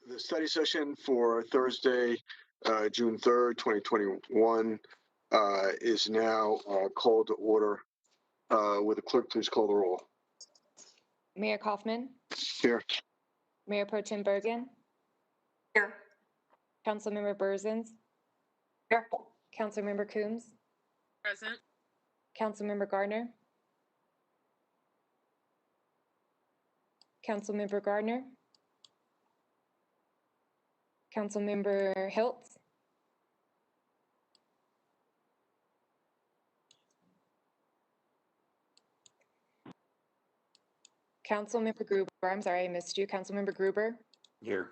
The study session for Thursday, June 3rd, 2021 is now called to order. Will the clerk please call the roll? Mayor Kaufman, Here. Mayor Pro Tem Bergen, Here. Councilmember Berzins, Here. Councilmember Coombs, Present. Councilmember Gardner, Councilmember Gardner, Councilmember Hiltz, Councilmember Gruber, I'm sorry, I missed you. Councilmember Gruber, Here.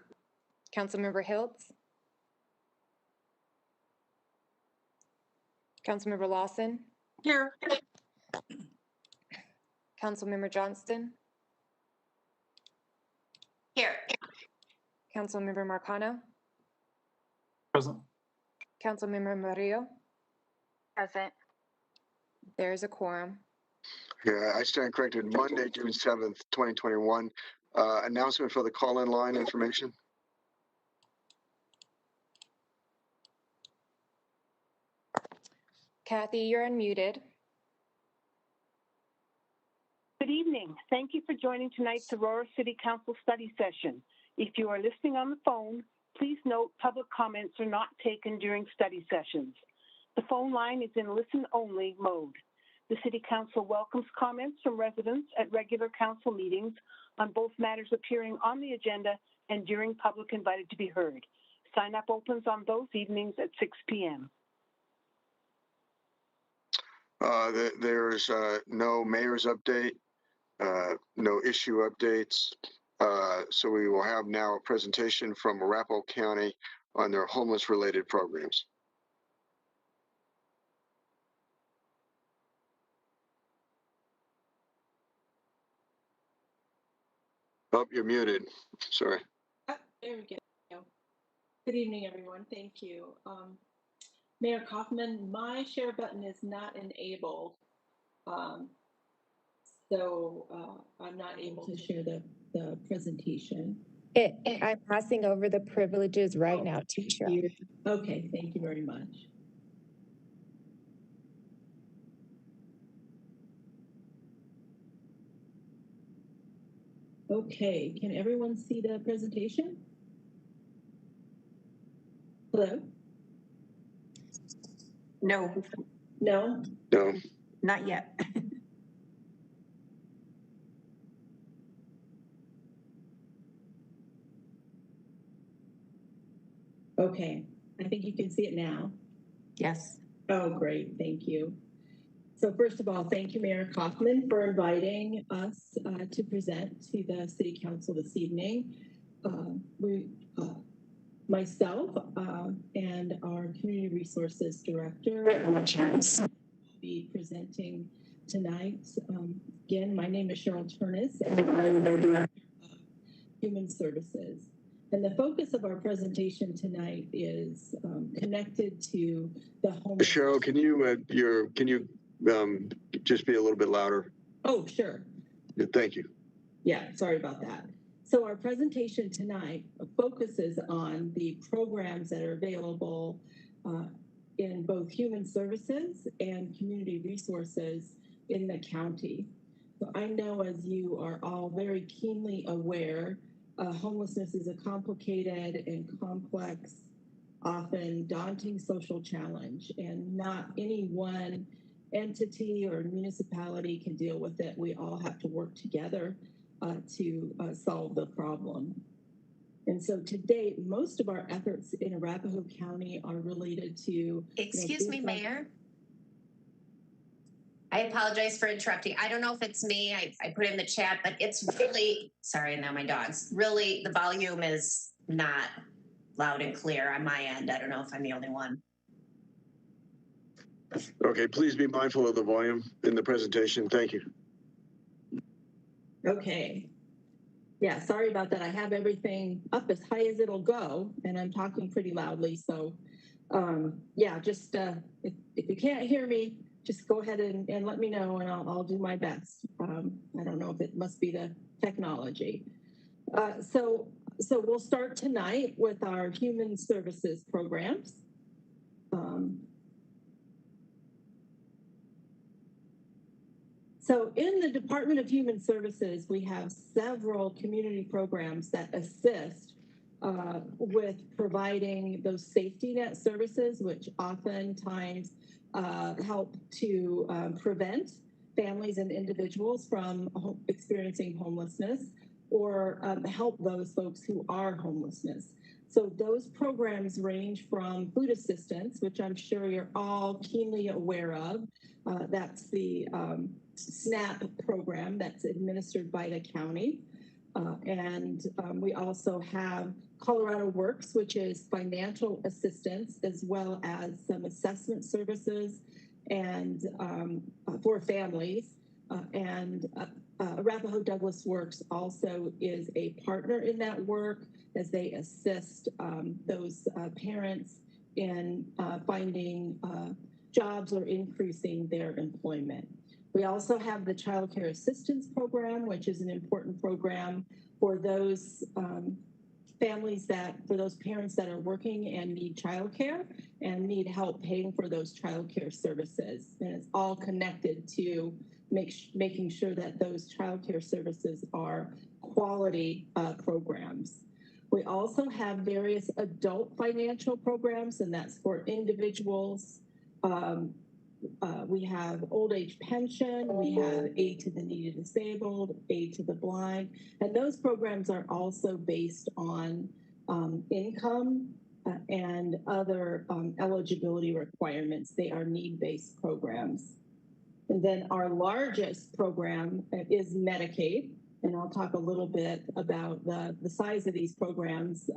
Councilmember Hiltz, Councilmember Lawson, Here. Councilmember Johnston, Here. Councilmember Marcano, Present. Councilmember Murillo. Present. There's a quorum. Yeah, I stand corrected. Monday, June 7th, 2021. Announcement for the call-in line information. Kathy, you're unmuted. Good evening. Thank you for joining tonight's Aurora City Council study session. If you are listening on the phone, please note public comments are not taken during study sessions. The phone line is in listen-only mode. The City Council welcomes comments from residents at regular council meetings on both matters appearing on the agenda and during public invited to be heard. Sign-up opens on those evenings at 6 p.m. There's no mayor's update, no issue updates. So we will have now a presentation from Arapahoe County on their homeless-related programs. Oh, you're muted. Sorry. There we go. Good evening, everyone. Thank you. Mayor Kaufman, my share button is not enabled. So I'm not able to share the presentation. I'm passing over the privileges right now to you. Okay, thank you very much. Okay, can everyone see the presentation? Hello? No. No? No. Not yet. Okay, I think you can see it now. Yes. Oh, great, thank you. So first of all, thank you, Mayor Kaufman, for inviting us to present to the City Council this evening. Myself and our Community Resources Director will be presenting tonight. Again, my name is Cheryl Turnus, and I'm the Director of Human Services. And the focus of our presentation tonight is connected to the homeless. Cheryl, can you just be a little bit louder? Oh, sure. Thank you. Yeah, sorry about that. So our presentation tonight focuses on the programs that are available in both human services and community resources in the county. So I know, as you are all very keenly aware, homelessness is a complicated and complex, often daunting social challenge, and not any one entity or municipality can deal with it. We all have to work together to solve the problem. And so to date, most of our efforts in Arapahoe County are related to— Excuse me, Mayor. I apologize for interrupting. I don't know if it's me. I put in the chat, but it's really, sorry, now my dog's, really, the volume is not loud and clear on my end. I don't know if I'm the only one. Okay, please be mindful of the volume in the presentation. Thank you. Okay. Yeah, sorry about that. I have everything up as high as it'll go, and I'm talking pretty loudly. So, yeah, just if you can't hear me, just go ahead and let me know, and I'll do my best. I don't know if it must be the technology. So So we'll start tonight with our human services programs. So in the Department of Human Services, we have several community programs that assist with providing those safety net services, which oftentimes help to prevent families and individuals from experiencing homelessness or help those folks who are homelessness. So those programs range from food assistance, which I'm sure you're all keenly aware of. That's the SNAP program that's administered by the county. We also have Colorado Works, which is financial assistance, as well as some assessment services and for families. Arapahoe Douglas Works also is a partner in that work as they assist those parents in finding jobs or increasing their employment. We also have the Child Care Assistance Program, which is an important program for those families for those parents that are working and need childcare and need help paying for those childcare services. And it's all connected to making sure that those childcare services are quality programs. We also have various adult financial programs, and that's for individuals. We have old age pension, we have aid to the needy disabled, aid to the blind, and those programs are also based on income and other eligibility requirements. They are need-based programs. And then our largest program is Medicaid, and I'll talk a little bit about the size of these programs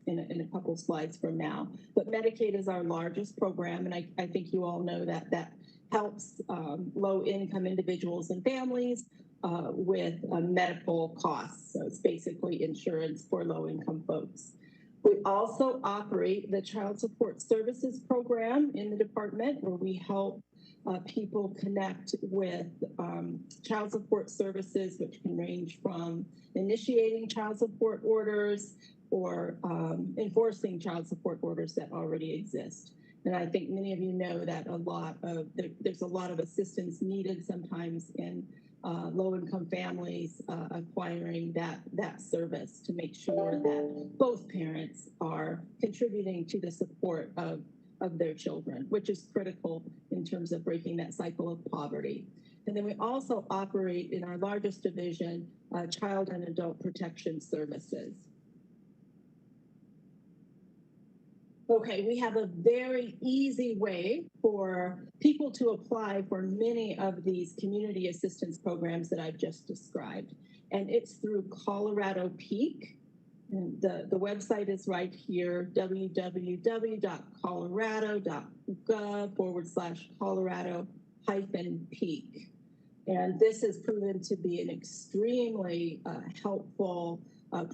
in a couple slides from now. But Medicaid is our largest program, and I think you all know that helps low-income individuals and families with medical costs. So it's basically insurance for low-income folks. We also operate the Child Support Services Program in the department, where we help people connect with child support services, which can range from initiating child support orders or enforcing child support orders that already exist. And I think many of you know that there's a lot of assistance needed sometimes in low-income families acquiring that service to make sure that both parents are contributing to the support of their children, which is critical in terms of breaking that cycle of poverty. And then we also operate in our largest division, Child and Adult Protection Services. Okay, we have a very easy way for people to apply for many of these community assistance programs that I've just described. And it's through Colorado Peak. And the website is right here, www.colorado.gov/Colorado-Peak. And this has proven to be an extremely helpful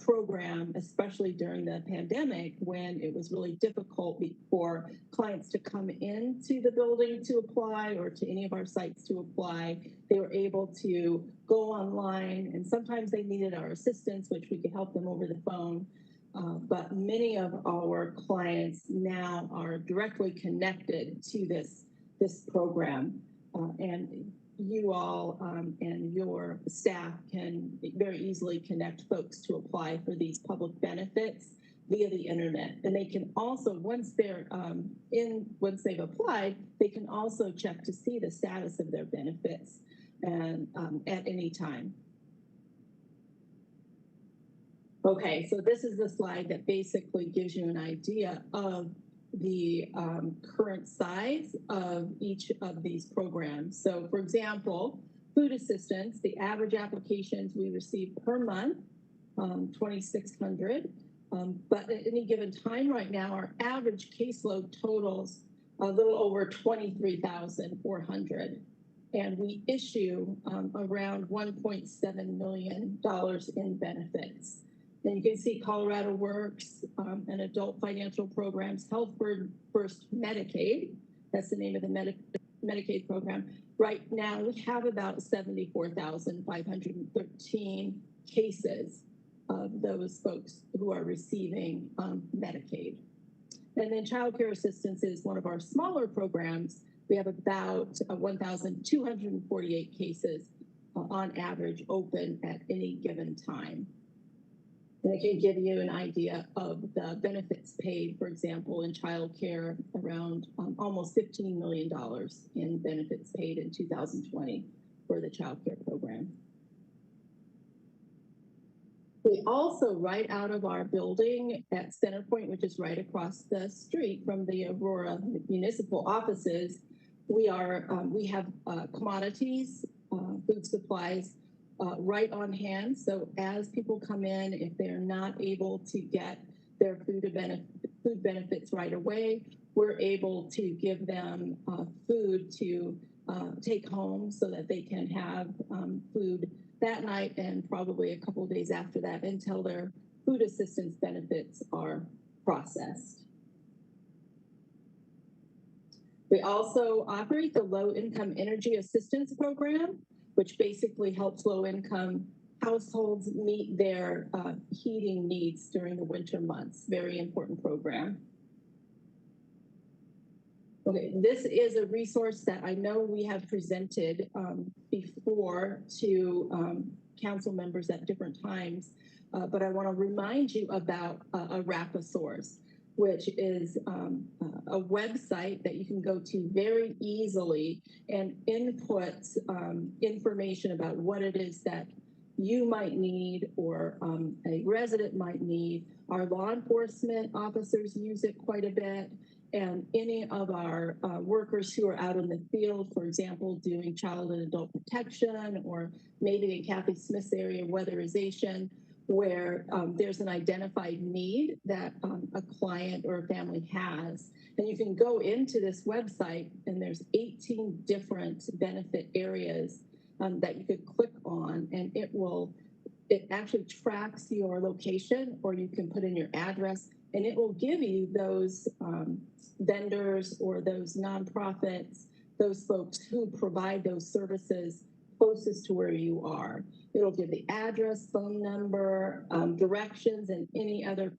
program, especially during the pandemic, when it was really difficult for clients to come into the building to apply or to any of our sites to apply. They were able to go online, and sometimes they needed our assistance, which we could help them over the phone. But many of our clients now are directly connected to this program. And you all and your staff can very easily connect folks to apply for these public benefits via the internet. And they can also, once they've applied, they can also check to see the status of their benefits and at any time. Okay, so this is the slide that basically gives you an idea of the current size of each of these programs. So for example, food assistance, the average applications we receive per month, 2,600. But at any given time right now, our average caseload totals a little over 23,400. And we issue around $1.7 million in benefits. And you can see Colorado Works and adult financial programs, Health First Medicaid, that's the name of the Medicaid program. Right now, we have about 74,513 cases of those folks who are receiving Medicaid. And then child care assistance is one of our smaller programs. We have about 1,248 cases on average open at any given time. And it can give you an idea of the benefits paid, for example, in child care, around almost $15 million in benefits paid in 2020 for the child care program. We also, right out of our building at Centerpoint, which is right across the street from the Aurora municipal offices, we have commodities, food supplies right on hand. So as people come in, if they're not able to get their food benefits right away, we're able to give them food to take home so that they can have food that night and probably a couple of days after that until their food assistance benefits are processed. We also operate the Low Income Energy Assistance Program, which basically helps low income households meet their heating needs during the winter months. Very important program. Okay, this is a resource that I know we have presented before to council members at different times, but I want to remind you about Arapasource, which is a website that you can go to very easily and input information about what it is that you might need or a resident might need. Our law enforcement officers use it quite a bit. And any of our workers who are out in the field, for example, doing child and adult protection, or maybe in Kathy Smith's area, weatherization, where there's an identified need that a client or a family has. And you can go into this website and there's 18 different benefit areas that you could click on, and it actually tracks your location, or you can put in your address, and it will give you those vendors or those nonprofits, those folks who provide those services closest to where you are. It'll give the address, phone number, directions, and any other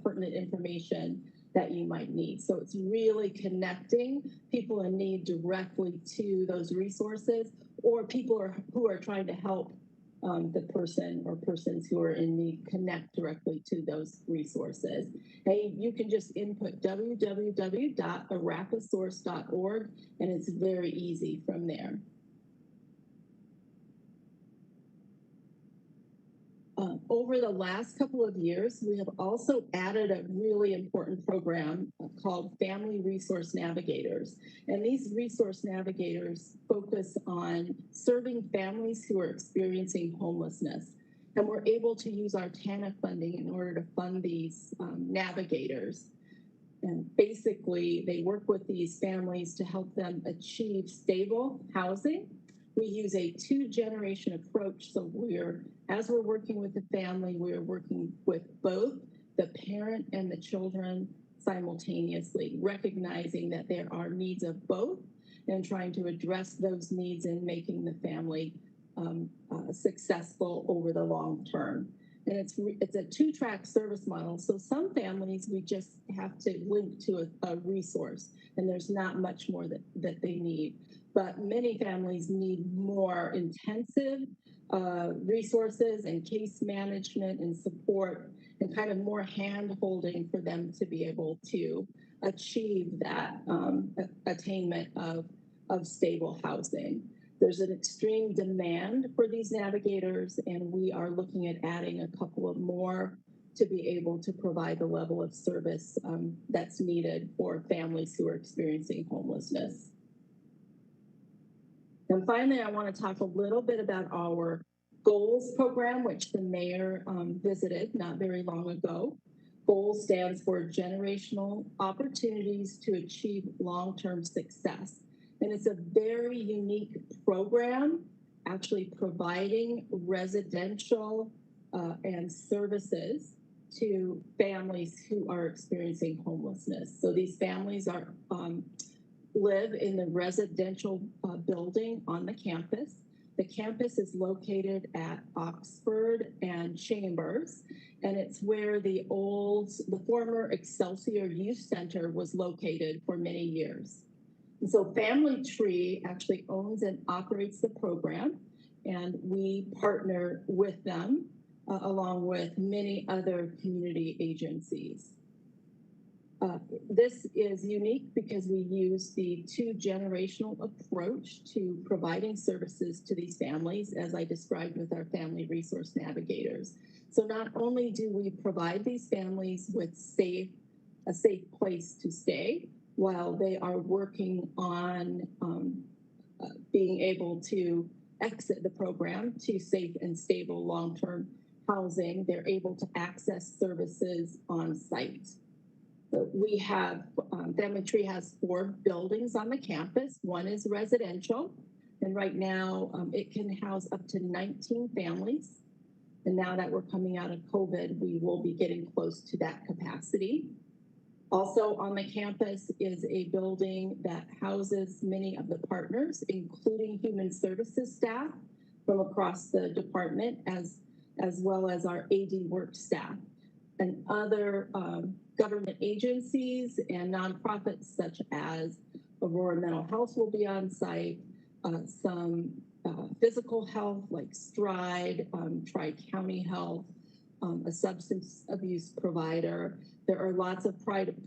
pertinent information that you might need. So it's really connecting people in need directly to those resources, or people who are trying to help the person or persons who are in need connect directly to those resources. Hey, you can just input www.arapasource.org, and it's very easy from there. Over the last couple of years, we have also added a really important program called Family Resource Navigators. And these resource navigators focus on serving families who are experiencing homelessness. And we're able to use our TANF funding in order to fund these navigators. And basically, they work with these families to help them achieve stable housing. We use a two-generation approach, so as we're working with the family, we're working with both the parent and the children simultaneously, recognizing that there are needs of both and trying to address those needs and making the family successful over the long term. And it's a two-track service model, so some families we just have to link to a resource, and there's not much more that they need. But many families need more intensive resources and case management and support, and kind of more hand-holding for them to be able to achieve that attainment of stable housing. There's an extreme demand for these navigators, and we are looking at adding a couple of more to be able to provide the level of service that's needed for families who are experiencing homelessness. And finally, I want to talk a little bit about our GOALS program, which the mayor visited not very long ago. GOALS stands for Generational Opportunities to Achieve Long-Term Success. And it's a very unique program, actually providing residential and services to families who are experiencing homelessness. So these families live in the residential building on the campus. The campus is located at Oxford and Chambers, and it's where the former Excelsior Youth Center was located for many years. And so Family Tree actually owns and operates the program, and we partner with them along with many other community agencies. This is unique because we use the two-generational approach to providing services to these families, as I described with our family resource navigators. So not only do we provide these families with a safe place to stay while they are working on being able to exit the program to safe and stable long-term housing, they're able to access services on site. So we have, Family Tree has 4 buildings on the campus. One is residential, and right now it can house up to 19 families. And now that we're coming out of COVID, we will be getting close to that capacity. Also on the campus is a building that houses many of the partners, including human services staff from across the department, as well as our AD work staff and other government agencies and nonprofits such as Aurora Mental Health will be on site, some physical health like Stride, Tri-County Health, a substance abuse provider. There are lots of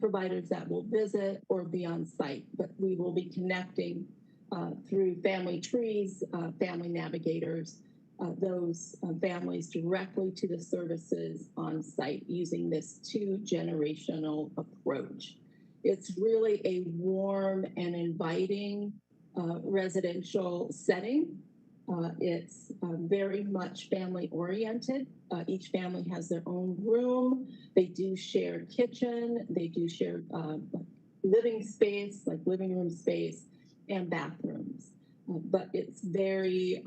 providers that will visit or be on site, but we will be connecting through Family Trees, family navigators, those families directly to the services on site using this two-generational approach. It's really a warm and inviting residential setting. It's very much family oriented. Each family has their own room. They do share kitchen. They do share living space, like living room space, and bathrooms. But it's very,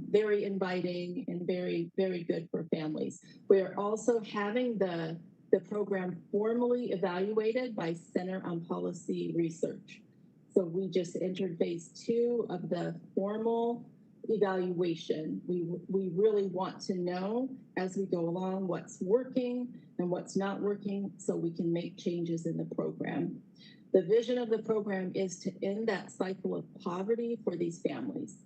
very inviting and very, very good for families. We're also having the program formally evaluated by Center on Policy Research. So we just entered phase 2 of the formal evaluation. We really want to know as we go along what's working and what's not working so we can make changes in the program. The vision of the program is to end that cycle of poverty for these families.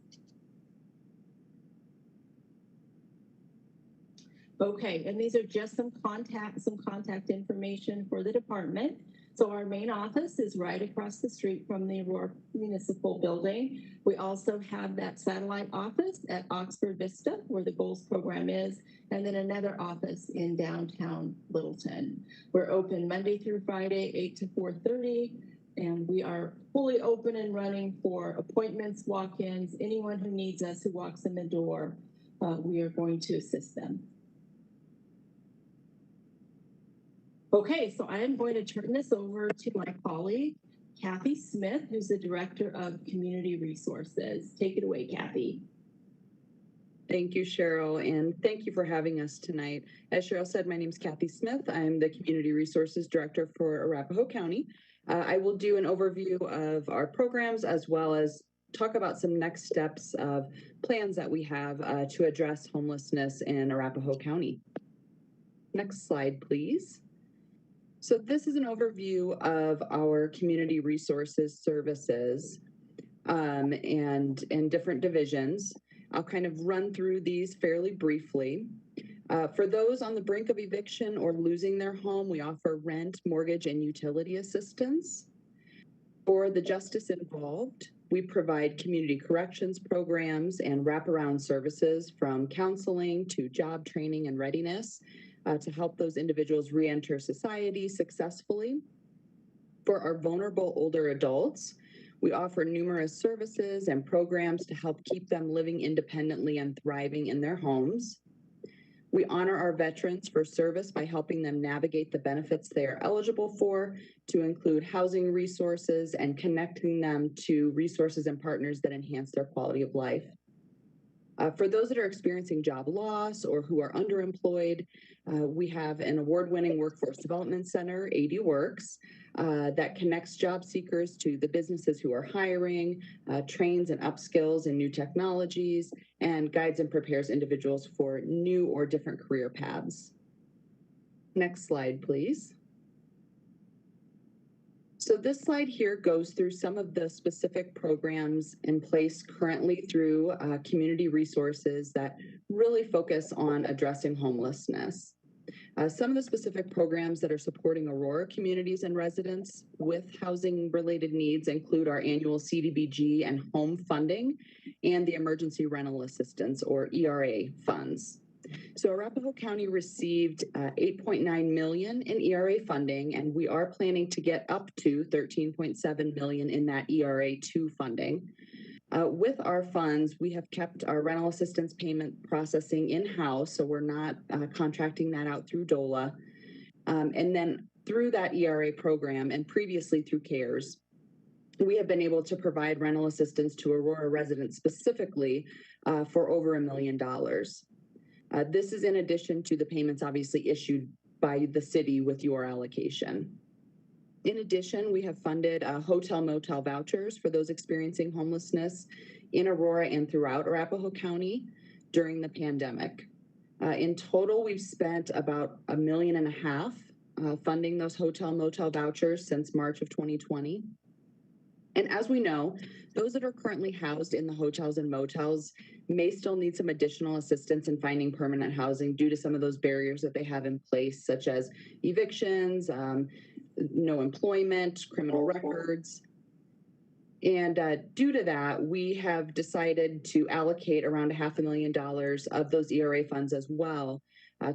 Okay, and these are just some contact information for the department. So our main office is right across the street from the Aurora Municipal Building. We also have that satellite office at Oxford Vista, where the Goals program is, and then another office in downtown Littleton. We're open Monday through Friday, 8 to 4:30, and we are fully open and running for appointments, walk-ins, anyone who needs us who walks in the door, we are going to assist them. Okay, so I am going to turn this over to my colleague, Kathy Smith, who's the Director of Community Resources. Take it away, Kathy. Thank you, Cheryl, and thank you for having us tonight. As Cheryl said, my name is Kathy Smith. I'm the Community Resources Director for Arapahoe County. I will do an overview of our programs as well as talk about some next steps of plans that we have to address homelessness in Arapahoe County. Next slide, please. So this is an overview of our community resources services and different divisions. I'll kind of run through these fairly briefly. For those on the brink of eviction or losing their home, we offer rent, mortgage, and utility assistance. For the justice involved, we provide community corrections programs and wraparound services from counseling to job training and readiness to help those individuals re-enter society successfully. For our vulnerable older adults, we offer numerous services and programs to help keep them living independently and thriving in their homes. We honor our veterans for service by helping them navigate the benefits they are eligible for, to include housing resources and connecting them to resources and partners that enhance their quality of life. For those that are experiencing job loss or who are underemployed, we have an award-winning workforce development center, AD Works. that connects job seekers to the businesses who are hiring, trains and upskills in new technologies, and guides and prepares individuals for new or different career paths. Next slide, please. So this slide here goes through some of the specific programs in place currently through community resources that really focus on addressing homelessness. Some of the specific programs that are supporting Aurora communities and residents with housing related needs include our annual CDBG and home funding and the emergency rental assistance or ERA funds. So Arapahoe County received $8.9 million in ERA funding, and we are planning to get up to $13.7 million in that ERA 2 funding. With our funds, we have kept our rental assistance payment processing in-house, so we're not contracting that out through DOLA. And then through that ERA program and previously through CARES, we have been able to provide rental assistance to Aurora residents specifically for over $1 million. This is in addition to the payments obviously issued by the city with your allocation. In addition, we have funded hotel motel vouchers for those experiencing homelessness in Aurora and throughout Arapahoe County during the pandemic. In total, we've spent about $1.5 million funding those hotel motel vouchers since March of 2020. And as we know, those that are currently housed in the hotels and motels may still need some additional assistance in finding permanent housing due to some of those barriers that they have in place, such as evictions, no employment, criminal records. And due to that, we have decided to allocate around $500,000 of those ERA funds as well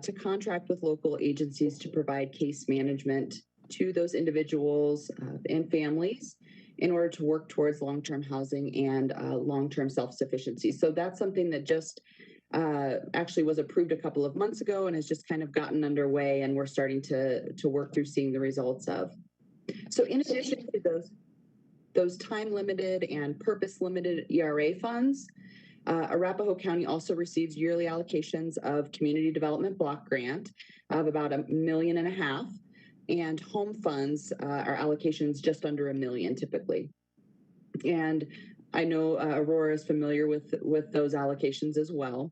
to contract with local agencies to provide case management to those individuals and families in order to work towards long-term housing and long-term self-sufficiency. So that's something that just actually was approved a couple of months ago and has just kind of gotten underway, and we're starting to work through seeing the results of. So in addition to those time-limited and purpose-limited ERA funds, Arapahoe County also receives yearly allocations of Community Development Block Grant of about $1.5 million. And home funds are allocations just under $1 million typically. And I know Aurora is familiar with those allocations as well.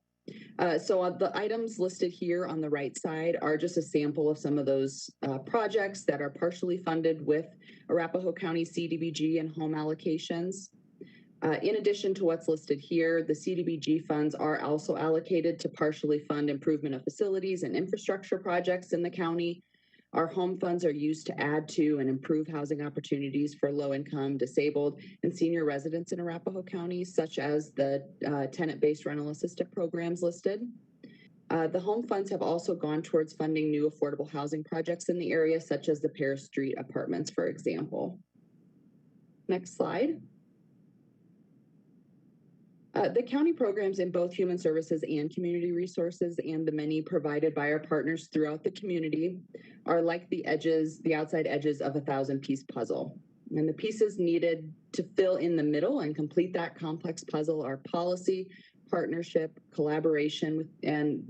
So the items listed here on the right side are just a sample of some of those projects that are partially funded with Arapahoe County CDBG and home allocations. In addition to what's listed here, the CDBG funds are also allocated to partially fund improvement of facilities and infrastructure projects in the county. Our home funds are used to add to and improve housing opportunities for low-income, disabled, and senior residents in Arapahoe County, such as the tenant-based rental assistance programs listed. The home funds have also gone towards funding new affordable housing projects in the area, such as the Paris Street apartments, for example. Next slide. The county programs in both human services and community resources and the many provided by our partners throughout the community are like the outside edges of a 1,000-piece puzzle. And the pieces needed to fill in the middle and complete that complex puzzle are policy, partnership, collaboration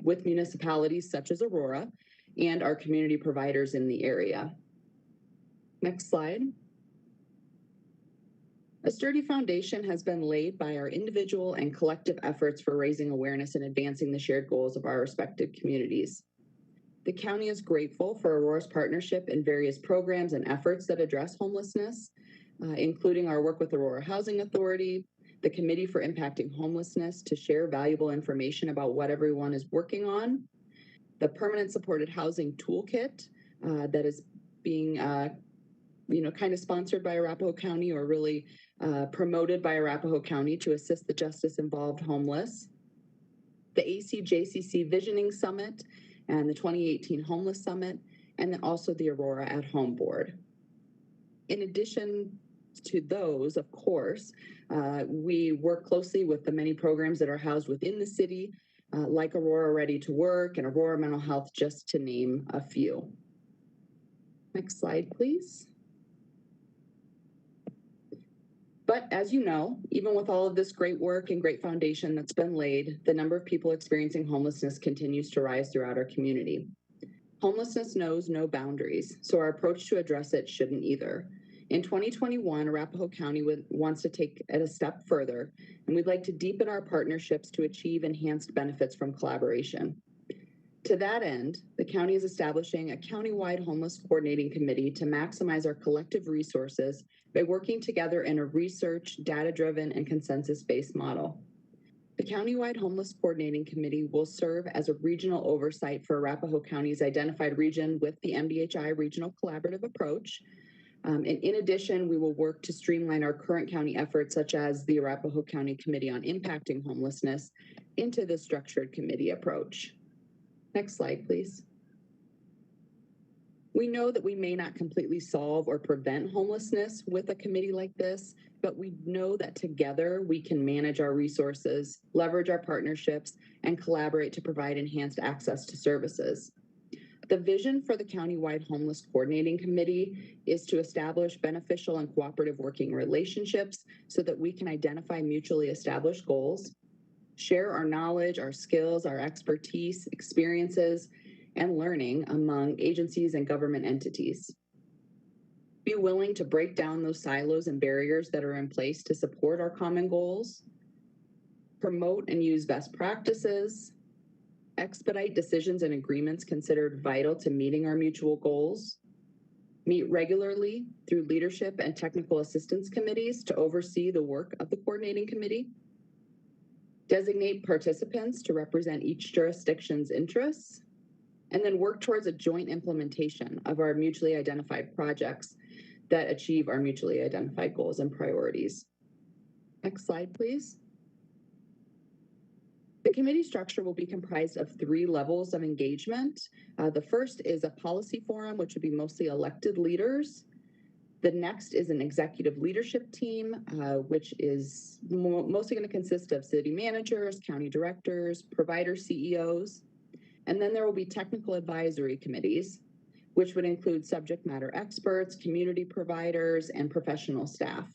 with municipalities such as Aurora and our community providers in the area. Next slide. A sturdy foundation has been laid by our individual and collective efforts for raising awareness and advancing the shared goals of our respective communities. The county is grateful for Aurora's partnership in various programs and efforts that address homelessness, including our work with Aurora Housing Authority, the Committee for Impacting Homelessness to share valuable information about what everyone is working on, the Permanent Supported Housing Toolkit that is being kind of sponsored by Arapahoe County or really promoted by Arapahoe County to assist the justice-involved homeless, the ACJCC Visioning Summit and the 2018 Homeless Summit, and then also the Aurora at Home Board. In addition to those, of course, we work closely with the many programs that are housed within the city, like Aurora Ready to Work and Aurora Mental Health, just to name a few. Next slide, please. But as you know, even with all of this great work and great foundation that's been laid, the number of people experiencing homelessness continues to rise throughout our community. Homelessness knows no boundaries, so our approach to address it shouldn't either. In 2021, Arapahoe County wants to take it a step further, and we'd like to deepen our partnerships to achieve enhanced benefits from collaboration. To that end, the county is establishing a countywide homeless coordinating committee to maximize our collective resources by working together in a research, data-driven, and consensus-based model. The countywide homeless coordinating committee will serve as a regional oversight for Arapahoe County's identified region with the MDHI regional collaborative approach. And in addition, we will work to streamline our current county efforts, such as the Arapahoe County Committee on Impacting Homelessness, into the structured committee approach. Next slide, please. We know that we may not completely solve or prevent homelessness with a committee like this, but we know that together we can manage our resources, leverage our partnerships, and collaborate to provide enhanced access to services. The vision for the countywide homeless coordinating committee is to establish beneficial and cooperative working relationships so that we can identify mutually established goals, share our knowledge, our skills, our expertise, experiences, and learning among agencies and government entities. Be willing to break down those silos and barriers that are in place to support our common goals, promote and use best practices, expedite decisions and agreements considered vital to meeting our mutual goals, meet regularly through leadership and technical assistance committees to oversee the work of the coordinating committee, designate participants to represent each jurisdiction's interests, and then work towards a joint implementation of our mutually identified projects that achieve our mutually identified goals and priorities. Next slide, please. The committee structure will be comprised of 3 levels of engagement. The first is a policy forum, which would be mostly elected leaders. The next is an executive leadership team, which is mostly going to consist of city managers, county directors, provider CEOs. And then there will be technical advisory committees, which would include subject matter experts, community providers, and professional staff.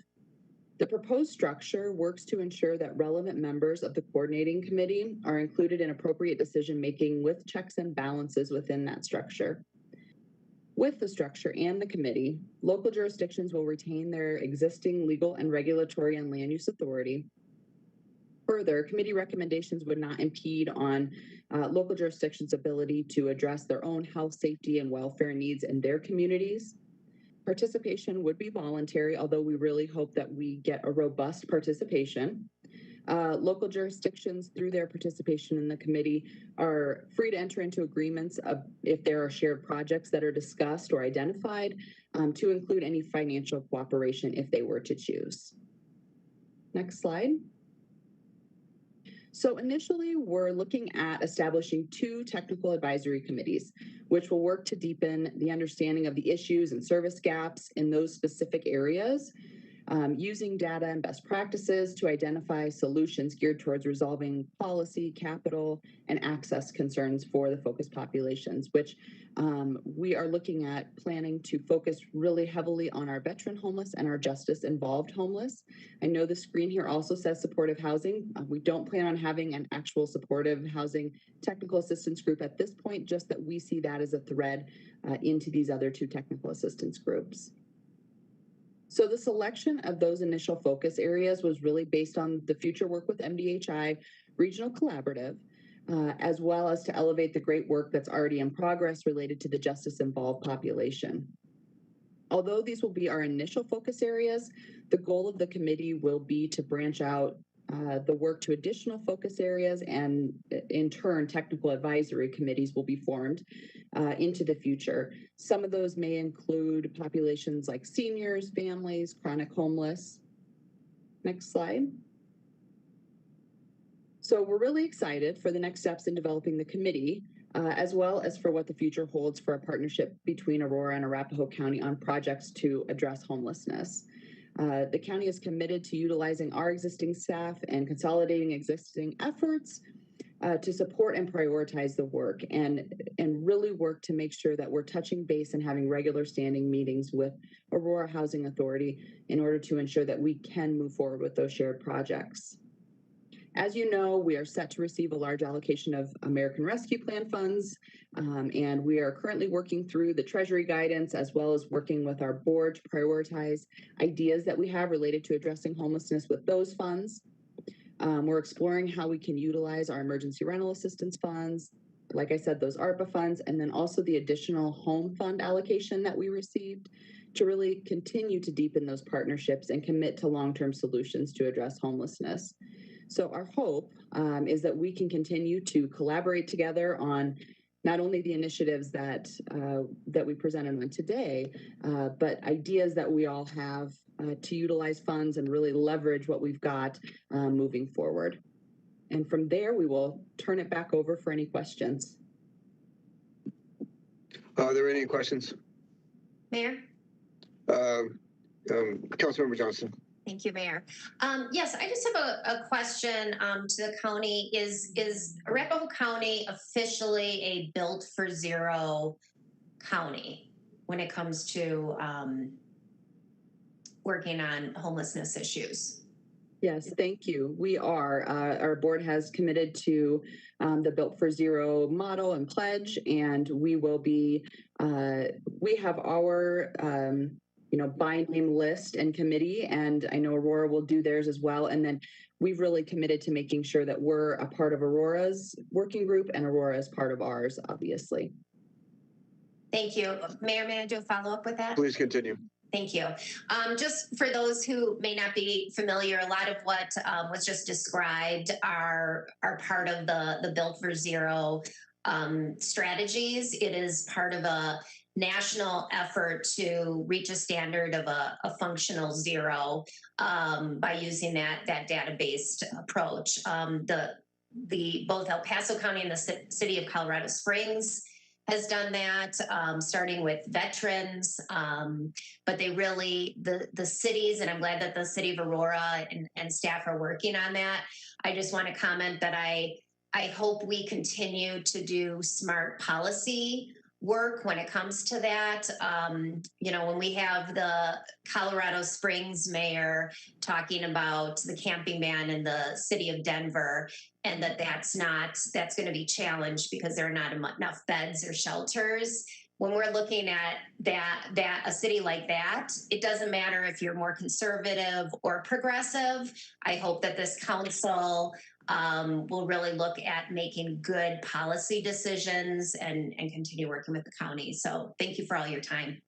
The proposed structure works to ensure that relevant members of the coordinating committee are included in appropriate decision-making with checks and balances within that structure. With the structure and the committee, local jurisdictions will retain their existing legal and regulatory and land use authority. Further, committee recommendations would not impede on local jurisdictions' ability to address their own health, safety, and welfare needs in their communities. Participation would be voluntary, although we really hope that we get a robust participation. Local jurisdictions, through their participation in the committee, are free to enter into agreements if there are shared projects that are discussed or identified, to include any financial cooperation if they were to choose. Next slide. So initially, we're looking at establishing 2 technical advisory committees, which will work to deepen the understanding of the issues and service gaps in those specific areas, using data and best practices to identify solutions geared towards resolving policy, capital, and access concerns for the focus populations, which we are looking at planning to focus really heavily on our veteran homeless and our justice-involved homeless. I know the screen here also says supportive housing. We don't plan on having an actual supportive housing technical assistance group at this point, just that we see that as a thread into these other 2 technical assistance groups. So the selection of those initial focus areas was really based on the future work with MDHI Regional Collaborative, as well as to elevate the great work that's already in progress related to the justice-involved population. Although these will be our initial focus areas, the goal of the committee will be to branch out the work to additional focus areas, and in turn, technical advisory committees will be formed into the future. Some of those may include populations like seniors, families, chronic homeless. Next slide. So we're really excited for the next steps in developing the committee, as well as for what the future holds for a partnership between Aurora and Arapahoe County on projects to address homelessness. The county is committed to utilizing our existing staff and consolidating existing efforts to support and prioritize the work, and really work to make sure that we're touching base and having regular standing meetings with Aurora Housing Authority in order to ensure that we can move forward with those shared projects. As you know, we are set to receive a large allocation of American Rescue Plan funds, and we are currently working through the Treasury guidance as well as working with our board to prioritize ideas that we have related to addressing homelessness with those funds. We're exploring how we can utilize our emergency rental assistance funds, like I said, those ARPA funds, and then also the additional home fund allocation that we received to really continue to deepen those partnerships and commit to long-term solutions to address homelessness. So our hope is that we can continue to collaborate together on not only the initiatives that we presented on today, but ideas that we all have to utilize funds and really leverage what we've got moving forward. And from there, we will turn it back over for any questions. Are there any questions? Mayor? Councilmember Johnson. Thank you, Mayor. Yes, I just have a question to the county. Is Arapahoe County officially a built for zero county when it comes to working on homelessness issues? Yes, thank you. We are. Our board has committed to the Built for Zero model and pledge, and we will be, we have our, by name list and committee, and I know Aurora will do theirs as well. And then we've really committed to making sure that we're a part of Aurora's working group and Aurora is part of ours, obviously. Thank you. Mayor, may I do a follow-up with that? Please continue. Thank you. Just for those who may not be familiar, a lot of what was just described are part of the Built for Zero strategies. It is part of a national effort to reach a standard of a functional zero by using that data-based approach. Both El Paso County and the city of Colorado Springs has done that, starting with veterans, but they really, the cities, and I'm glad that the city of Aurora and staff are working on that. I just want to comment that I hope we continue to do smart policy work when it comes to that. When we have the Colorado Springs mayor talking about the camping ban in the city of Denver, and that's going to be challenged because there are not enough beds or shelters. When we're looking at that a city like that, it doesn't matter if you're more conservative or progressive. I hope that this council will really look at making good policy decisions and continue working with the county. So thank you for all your time.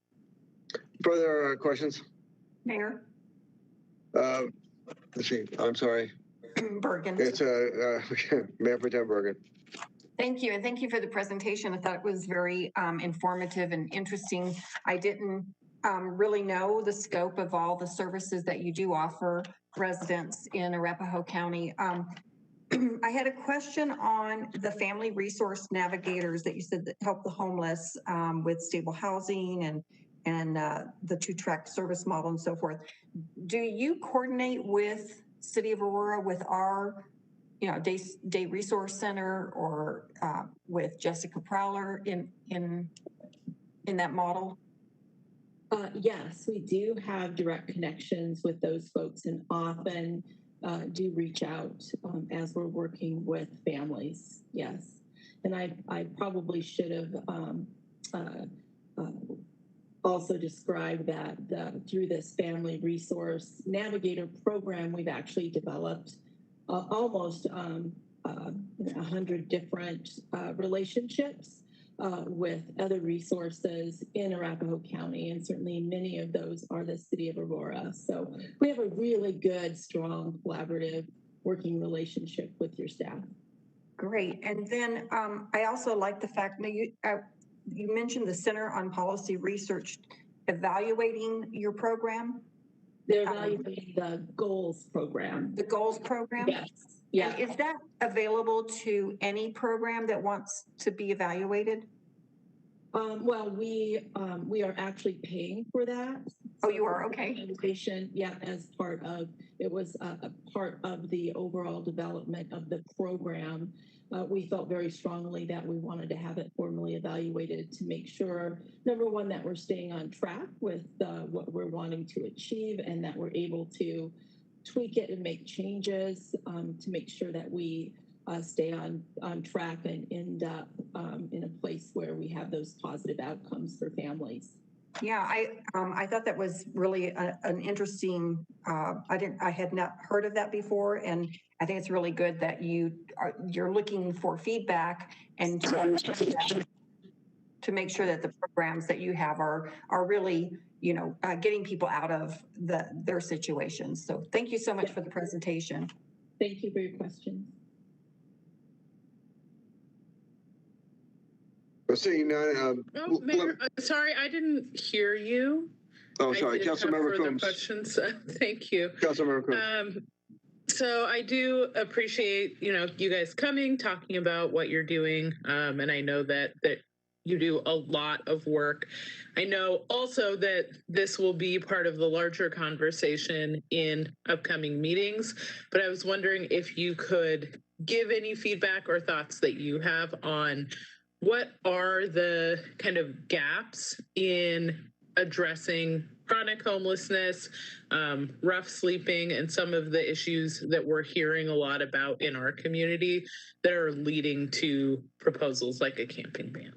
Further questions? Mayor Let's see. I'm sorry. Bergen. It's Mayor Pro Tem Bergen. Thank you, and thank you for the presentation. I thought it was very informative and interesting. I didn't really know the scope of all the services that you do offer residents in Arapahoe County. I had a question on the family resource navigators that you said that help the homeless with stable housing and the two-track service model and so forth. Do you coordinate with City of Aurora with our day resource center or with Jessica Prowler in that model? Yes, we do have direct connections with those folks and often do reach out as we're working with families. Yes. And I probably should have also described that through this family resource navigator program, we've actually developed almost 100 different relationships with other resources in Arapahoe County, and certainly many of those are the city of Aurora. So we have a really good, strong, collaborative working relationship with your staff. Great. And then I also like the fact that you mentioned the Center on Policy Research evaluating your program. They're evaluating the goals program. The goals program? Yes. Yeah. And is that available to any program that wants to be evaluated? Well, we are actually paying for that. Oh, you are? Okay. Yeah, as part of, it was a part of the overall development of the program. We felt very strongly that we wanted to have it formally evaluated to make sure, number one, that we're staying on track with what we're wanting to achieve and that we're able to tweak it and make changes to make sure that we stay on track and end up in a place where we have those positive outcomes for families. Yeah, I thought that was really an interesting. I had not heard of that before, and I think it's really good that you're looking for feedback and to make sure that the programs that you have are really, getting people out of their situations. So thank you so much for the presentation. Thank you for your questions. Seeing none. Oh, Mayor, sorry, I didn't hear you. Oh, sorry, Councilmember Coombs. Questions. Thank you. Councilmember Coombs. So I do appreciate, you guys coming, talking about what you're doing. And I know that you do a lot of work. I know also that this will be part of the larger conversation in upcoming meetings, but I was wondering if you could give any feedback or thoughts that you have on what are the kind of gaps in addressing chronic homelessness, rough sleeping, and some of the issues that we're hearing a lot about in our community that are leading to proposals like a camping ban?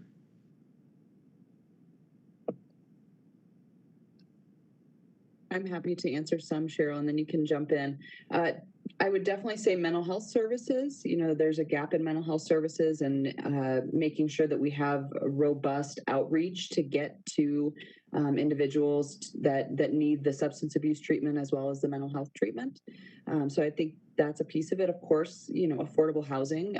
I'm happy to answer some, Cheryl, and then you can jump in. I would definitely say mental health services. There's a gap in mental health services, and making sure that we have a robust outreach to get to individuals that need the substance abuse treatment as well as the mental health treatment. So I think that's a piece of it. Of course, affordable housing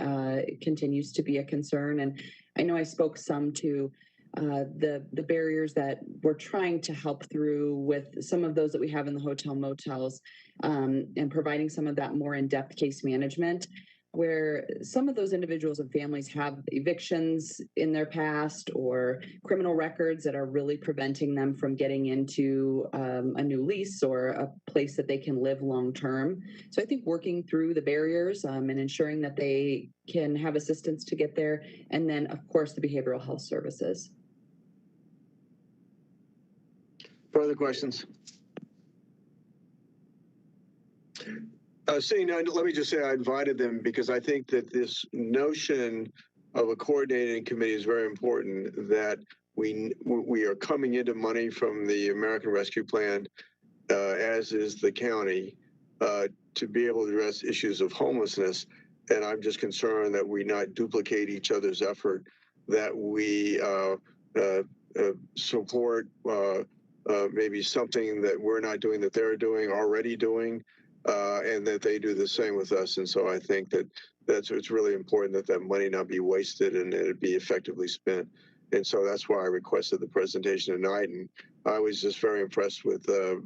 continues to be a concern, and I know I spoke some to the barriers that we're trying to help through with some of those that we have in the hotel motels, and providing some of that more in-depth case management, where some of those individuals and families have evictions in their past or criminal records that are really preventing them from getting into a new lease or a place that they can live long-term. So I think working through the barriers and ensuring that they can have assistance to get there, and then of course the behavioral health services. Further questions? Seeing none, let me just say I invited them because I think that this notion of a coordinating committee is very important, that we are coming into money from the American Rescue Plan, as is the county, to be able to address issues of homelessness. And I'm just concerned that we not duplicate each other's effort, that we support maybe something that we're not doing that they're already doing, and that they do the same with us. And so I think that it's really important that that money not be wasted and it be effectively spent. And so that's why I requested the presentation tonight. And I was just very impressed with the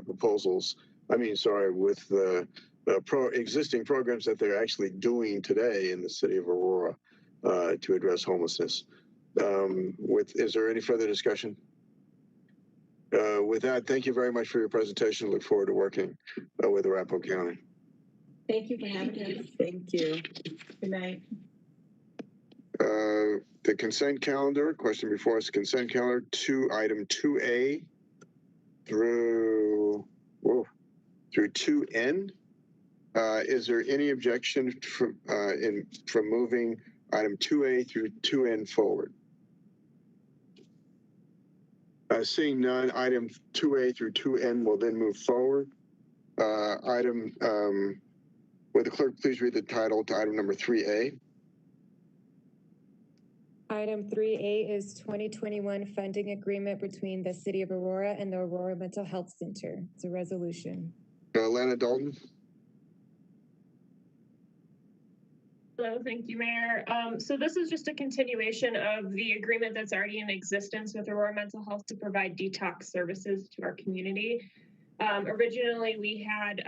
proposals. With the existing programs that they're actually doing today in the city of Aurora to address homelessness. Is there any further discussion? With that, thank you very much for your presentation. Look forward to working with Arapahoe County. Thank you for having us. Thank you. Good night. The consent calendar, question before us, consent calendar item 2A through 2N. Is there any objection from moving item 2A through 2N forward? Seeing none, item 2A through 2N will then move forward. Would the clerk please read the title to item number 3A? Item 3A is 2021 funding agreement between the City of Aurora and the Aurora Mental Health Center. It's a resolution. Lana Dalton. Hello, thank you, Mayor. So this is just a continuation of the agreement that's already in existence with Aurora Mental Health to provide detox services to our community. Originally, we had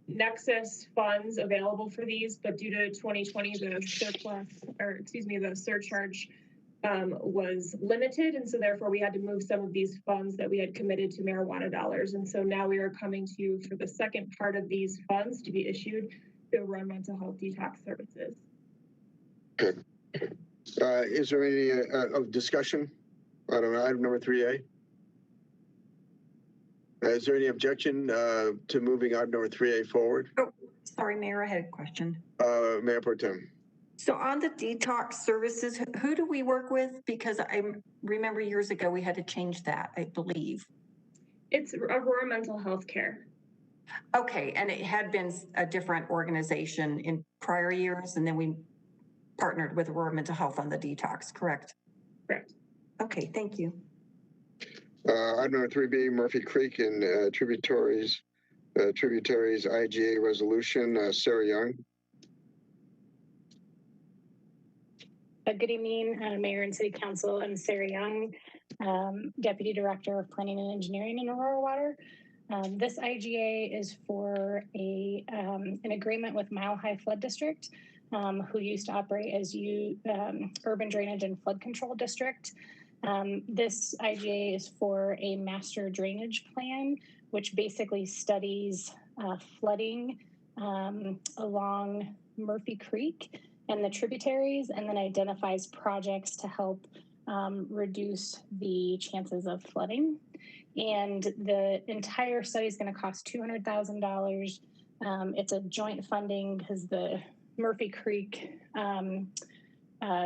Nexus funds available for these, but due to 2020, the surcharge was limited. And so therefore we had to move some of these funds that we had committed to marijuana dollars. And so now we are coming to you for the second part of these funds to be issued to Aurora Mental Health Detox Services. Good. Is there any discussion on item number 3A? Is there any objection to moving item number 3A forward? Oh, sorry, Mayor, I had a question. Mayor Pro Tem. So on the detox services, who do we work with? Because I remember years ago we had to change that, I believe. It's Aurora Mental Health Care. Okay, and it had been a different organization in prior years, and then we partnered with Aurora Mental Health on the detox, correct? Correct. Okay, thank you. Item number 3B, Murphy Creek and tributaries IGA resolution. Sarah Young. Good evening, Mayor and City Council. I'm Sarah Young, Deputy Director of Planning and Engineering in Aurora Water. This IGA is for an agreement with Mile High Flood District, who used to operate as Urban Drainage and Flood Control District. This IGA is for a master drainage plan, which basically studies flooding along Murphy Creek and the tributaries, and then identifies projects to help reduce the chances of flooding. And the entire study is going to cost $200,000. It's a joint funding because the Murphy Creek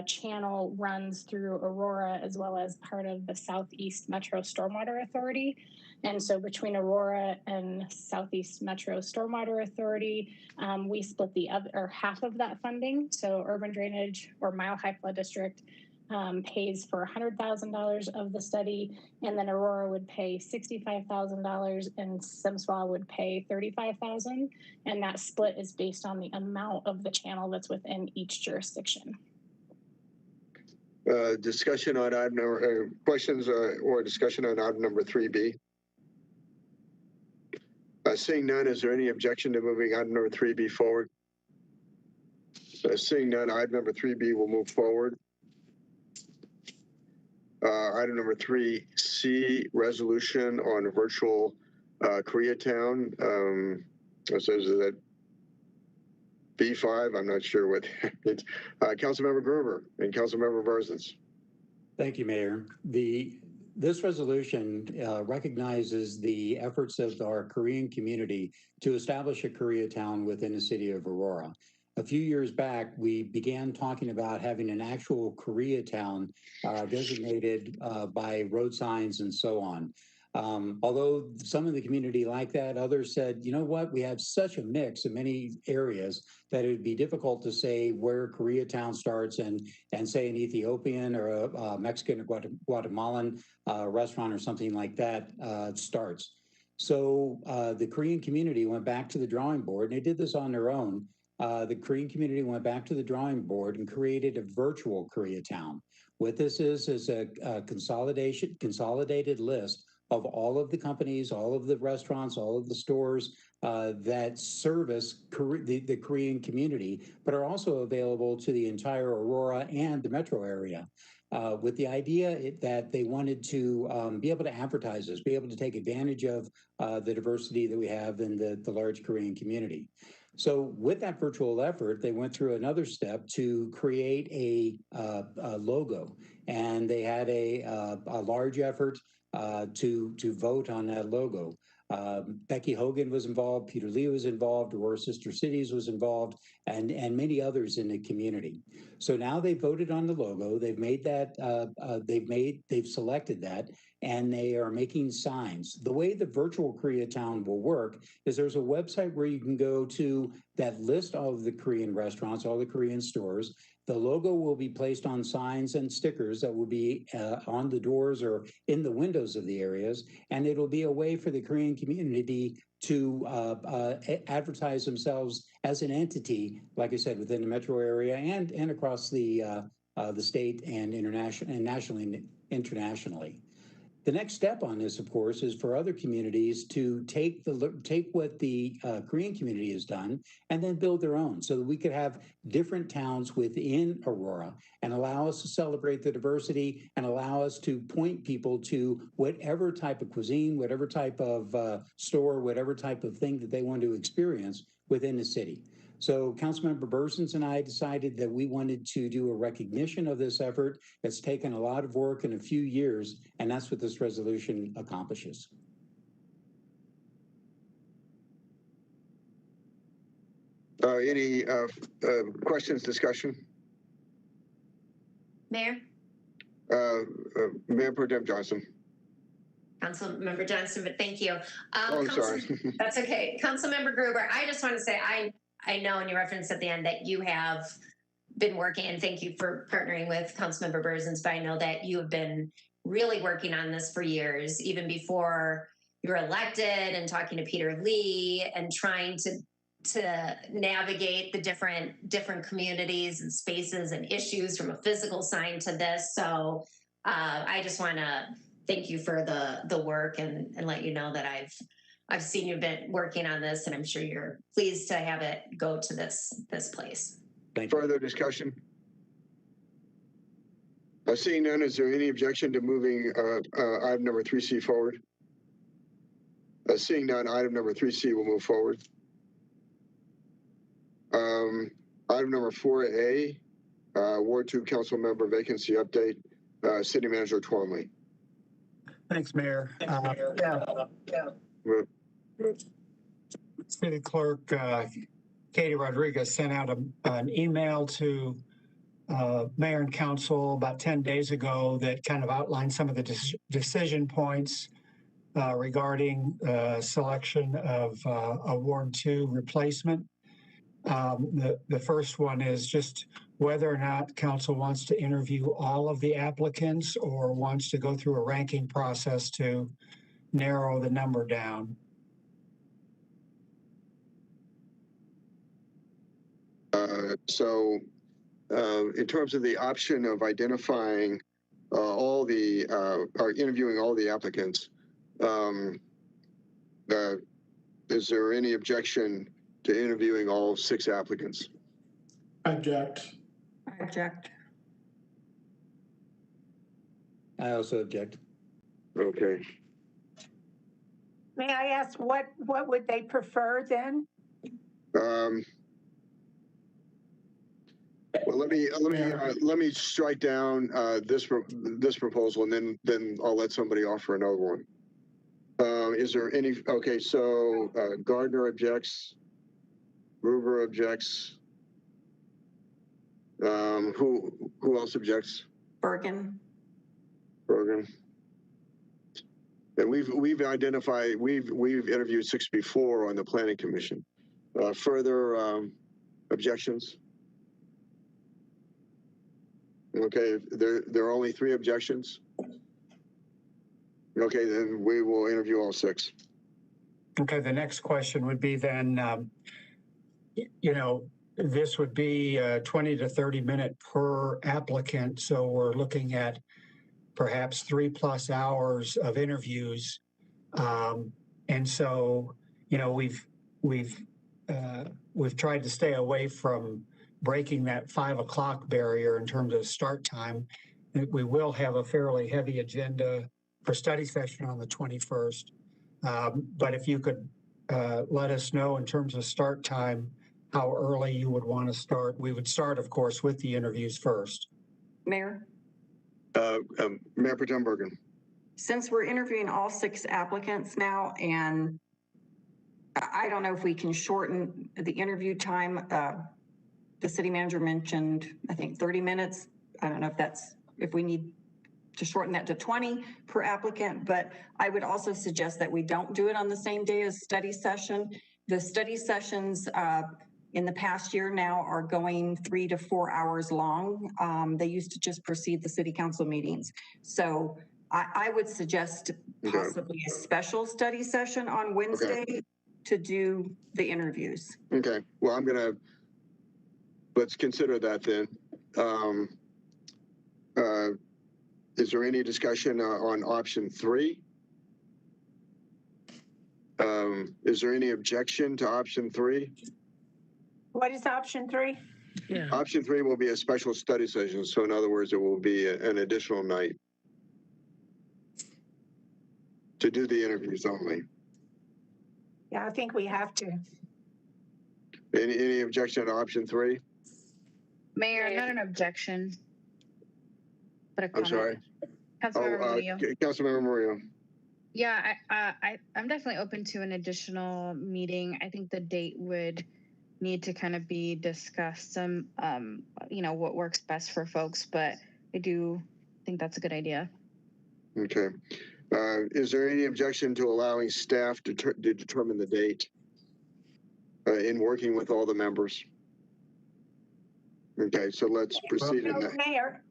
channel runs through Aurora as well as part of the Southeast Metro Stormwater Authority. And so between Aurora and Southeast Metro Stormwater Authority, we split the other half of that funding. So Urban Drainage or Mile High Flood District pays for $100,000 of the study, and then Aurora would pay $65,000 and Simswa would pay $35,000. And that split is based on the amount of the channel that's within each jurisdiction. Discussion on item number, questions or discussion on item number 3B? Seeing none, is there any objection to moving item number 3B forward? Seeing none, item number 3B will move forward. Item number 3C, resolution on virtual Koreatown. Is that B5? I'm not sure what it's. Councilmember Gruber and Councilmember Berzins. Thank you, Mayor. This resolution recognizes the efforts of our Korean community to establish a Koreatown within the city of Aurora. A few years back, we began talking about having an actual Koreatown designated by road signs and so on. Although some of the community liked that, others said, you know what, we have such a mix in many areas that it would be difficult to say where Koreatown starts and say an Ethiopian or a Mexican or Guatemalan restaurant or something like that starts. So the Korean community went back to the drawing board, and they did this on their own. The Korean community went back to the drawing board and created a virtual Koreatown. What this is a consolidated list of all of the companies, all of the restaurants, all of the stores that service the Korean community, but are also available to the entire Aurora and the metro area. With the idea that they wanted to be able to advertise this, be able to take advantage of the diversity that we have in the large Korean community. So with that virtual effort, they went through another step to create a logo, and they had a large effort to vote on that logo. Becky Hogan was involved, Peter Lee was involved, Aurora Sister Cities was involved, and many others in the community. So now they voted on the logo. They've made that. They've selected that, and they are making signs. The way the virtual Koreatown will work is there's a website where you can go to that list of the Korean restaurants, all the Korean stores. The logo will be placed on signs and stickers that will be on the doors or in the windows of the areas, and it'll be a way for the Korean community to advertise themselves as an entity, like I said, within the metro area and across the state and nationally and internationally. The next step on this, of course, is for other communities to take what the Korean community has done and then build their own, so that we could have different towns within Aurora and allow us to celebrate the diversity and allow us to point people to whatever type of cuisine, whatever type of store, whatever type of thing that they want to experience within the city. So Councilmember Berzins and I decided that we wanted to do a recognition of this effort. It's taken a lot of work in a few years, and that's what this resolution accomplishes. Any questions, discussion? Mayor, Mayor Pro Tem Johnson. Councilmember Johnson, but thank you. I'm sorry. That's okay. Councilmember Gruber, I just want to say, I know, and you referenced at the end that you have been working, and thank you for partnering with Councilmember Berzins, but I know that you have been really working on this for years, even before you were elected, and talking to Peter Lee and trying to navigate the different communities and spaces and issues from a physical side to this. So I just want to thank you for the work and let you know that I've seen you've been working on this, and I'm sure you're pleased to have it go to this place. Further discussion? Seeing none, is there any objection to moving item number 3C forward? Seeing none, item number 3C will move forward. Item number 4A, Ward 2 Council Member Vacancy Update, City Manager Twombly. Thanks, Mayor. City Clerk Katie Rodriguez sent out an email to Mayor and Council about 10 days ago that kind of outlined some of the decision points regarding selection of a Ward 2 replacement. The first one is just whether or not council wants to interview all of the applicants or wants to go through a ranking process to narrow the number down. In terms of the option of identifying all the, or interviewing all the applicants, is there any objection to interviewing all 6 applicants? Object. I object. I also object. Okay. May I ask what would they prefer then? Well, let me strike down this proposal, and then I'll let somebody offer another one. Is there any? Okay, so Gardner objects. Gruber objects. Who else objects? Bergen. And we've identified, we've interviewed 6 before on the Planning Commission. Further objections? Okay, there are only 3 objections. Okay, then we will interview all 6. Okay, the next question would be then, this would be 20 to 30 minute per applicant. So we're looking at perhaps 3+ hours of interviews. And so, we've tried to stay away from breaking that 5 o'clock barrier in terms of start time. We will have a fairly heavy agenda for study session on the 21st. But if you could let us know in terms of start time, how early you would want to start. We would start, of course, with the interviews first. Mayor? Mayor Pro Tem Bergen. Since we're interviewing all 6 applicants now, and I don't know if we can shorten the interview time. The city manager mentioned, I think 30 minutes. I don't know if we need to shorten that to 20 per applicant, but I would also suggest that we don't do it on the same day as study session. The study sessions in the past year now are going 3 to 4 hours long. They used to just precede the city council meetings. So I would suggest possibly a special study session on Wednesday to do the interviews. Okay, well, let's consider that then. Is there any discussion on option 3? Is there any objection to option 3? What is option 3? Yeah. Option 3 will be a special study session. So in other words, it will be an additional night to do the interviews only. Yeah, I think we have to. Any objection to option 3? Mayor, not an objection, but a I'm comment. sorry. Councilmember Murillo. Councilmember Murillo. Yeah, I'm definitely open to an additional meeting. I think the date would need to kind of be discussed. What works best for folks, but I do think that's a good idea. Okay. Is there any objection to allowing staff to determine the date in working with all the members? Okay, so let's proceed in that. Mayor,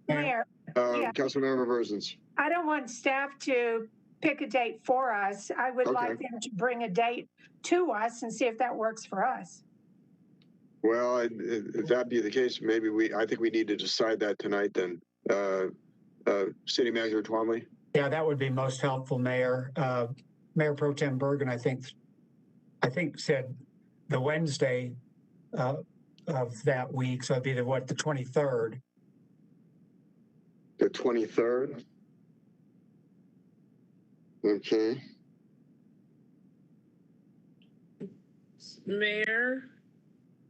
Councilmember Versens. I don't want staff to pick a date for us. I would like them to bring a date to us and see if that works for us. Well, if that be the case, maybe I think we need to decide that tonight then. City Manager Twombly? Yeah, that would be most helpful, Mayor. Mayor Pro Tem Bergen, I think said the Wednesday of that week. So it'd be the 23rd? The 23rd? Okay. Mayor?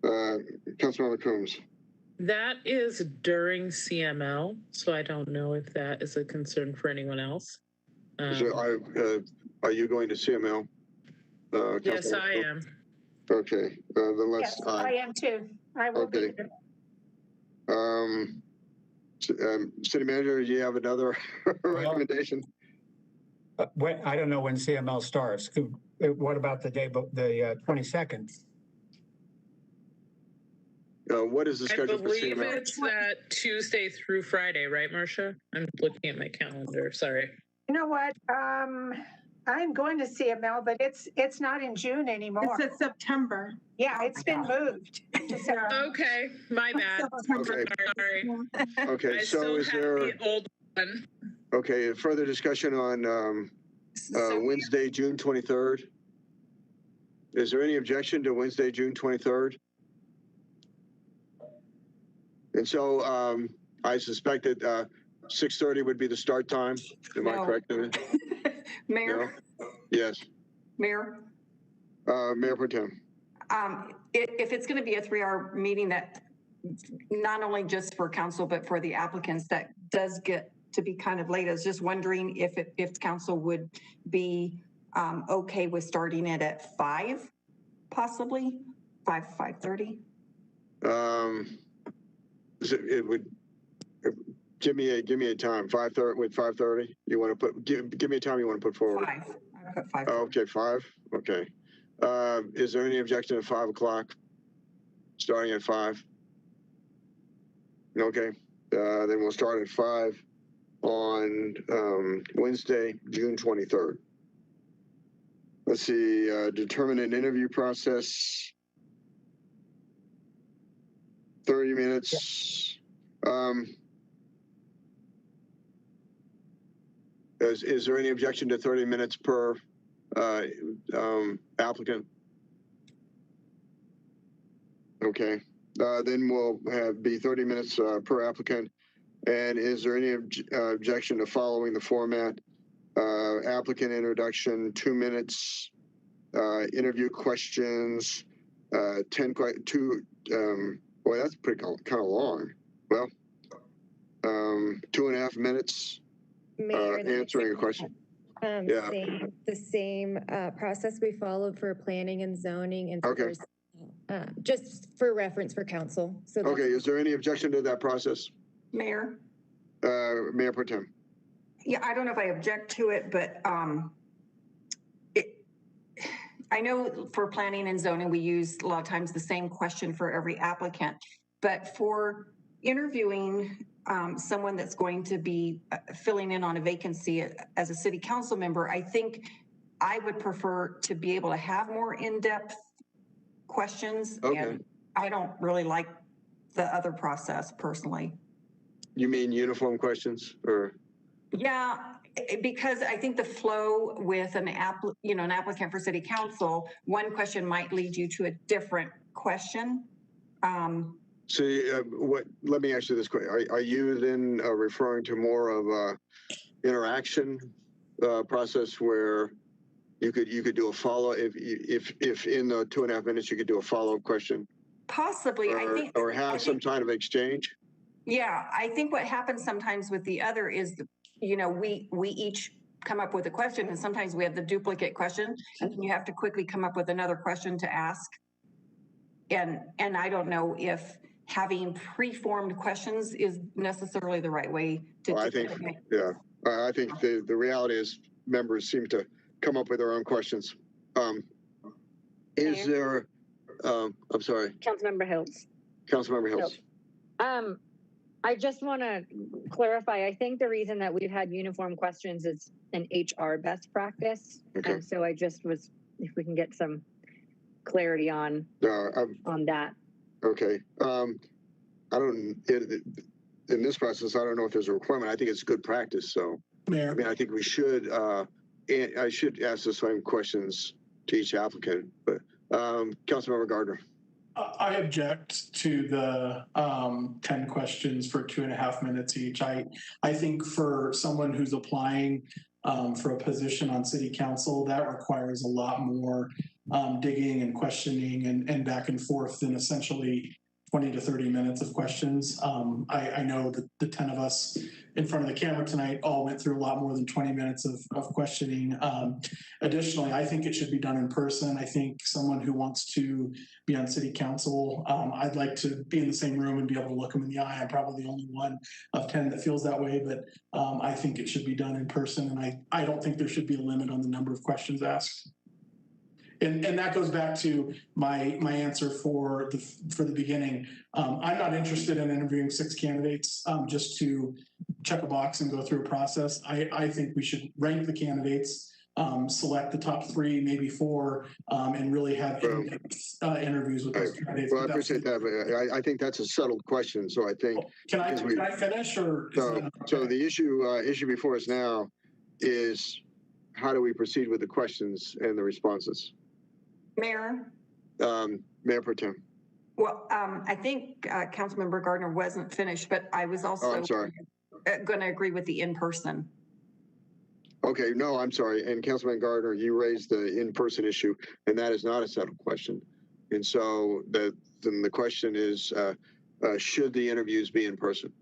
Councilmember Coombs. That is during CML, so I don't know if that is a concern for anyone else. Are you going to CML? Yes, I am. Okay, then let's. Yes, I am too. I will be there. City Manager, do you have another recommendation? I don't know when CML starts. What about the day, the 22nd? What is the schedule for CML? I believe it's Tuesday through Friday, right, Marcia? I'm looking at my calendar, sorry. You know what? I'm going to CML, but it's not in June anymore. It's in September. Yeah, it's been moved. Okay, my bad. Okay. Sorry. Okay, I so still is have there the old one. Okay, further discussion on Wednesday, June 23rd? Is there any objection to Wednesday, June 23rd? And so I suspect that 6:30 would be the start time. Am I correct in it? Mayor? No? Yes. Mayor? Mayor Pro Tem. If it's going to be a 3-hour meeting, that not only just for council, but for the applicants, that does get to be kind of late. I was just wondering if council would be okay with starting it at 5, possibly 5:30. It would give me a time. 5:30 with 5:30. You want to put give me a time you want to put forward. 5. I put 5. Okay, 5. Okay. Is there any objection at 5 o'clock? Starting at 5. Okay. Then we'll start at 5 on Wednesday, June 23rd. Let's see. Determine an interview process. 30 minutes. Is there any objection to 30 minutes per applicant? Okay. Then we'll be 30 minutes per applicant. And is there any objection to following the format? Applicant introduction, 2 minutes. Interview questions, 2. Boy, that's pretty kind of long. Well, 2.5 minutes answering a question. The same process we followed for planning and zoning, and okay. Just for reference for council. So okay, is there any objection to that process? Mayor? Mayor Pro Tem. Yeah, I don't know if I object to it, but I know for planning and zoning, we use a lot of times the same question for every applicant, but for interviewing someone that's going to be filling in on a vacancy as a city council member, I think I would prefer to be able to have more in-depth questions. Okay. And I don't really like the other process personally. You mean uniform questions or? Yeah, because I think the flow with an applicant for city council, one question might lead you to a different question. Let me ask you this question. Are you then referring to more of a interaction process where you could do a follow if in the 2.5 minutes you could do a follow-up question? Possibly, or have some kind of exchange? Yeah, I think what happens sometimes with the other is, we each come up with a question, and sometimes we have the duplicate question, and then you have to quickly come up with another question to ask. and I don't know if having pre-formed questions is necessarily the right way to Well, do I think, it. yeah, I think the reality is members seem to come up with their own questions. Is there, I'm sorry, Councilmember Hills. Councilmember Hills. I just want to clarify. I think the reason that we've had uniform questions is an HR best practice. Okay. And so I just was, if we can get some clarity on that. Okay. I don't, in this process, I don't know if there's a requirement. I think it's good practice. So, Mayor. I mean, I think we should, I should ask the same questions to each applicant, but Councilmember Gardner. I object to the 10 questions for 2.5 minutes each. I think for someone who's applying for a position on city council, that requires a lot more digging and questioning and back and forth than essentially 20 to 30 minutes of questions. I know that the 10 of us in front of the camera tonight all went through a lot more than 20 minutes of questioning. Additionally, I think it should be done in person. I think someone who wants to be on city council, I'd like to be in the same room and be able to look them in the eye. I'm probably the only one of 10 that feels that way, but I think it should be done in person. And I don't think there should be a limit on the number of questions asked. And that goes back to my answer for the beginning. I'm not interested in interviewing 6 candidates just to check a box and go through a process. I think we should rank the candidates, select the top 3, maybe 4, and really have interviews with those candidates. Well, I appreciate that, but I think that's a settled question. So I think can I finish or? So the issue before us now is how do we proceed with the questions and the responses? Mayor? Mayor Pro Tem. Well, I think Councilmember Gardner wasn't finished, but I was also going to agree with the in-person. Okay, no, I'm sorry. And Councilman Gardner, you raised the in-person issue, and that is not a settled question. And so then the question is, should the interviews be in person?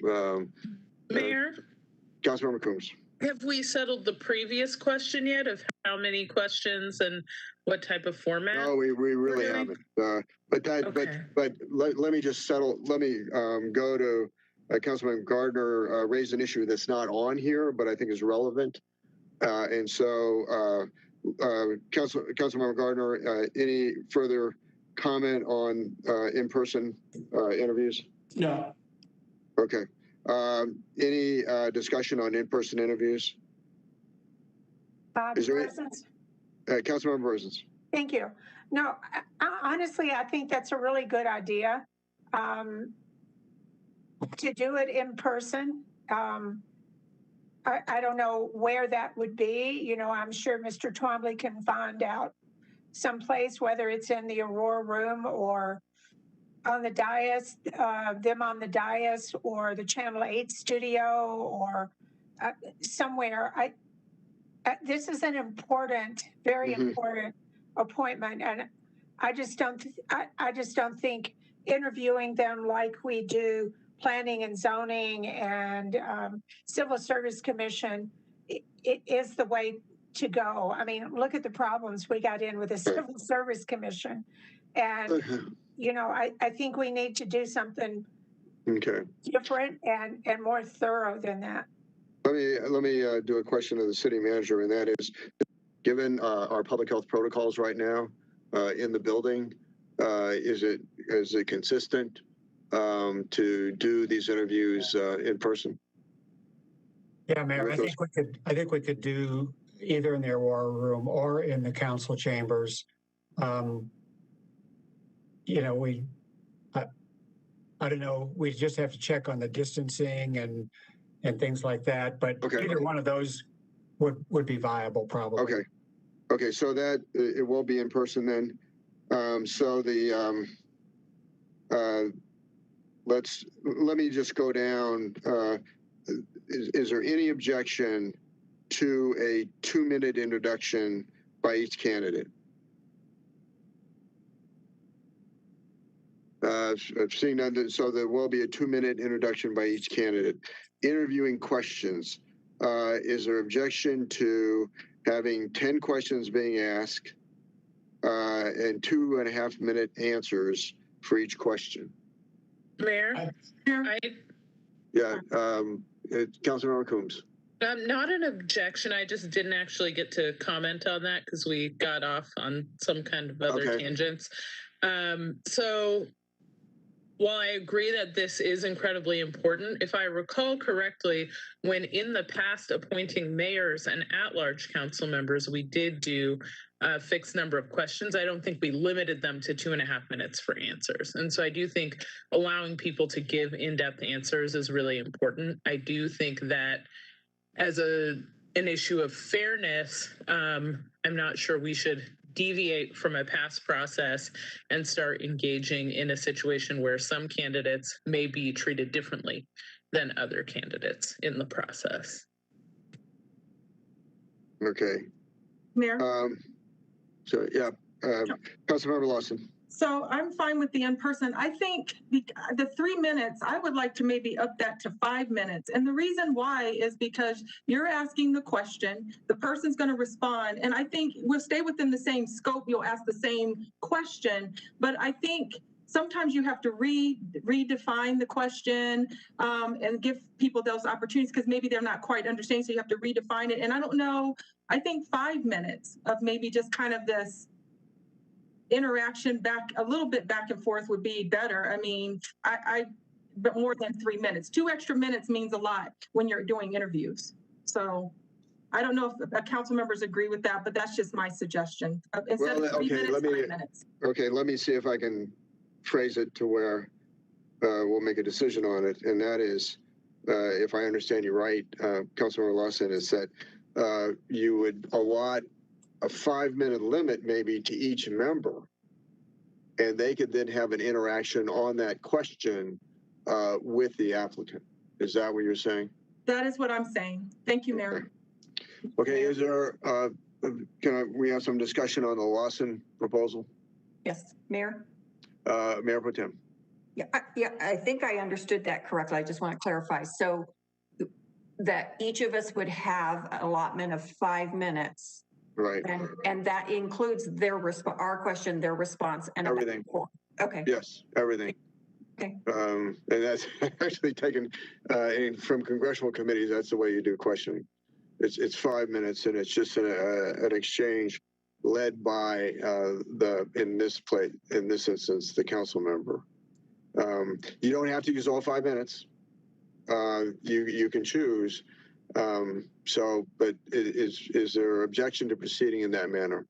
Mayor? Councilmember Coombs. Have we settled the previous question yet of how many questions and what type of format? No, we really haven't. But let me just settle. Let me go to Councilman Gardner raised an issue that's not on here, but I think is relevant. And so, Councilmember Gardner, any further comment on in-person interviews? No. Okay. Any discussion on in-person interviews? Is there Councilmember Brosens? Thank you. No, honestly, I think that's a really good idea to do it in person. I don't know where that would be. You know, I'm sure Mr. Twombly can find out someplace, whether it's in the Aurora room or on the dais, them on the dais, or the Channel 8 studio, or somewhere. This is an important, very important appointment, and I just don't think interviewing them like we do planning and zoning and civil service commission it is the way to go. I mean, look at the problems we got in with the civil service commission, and you know, I think we need to do something different and more thorough than that. Let me do a question to the city manager, and that is, given our public health protocols right now in the building, is it consistent to do these interviews in person? Yeah, Mayor, I think we could do either in the Aurora room or in the council chambers. You know, I don't know, we just have to check on the distancing and things like that, but either one of those would be viable probably. Okay, so that it will be in person then. So the let me just go down. Is there any objection to a 2-minute introduction by each candidate? Seeing none, so there will be a 2-minute introduction by each candidate. Interviewing questions. Is there objection to having 10 questions being asked and 2.5 minute answers for each question. Mayor, Yeah, Councilmember Coombs. Not an objection. I just didn't actually get to comment on that because we got off on some kind of other tangents. So while I agree that this is incredibly important, if I recall correctly, when in the past appointing mayors and at-large council members, we did do a fixed number of questions. I don't think we limited them to 2.5 minutes for answers. And so I do think allowing people to give in-depth answers is really important. I do think that as an issue of fairness, I'm not sure we should deviate from a past process and start engaging in a situation where some candidates may be treated differently than other candidates in the process. Okay. Mayor? So, yeah, Councilmember Lawson. So I'm fine with the in-person. I think the 3 minutes, I would like to maybe up that to 5 minutes. And the reason why is because you're asking the question, the person's going to respond. And I think we'll stay within the same scope. You'll ask the same question. But I think sometimes you have to redefine the question and give people those opportunities because maybe they're not quite understanding. So you have to redefine it. And I don't know, I think 5 minutes of maybe just kind of this interaction back a little bit back and forth would be better. I mean, but more than 3 minutes. 2 extra minutes means a lot when you're doing interviews. So I don't know if council members agree with that, but that's just my suggestion. Instead of 3 minutes, 5 minutes. Okay, let me see if I can phrase it to where we'll make a decision on it. And that is, if I understand you right, Councilmember Lawson, is that you would allot a 5 minute limit maybe to each member, and they could then have an interaction on that question with the applicant. Is that what you're saying? That is what I'm saying. Thank you, Mayor. Okay, is there, we have some discussion on the Lawson proposal? Yes, Mayor? Mayor Pro Tem. Yeah, I think I understood that correctly. I just want to clarify. So that each of us would have an allotment of 5 minutes. Right. And that includes our question, their response, and everything. Okay. Yes, everything. Okay. And that's actually taken from congressional committees. That's the way you do questioning. It's 5 minutes, and it's just an exchange led by in this instance, the council member. You don't have to use all 5 minutes. You can choose. But is there objection to proceeding in that manner?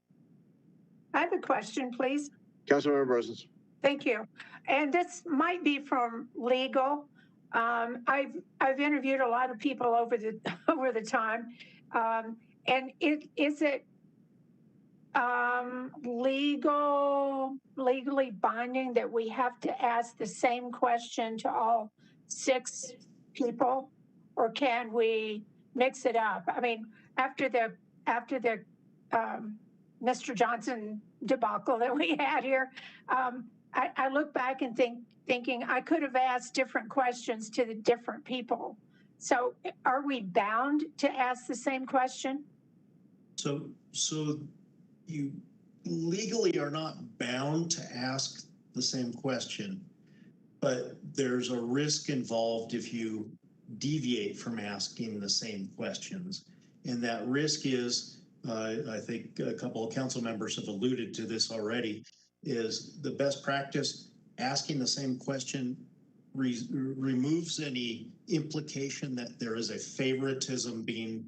I have a question, please. Councilmember Brosens. Thank you. And this might be from legal. I've interviewed a lot of people over the time. And is it legally binding that we have to ask the same question to all 6 people, or can we mix it up? I mean, after the Mr. Johnson debacle that we had here, I look back and thinking I could have asked different questions to the different people. So are we bound to ask the same question? So you legally are not bound to ask the same question, but there's a risk involved if you deviate from asking the same questions. And that risk is, I think a couple of council members have alluded to this already, is the best practice asking the same question removes any implication that there is a favoritism being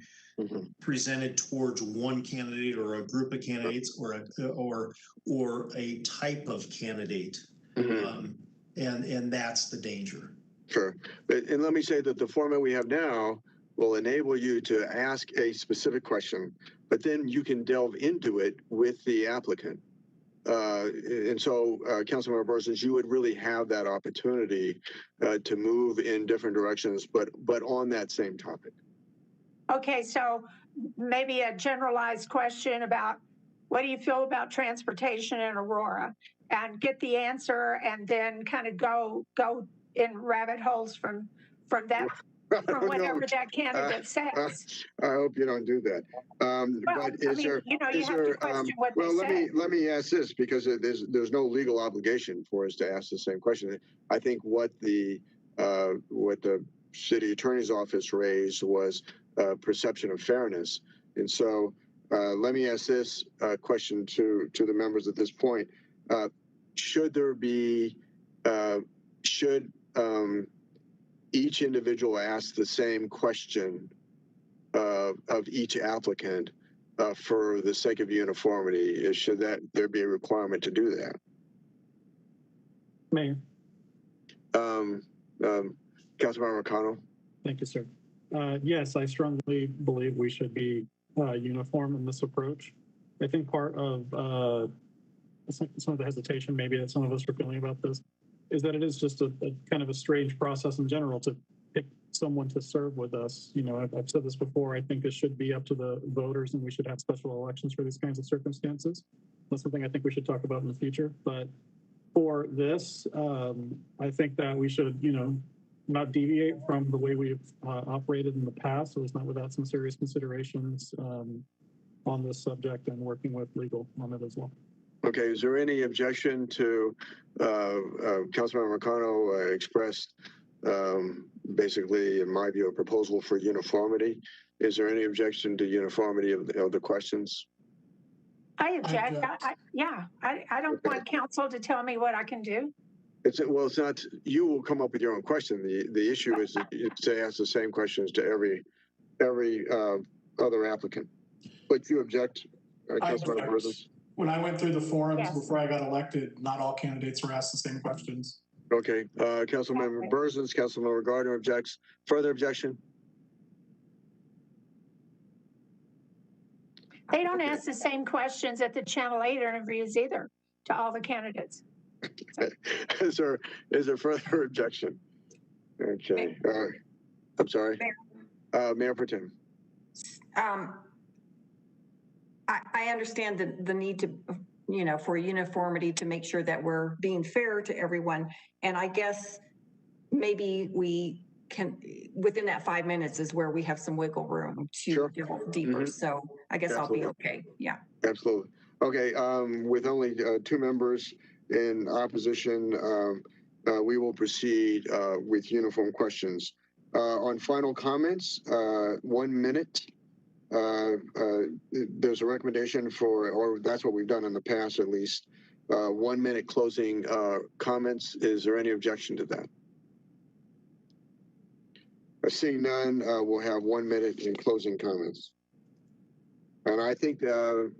presented towards one candidate or a group of candidates or a type of candidate. And that's the danger. Sure. And let me say that the format we have now will enable you to ask a specific question, but then you can delve into it with the applicant. And so, Councilmember Brosens, you would really have that opportunity to move in different directions, but on that same topic. Okay, so maybe a generalized question about what do you feel about transportation in Aurora, and get the answer, and then kind of go in rabbit holes from that. from whatever that candidate says. I hope you don't do that. Well, But is there, you is have to there, question what they well, say. let me ask this, because there's no legal obligation for us to ask the same question. I think what the city attorney's office raised was perception of fairness. And so let me ask this question to the members at this point. Should there be, should each individual ask the same question of each applicant for the sake of uniformity? Should there be a requirement to do that? Mayor. Councilmember McConnell. Thank you, sir. Yes, I strongly believe we should be uniform in this approach. I think part of some of the hesitation maybe that some of us are feeling about this is that it is just a kind of a strange process in general to pick someone to serve with us. You know, I've said this before, I think it should be up to the voters and we should have special elections for these kinds of circumstances. That's something I think we should talk about in the future. But for this, I think that we should, you know, not deviate from the way we've operated in the past, so it's not without some serious considerations on this subject and working with legal on it as well. Okay, is there any objection to Councilmember McConnell expressed basically, in my view, a proposal for uniformity? Is there any objection to uniformity of the questions? I object. I don't want council to tell me what I can do. It's not, you will come up with your own question. The issue is to ask the same questions to every other applicant. But you object, Councilmember Burgess? When I went through the forums before I got elected, not all candidates were asked the same questions. Okay, Councilmember Burgess, Councilmember Gardner objects. Further objection? They don't ask the same questions at the Channel 8 interviews either to all the candidates. Is there further objection? Okay, I'm sorry. Mayor Pro Tem. I understand the need to, you know, for uniformity to make sure that we're being fair to everyone. And I guess maybe we can, within that 5 minutes is where we have some wiggle room to delve deeper. So I guess I'll be okay. Yeah. Absolutely. Okay, with only 2 members in opposition, we will proceed with uniform questions. On final comments, 1 minute. There's a recommendation for, or that's what we've done in the past at least, 1 minute closing comments. Is there any objection to that? Seeing none, we'll have 1 minute in closing comments. And I think, Mr.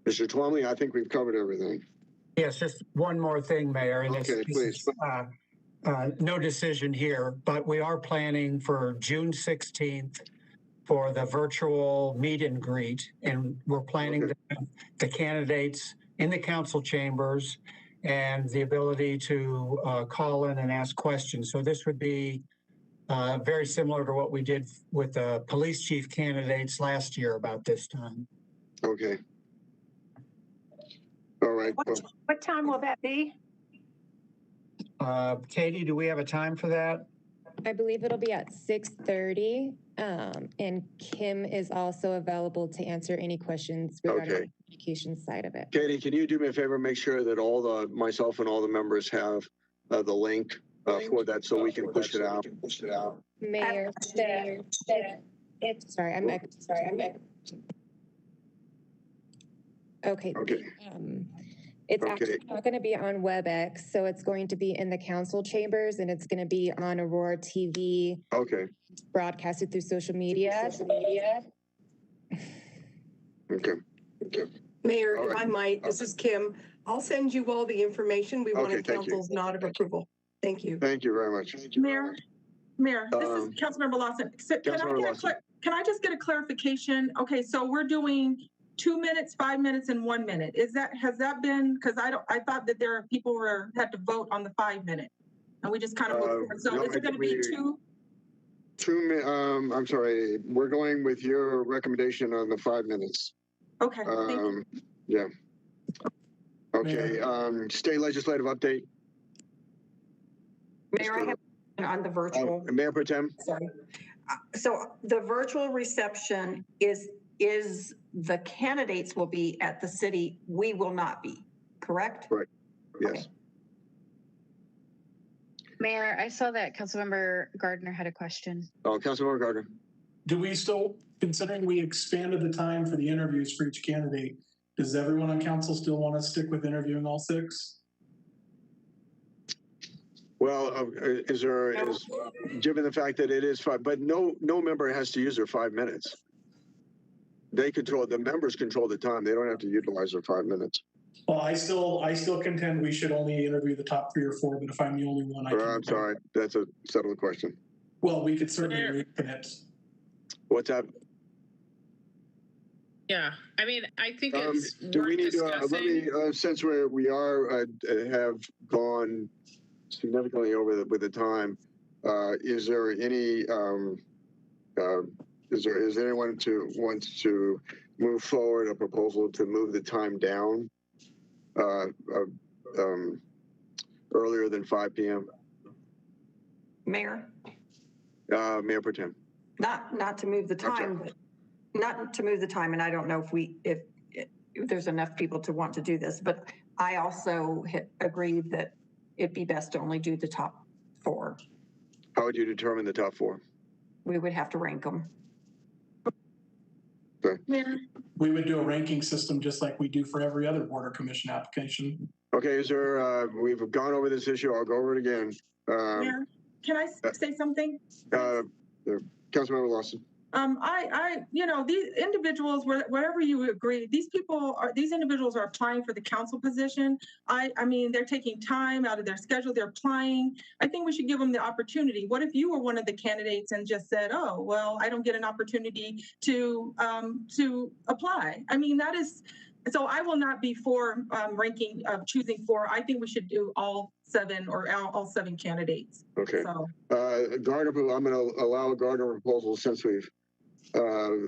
Twomley, I think we've covered everything. Yes, just one more thing, Mayor. And okay, please. No decision here, but we are planning for June 16th for the virtual meet and greet. And we're planning to have the candidates in the council chambers and the ability to call in and ask questions. So this would be very similar to what we did with the police chief candidates last year about this time. Okay. All right. What time will that be? Katie, do we have a time for that? I believe it'll be at 6:30. And Kim is also available to answer any questions regarding the communication side of it. Katie, can you do me a favor? Make sure that myself and all the members have the link for that so we can push it out. Mayor, sorry, I'm okay. It's actually not going to be on WebEx, so it's going to be in the council chambers, and it's going to be on Aurora TV. Okay. Broadcasted through social media. Okay. Mayor, if I might, this is Kim. I'll send you all the information. We wanted council's nod of approval. Thank you. Thank you very much. Mayor, this is Councilmember Lawson. So can I just get a clarification? Okay, so we're doing 2 minutes, 5 minutes, and 1 minute. Has that been, because I thought that there are people who had to vote on the 5 minute, and we just kind of moved forward. So is it going to be 2 minutes? I'm sorry. We're going with your recommendation on the 5 minutes. Okay. Thank you. Yeah. Okay. State legislative update. Mayor, On the virtual. Mayor Pro Tem? Sorry. So the virtual reception is the candidates will be at the city, we will not be, correct? Correct. Yes. Okay. Mayor, I saw that Councilmember Gardner had a question. Oh, Councilmember Gardner. Do we still, considering we expanded the time for the interviews for each candidate, does everyone on council still want to stick with interviewing all 6? Well, given the fact that it is 5, but no member has to use their 5 minutes. The members control the time. They don't have to utilize their 5 minutes. Well, I still contend we should only interview the top 3 or 4, but if I'm the only one, I'm sorry. That's a settled question. Well, we could certainly recommit. What's that? Yeah, I mean, I think it's do we need discussing. to, since we have gone significantly over with the time, is there any, is anyone wants to move forward a proposal to move the time down earlier than 5 p.m.? Mayor? Mayor Pro Tem. Not to move the time, but not to move the time, and I don't know if there's enough people to want to do this, but I also agreed that it'd be best to only do the top 4. How would you determine the top 4? We would have to rank them. Okay. We would do a ranking system just like we do for every other board or commission application. Okay, is there, we've gone over this issue. I'll go over it again. Mayor, can I say something? Councilmember Lawson. These individuals, whatever you agree, these individuals are applying for the council position. I mean, they're taking time out of their schedule. They're applying. I think we should give them the opportunity. What if you were one of the candidates and just said, oh, well, I don't get an opportunity to apply? I mean, so I will not be for ranking, choosing 4. I think we should do all 7 or all 7 candidates. Okay. So. Gardner, I'm going to allow a Gardner proposal since the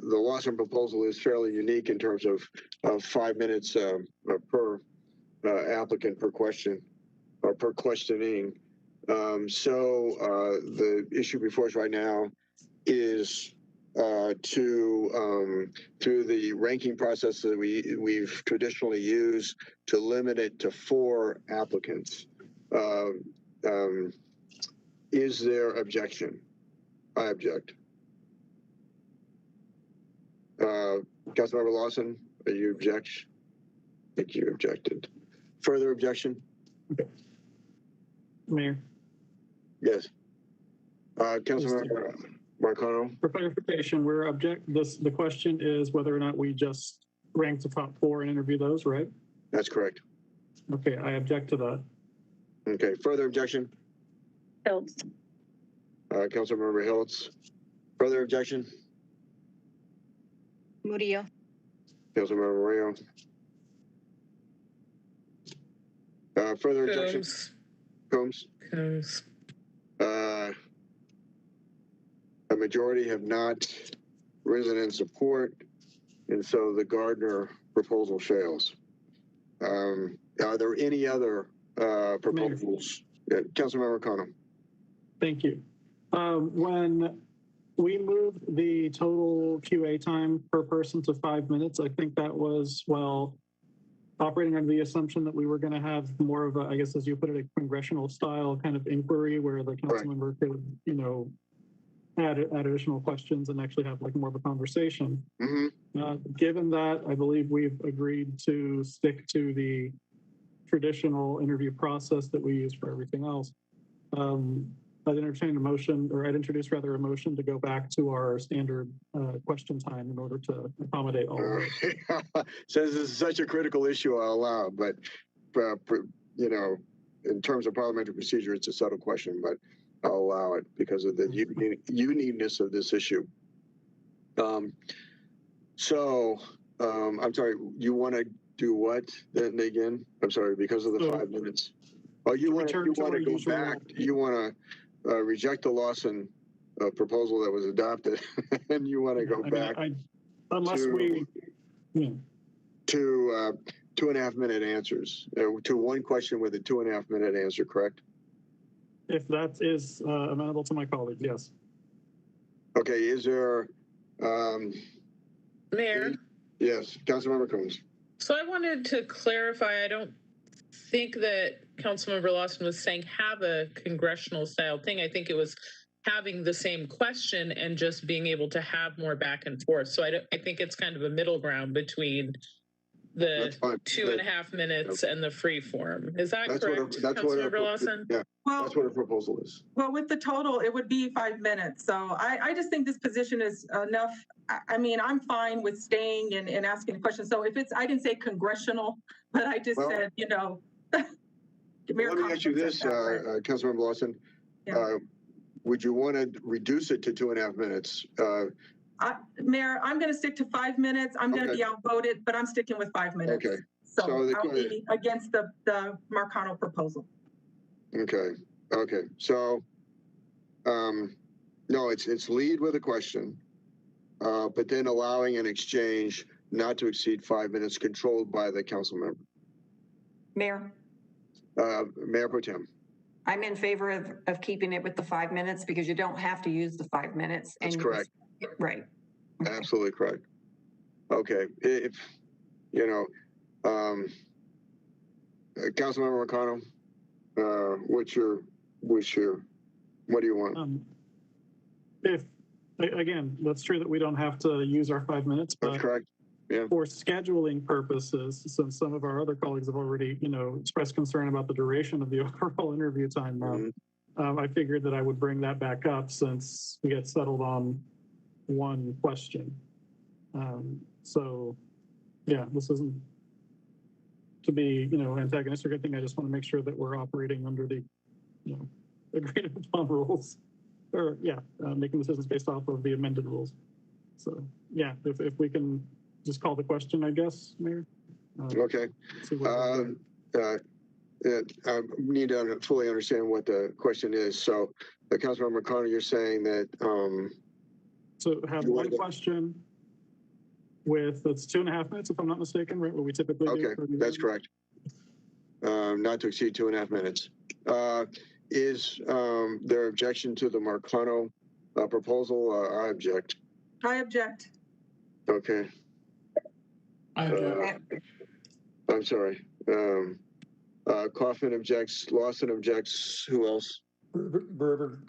Lawson proposal is fairly unique in terms of 5 minutes per applicant per question or per questioning. So the issue before us right now is through the ranking process that we've traditionally used to limit it to 4 applicants. Is there objection? I object. Councilmember Lawson, are you object? I think you objected. Further objection? Mayor. Yes. Councilmember Marcano. For clarification, the question is whether or not we just rank the top 4 and interview those, right? That's correct. Okay, I object to that. Okay, further objection? Hiltz. Councilmember Hiltz. Further objection? Murillo. Councilmember Murillo. Further objection? Combs. A majority have not risen in support, and so the Gardner proposal fails. Are there any other proposals? Councilmember Connell. Thank you. When we moved the total QA time per person to 5 minutes, I think that was, operating under the assumption that we were going to have more of a, I guess, as you put it, a congressional style kind of inquiry where the council member could, add additional questions and actually have more of a conversation. Given that, I believe we've agreed to stick to the traditional interview process that we use for everything else. I'd introduce a motion to go back to our standard question time in order to accommodate all of it. Since this is such a critical issue, I'll allow, but in terms of parliamentary procedure, it's a subtle question, but I'll allow it because of the uniqueness of this issue. I'm sorry, you want to do what then again? I'm sorry, because of the 5 minutes. Oh, you want to go back? You want to reject the Lawson proposal that was adopted, and you want to go back to 2.5 minute answers to one question with a 2.5 minute answer, correct? If that is amenable to my colleagues, yes. Okay, is there, Mayor? yes, Councilmember Coons. So I wanted to clarify, I don't think that Councilmember Lawson was saying have a congressional style thing. I think it was having the same question and just being able to have more back and forth. So I think it's kind of a middle ground between the 2.5 minutes and the free form. Is that correct, Councilmember Lawson? Yeah, well, that's what a proposal is. Well, with the total, it would be 5 minutes. So I just think this position is enough. I mean, I'm fine with staying and asking a question. So if it's, I didn't say congressional, but I just said, you know. Let me ask you this, Councilmember Lawson. Yeah. Would you want to reduce it to 2.5 minutes? Mayor, I'm going to stick to 5 minutes. I'm going to be outvoted, but I'm sticking with 5 minutes. Okay. So I'll be against the Marcano proposal. Okay. Okay. So, no, it's lead with a question, but then allowing an exchange not to exceed 5 minutes, controlled by the council member. Mayor? Mayor Pro Tem. I'm in favor of keeping it with the 5 minutes because you don't have to use the 5 minutes. That's correct. Right. Absolutely correct. Okay. If, you know, Councilmember Marcano, what do you want? If, again, that's true that we don't have to use our 5 minutes, but that's correct. Yeah. For scheduling purposes, since some of our other colleagues have already, you know, expressed concern about the duration of the overall interview time, I figured that I would bring that back up since we get settled on one question. So, yeah, this isn't to be, you know, antagonistic. I think I just want to make sure that we're operating under the, you know, agreed upon rules, or making decisions based off of the amended rules. So, yeah, if we can just call the question, I guess, Mayor. Okay. I need to fully understand what the question is. So, Councilmember McConnell, you're saying that. So have one question with, it's 2.5 minutes, if I'm not mistaken, right? What we typically do. Okay, that's correct. Not to exceed 2.5 minutes. Is there objection to the Marcano proposal? I object. I object. Okay. I'm sorry. Kaufman objects. Lawson objects. Who else? Berber.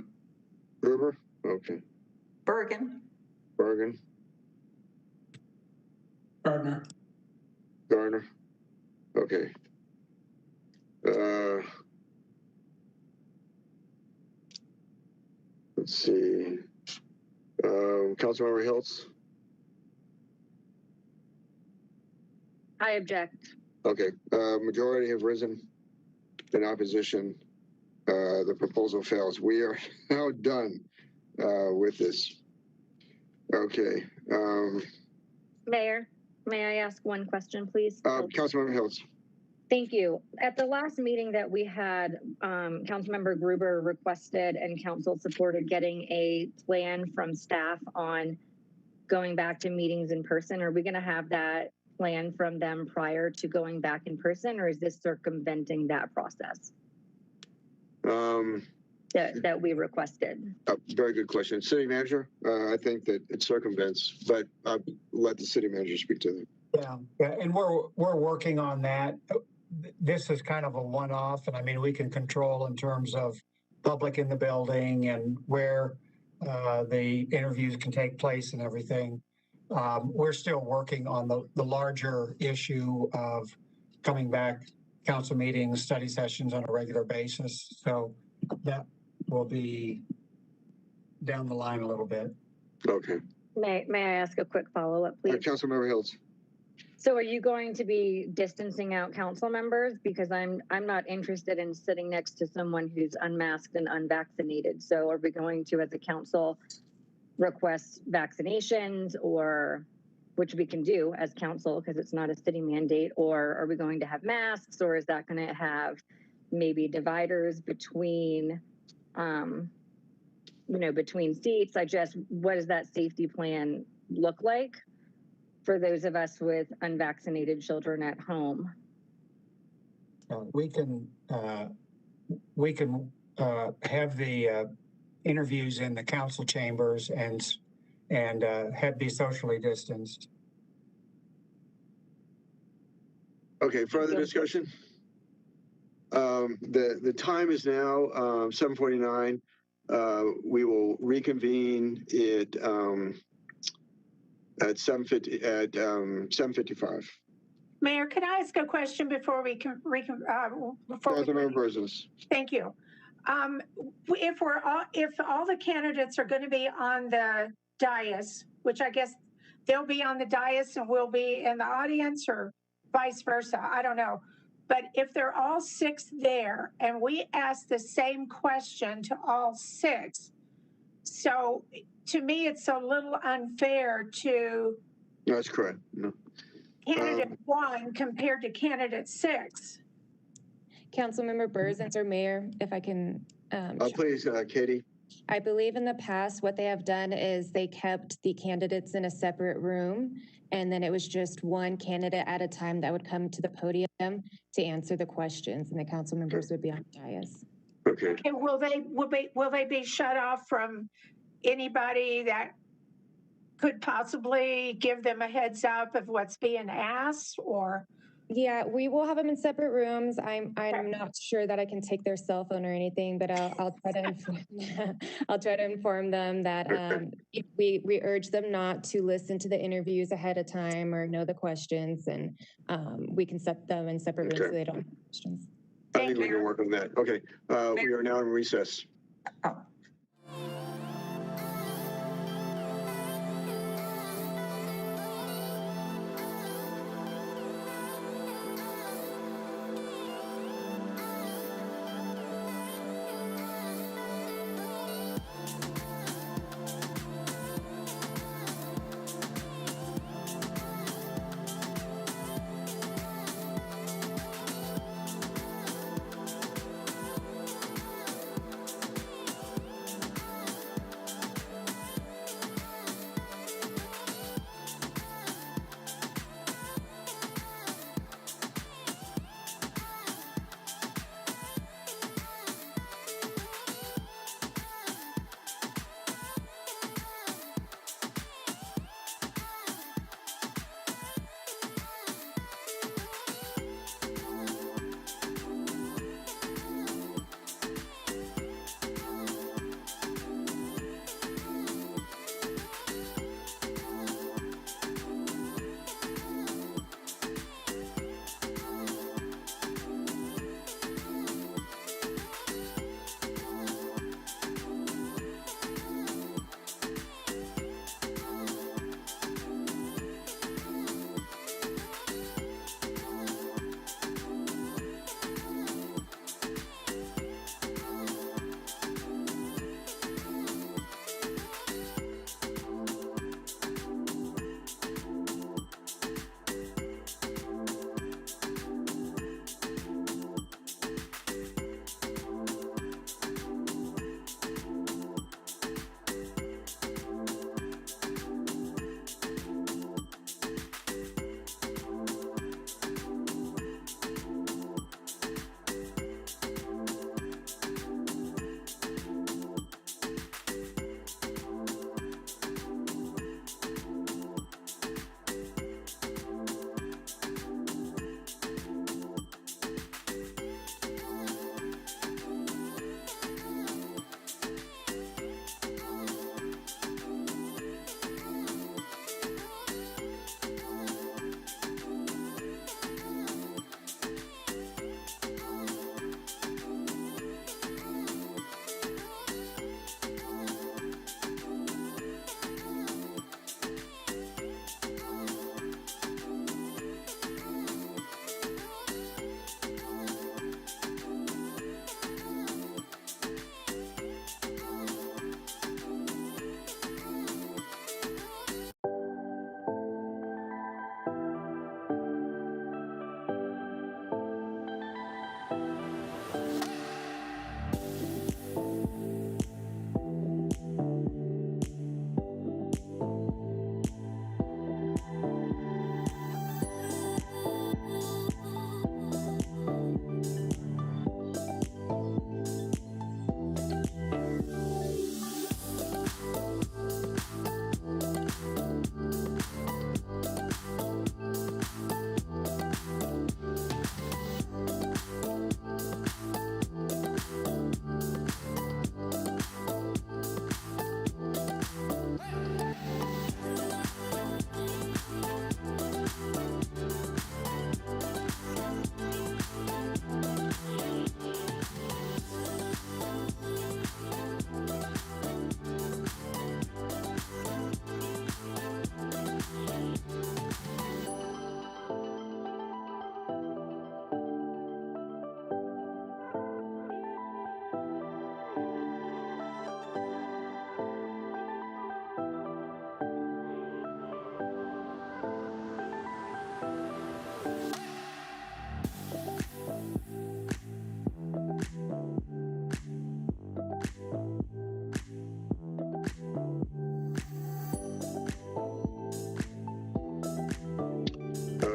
Berber? Okay. Bergen. Bergen. Gardner. Gardner. Okay. Let's see. Councilmember Hiltz. I object. Okay. Majority have risen in opposition. The proposal fails. We are now done with this. Okay. Mayor, may I ask one question, please? Councilmember Hiltz. Thank you. At the last meeting that we had, Councilmember Gruber requested and council supported getting a plan from staff on going back to meetings in person. Are we going to have that plan from them prior to going back in person, or is this circumventing that process that we requested? Very good question. City manager, I think that it circumvents, but I'll let the city manager speak to them. Yeah, and we're working on that. This is kind of a one-off, and I mean, we can control in terms of public in the building and where the interviews can take place and everything. We're still working on the larger issue of coming back council meetings, study sessions on a regular basis. So that will be down the line a little bit. Okay. May I ask a quick follow-up, please? Councilmember Hiltz. So are you going to be distancing out council members? Because I'm not interested in sitting next to someone who's unmasked and unvaccinated. So are we going to, as a council, request vaccinations, or which we can do as council because it's not a city mandate, or are we going to have masks, or is that going to have maybe dividers between, between seats? What does that safety plan look like for those of us with unvaccinated children at home? We can have the interviews in the council chambers and have be socially distanced. Okay, further discussion? The time is now 7:49. We will reconvene at 7:55. Mayor, could I ask a question before we can, Councilmember Business. Thank you. If all the candidates are going to be on the dais, which I guess they'll be on the dais and we'll be in the audience, or vice versa, I don't know. But if they're all 6 there and we ask the same question to all 6, so to me, it's a little unfair to That's correct. No. candidate 1 compared to candidate 6. Councilmember Burzins or Mayor, if I can. Please, Katie. I believe in the past, what they have done is they kept the candidates in a separate room, and then it was just one candidate at a time that would come to the podium to answer the questions, and the council members would be on the dais. Okay. Okay, will they be shut off from anybody that could possibly give them a heads up of what's being asked, or? Yeah, we will have them in separate rooms. I'm not sure that I can take their cell phone or anything, but I'll try to inform, I'll try to inform them that we urge them not to listen to the interviews ahead of time or know the questions, and we can set them in separate rooms so they don't have questions. I think we can work on that. Okay, we are now in recess.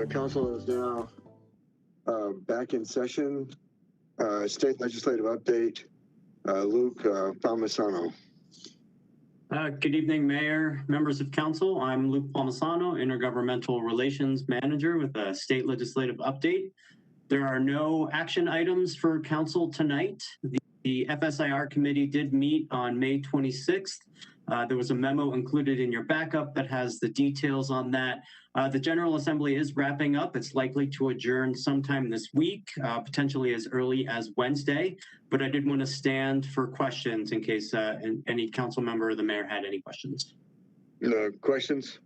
Council is now back in session. State legislative update. Luke Palmisano. Good evening, Mayor, members of Council. I'm Luke Palmisano, Intergovernmental Relations Manager with a State Legislative Update. There are no action items for Council tonight. The FSIR Committee did meet on May 26th. There was a memo included in your backup that has the details on that. The General Assembly is wrapping up. It's likely to adjourn sometime this week, potentially as early as Wednesday. But I did want to stand for questions in case any council member or the mayor had any questions. Questions?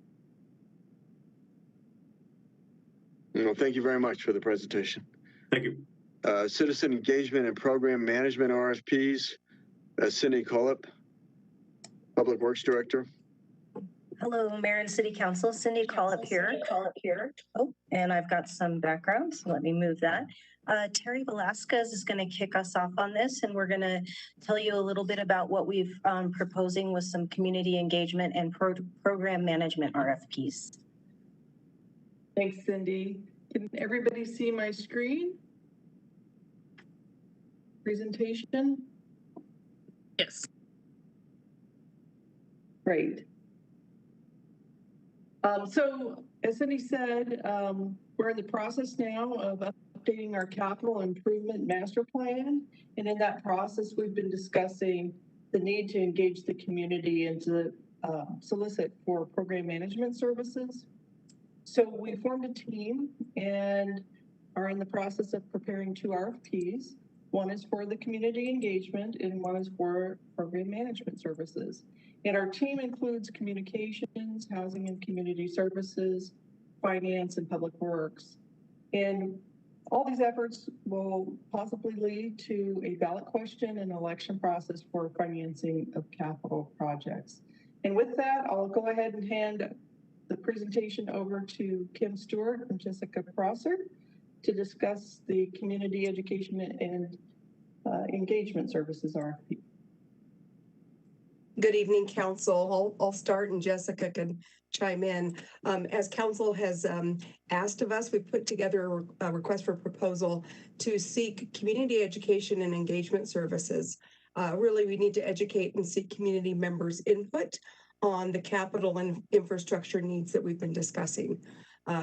No, thank you very much for the presentation. Thank you. Citizen engagement and program management RFPs. Cindy Collip, Public Works Director. Hello, Mayor and City Council. Cindy Collip here. Oh, and I've got some background, so let me move that. Terry Velasquez is going to kick us off on this, and we're going to tell you a little bit about what we've proposing with some community engagement and program management RFPs. Thanks, Cindy. Can everybody see my screen? Presentation? Yes. Great. So as Cindy said, we're in the process now of updating our capital improvement master plan. And in that process, we've been discussing the need to engage the community and to solicit for program management services. So we formed a team and are in the process of preparing 2 RFPs. One is for the community engagement and one is for program management services. And our team includes communications, housing and community services, finance, and public works. And all these efforts will possibly lead to a ballot question and election process for financing of capital projects. And with that, I'll go ahead and hand the presentation over to Kim Stewart and Jessica Prosser to discuss the community education and engagement services RFP. Good evening, Council. I'll start and Jessica can chime in. As Council has asked of us, we put together a request for proposal to seek community education and engagement services. Really, we need to educate and seek community members' input on the capital and infrastructure needs that we've been discussing.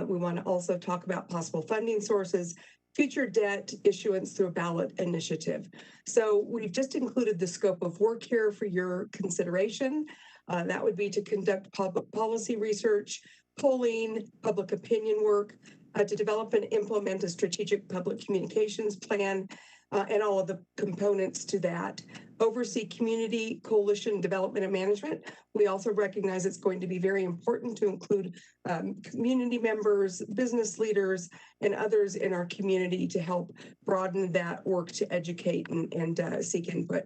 We want to also talk about possible funding sources, future debt issuance through a ballot initiative. So we've just included the scope of work here for your consideration. That would be to conduct public policy research, polling, public opinion work, to develop and implement a strategic public communications plan, and all of the components to that. Oversee community coalition development and management. We also recognize it's going to be very important to include community members, business leaders, and others in our community to help broaden that work to educate and seek input.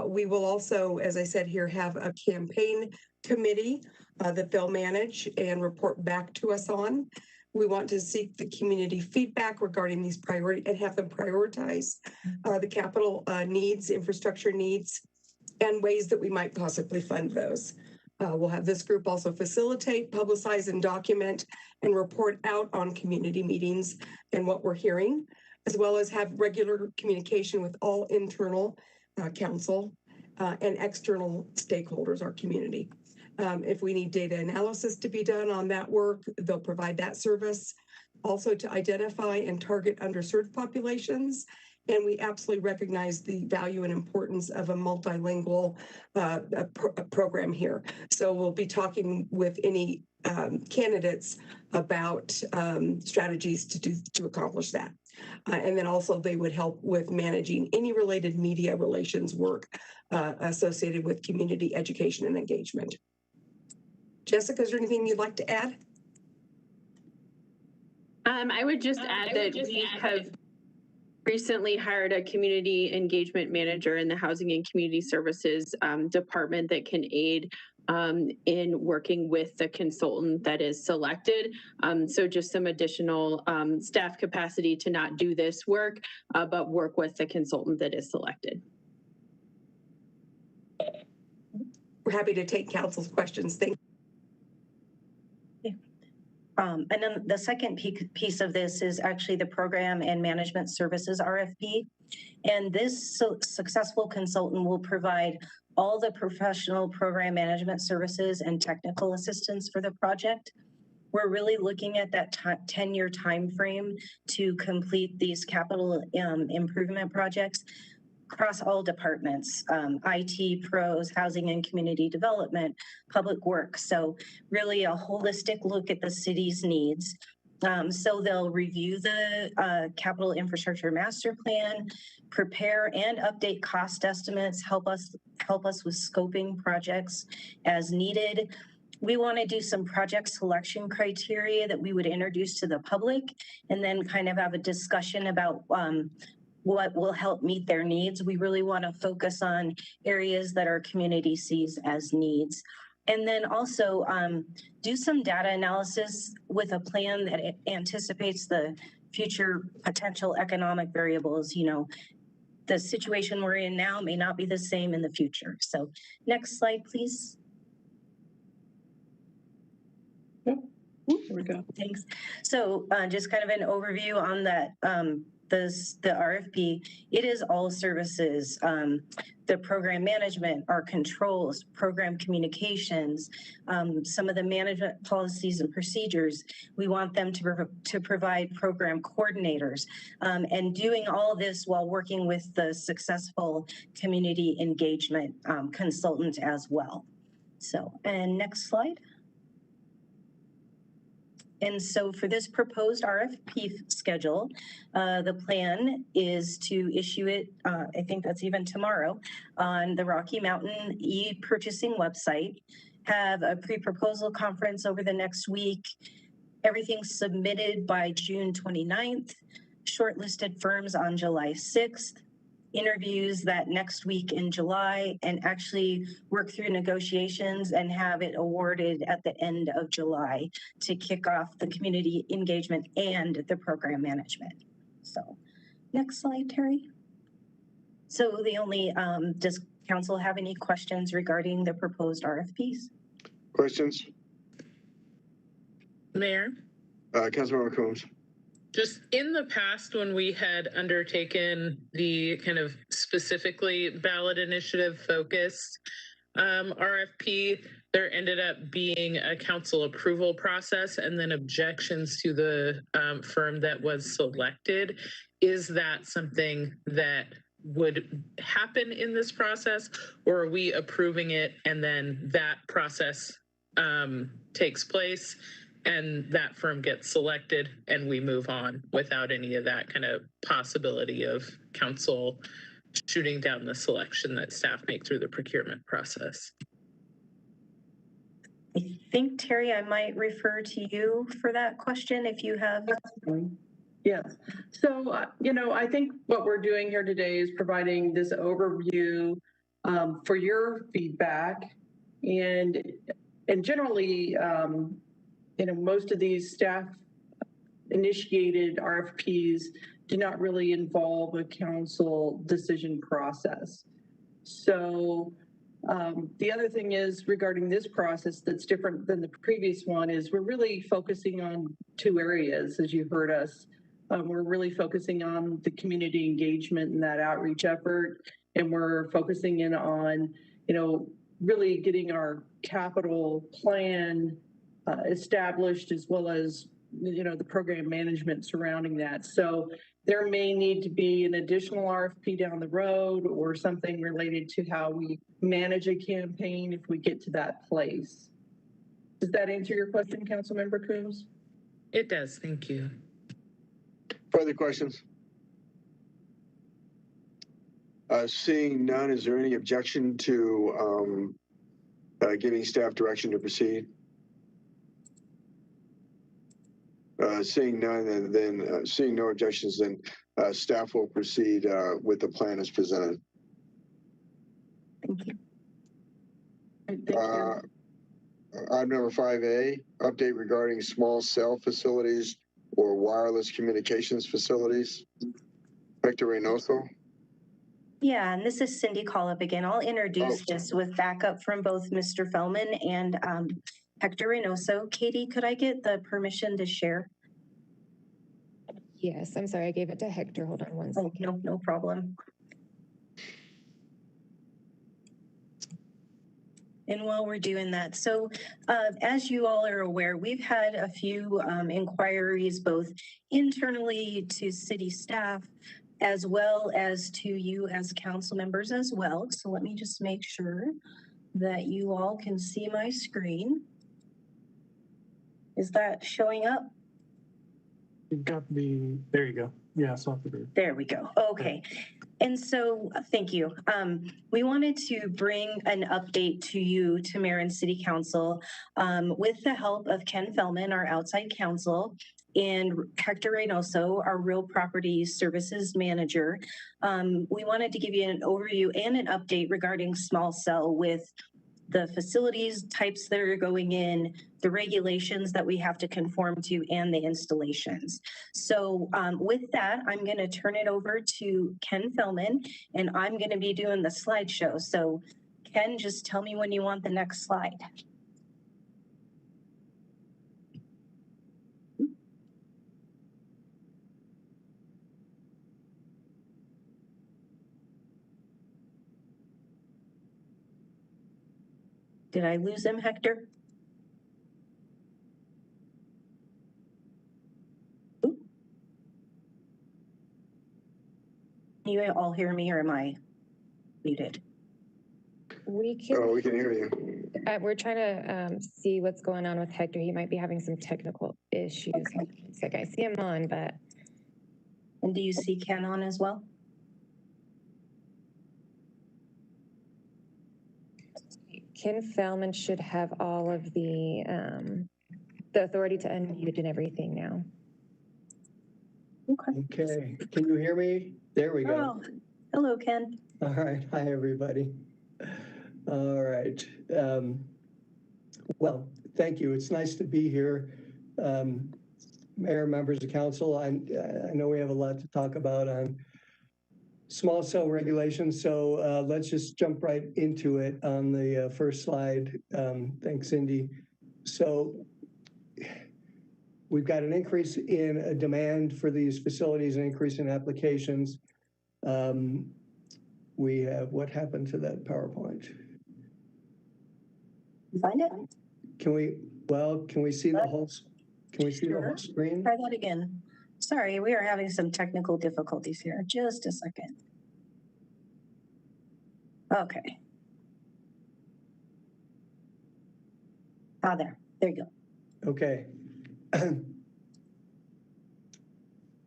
We will also, as I said here, have a campaign committee that they'll manage and report back to us on. We want to seek the community feedback regarding these priorities and have them prioritize the capital needs, infrastructure needs, and ways that we might possibly fund those. We'll have this group also facilitate, publicize, and document and report out on community meetings and what we're hearing, as well as have regular communication with all internal council and external stakeholders, our community. If we need data analysis to be done on that work, they'll provide that service. Also to identify and target underserved populations. And we absolutely recognize the value and importance of a multilingual program here. So we'll be talking with any candidates about strategies to accomplish that. And then also they would help with managing any related media relations work associated with community education and engagement. Jessica, is there anything you'd like to add? I would just add that we have recently hired a community engagement manager in the Housing and Community Services department that can aid in working with the consultant that is selected. So just some additional staff capacity to not do this work, but work with the consultant that is selected. We're happy to take council's questions. Thank you. and then the second piece of this is actually the program and management services RFP. And this successful consultant will provide all the professional program management services and technical assistance for the project. We're really looking at that 10-year time frame to complete these capital improvement projects across all departments, IT, pros, housing and community development, public works. So really a holistic look at the city's needs. So they'll review the capital infrastructure master plan, prepare and update cost estimates, help us with scoping projects as needed. We want to do some project selection criteria that we would introduce to the public, and then kind of have a discussion about what will help meet their needs. We really want to focus on areas that our community sees as needs. And then also do some data analysis with a plan that anticipates the future potential economic variables. You know, the situation we're in now may not be the same in the future. So next slide, please. Here we go. Thanks. So just kind of an overview on that, the RFP, it is all services, the program management, our controls, program communications, some of the management policies and procedures. We want them to provide program coordinators, and doing all this while working with the successful community engagement consultant as well. So, and next slide. And so for this proposed RFP schedule, the plan is to issue it, I think that's even tomorrow, on the Rocky Mountain e-purchasing website, have a pre-proposal conference over the next week, everything submitted by June 29th, shortlisted firms on July 6th, interviews that next week in July, and actually work through negotiations and have it awarded at the end of July to kick off the community engagement and the program management. So next slide, Terry. So the only, does council have any questions regarding the proposed RFPs? Questions? Mayor? Councilmember Coombs. Just in the past, when we had undertaken the kind of specifically ballot initiative focused RFP, there ended up being a council approval process and then objections to the firm that was selected. Is that something that would happen in this process, or are we approving it and then that process takes place and that firm gets selected and we move on without any of that kind of possibility of council shooting down the selection that staff make through the procurement process? I think, Terry, I might refer to you for that question if you have. Yes. So, you know, I think what we're doing here today is providing this overview for your feedback, and generally, you know, most of these staff initiated RFPs do not really involve a council decision process. So the other thing is regarding this process that's different than the previous one is we're really focusing on two areas, as you heard us. We're really focusing on the community engagement and that outreach effort, and we're focusing in on, you know, really getting our capital plan established, as well as, you know, the program management surrounding that. So there may need to be an additional RFP down the road or something related to how we manage a campaign if we get to that place. Does that answer your question, Councilmember Coombs? It does. Thank you. Further questions? Seeing none, is there any objection to giving staff direction to proceed? Seeing none, and then seeing no objections, then staff will proceed with the plan as presented. Thank you. Item number 5A, update regarding small cell facilities or wireless communications facilities. Victor Reynoso. Yeah, and this is Cindy Collip again. I'll introduce this with backup from both Mr. Fellman and Hector Reynoso. Katie, could I get the permission to share? Yes, I'm sorry, I gave it to Hector. Hold on one second. Oh, no problem. And while we're doing that, so as you all are aware, we've had a few inquiries both internally to city staff as well as to you as council members as well. So let me just make sure that you all can see my screen. Is that showing up? You've got there you go. Yeah, software. There we go. Okay. And so, thank you. We wanted to bring an update to you, to Mayor and City Council, with the help of Ken Fellman, our outside counsel, and Hector Reynoso, our real property services manager. We wanted to give you an overview and an update regarding small cell with the facilities types that are going in, the regulations that we have to conform to, and the installations. So with that, I'm going to turn it over to Ken Fellman, and I'm going to be doing the slideshow. So Ken, just tell me when you want the next slide. Did I lose him, Hector? Ooh. Can you all hear me, or am I muted? We can. Oh, we can hear you. We're trying to see what's going on with Hector. He might be having some technical issues. Okay. Like I see him on, but. And do you see Ken on as well? Ken Fellman should have all of the authority to unmute and everything now. Okay, can you hear me? There we go. Oh, hello, Ken. All right, hi, everybody. All right. Well, thank you. It's nice to be here. Mayor, members of council, I know we have a lot to talk about on small cell regulations, so let's just jump right into it on the first slide. Thanks, Cindy. So we've got an increase in a demand for these facilities, an increase in applications. We have, what happened to that PowerPoint? Find it? Can we see the whole, can we see the whole screen? Try that again. Sorry, we are having some technical difficulties here. Just a second. Okay. Ah, there you go. Okay.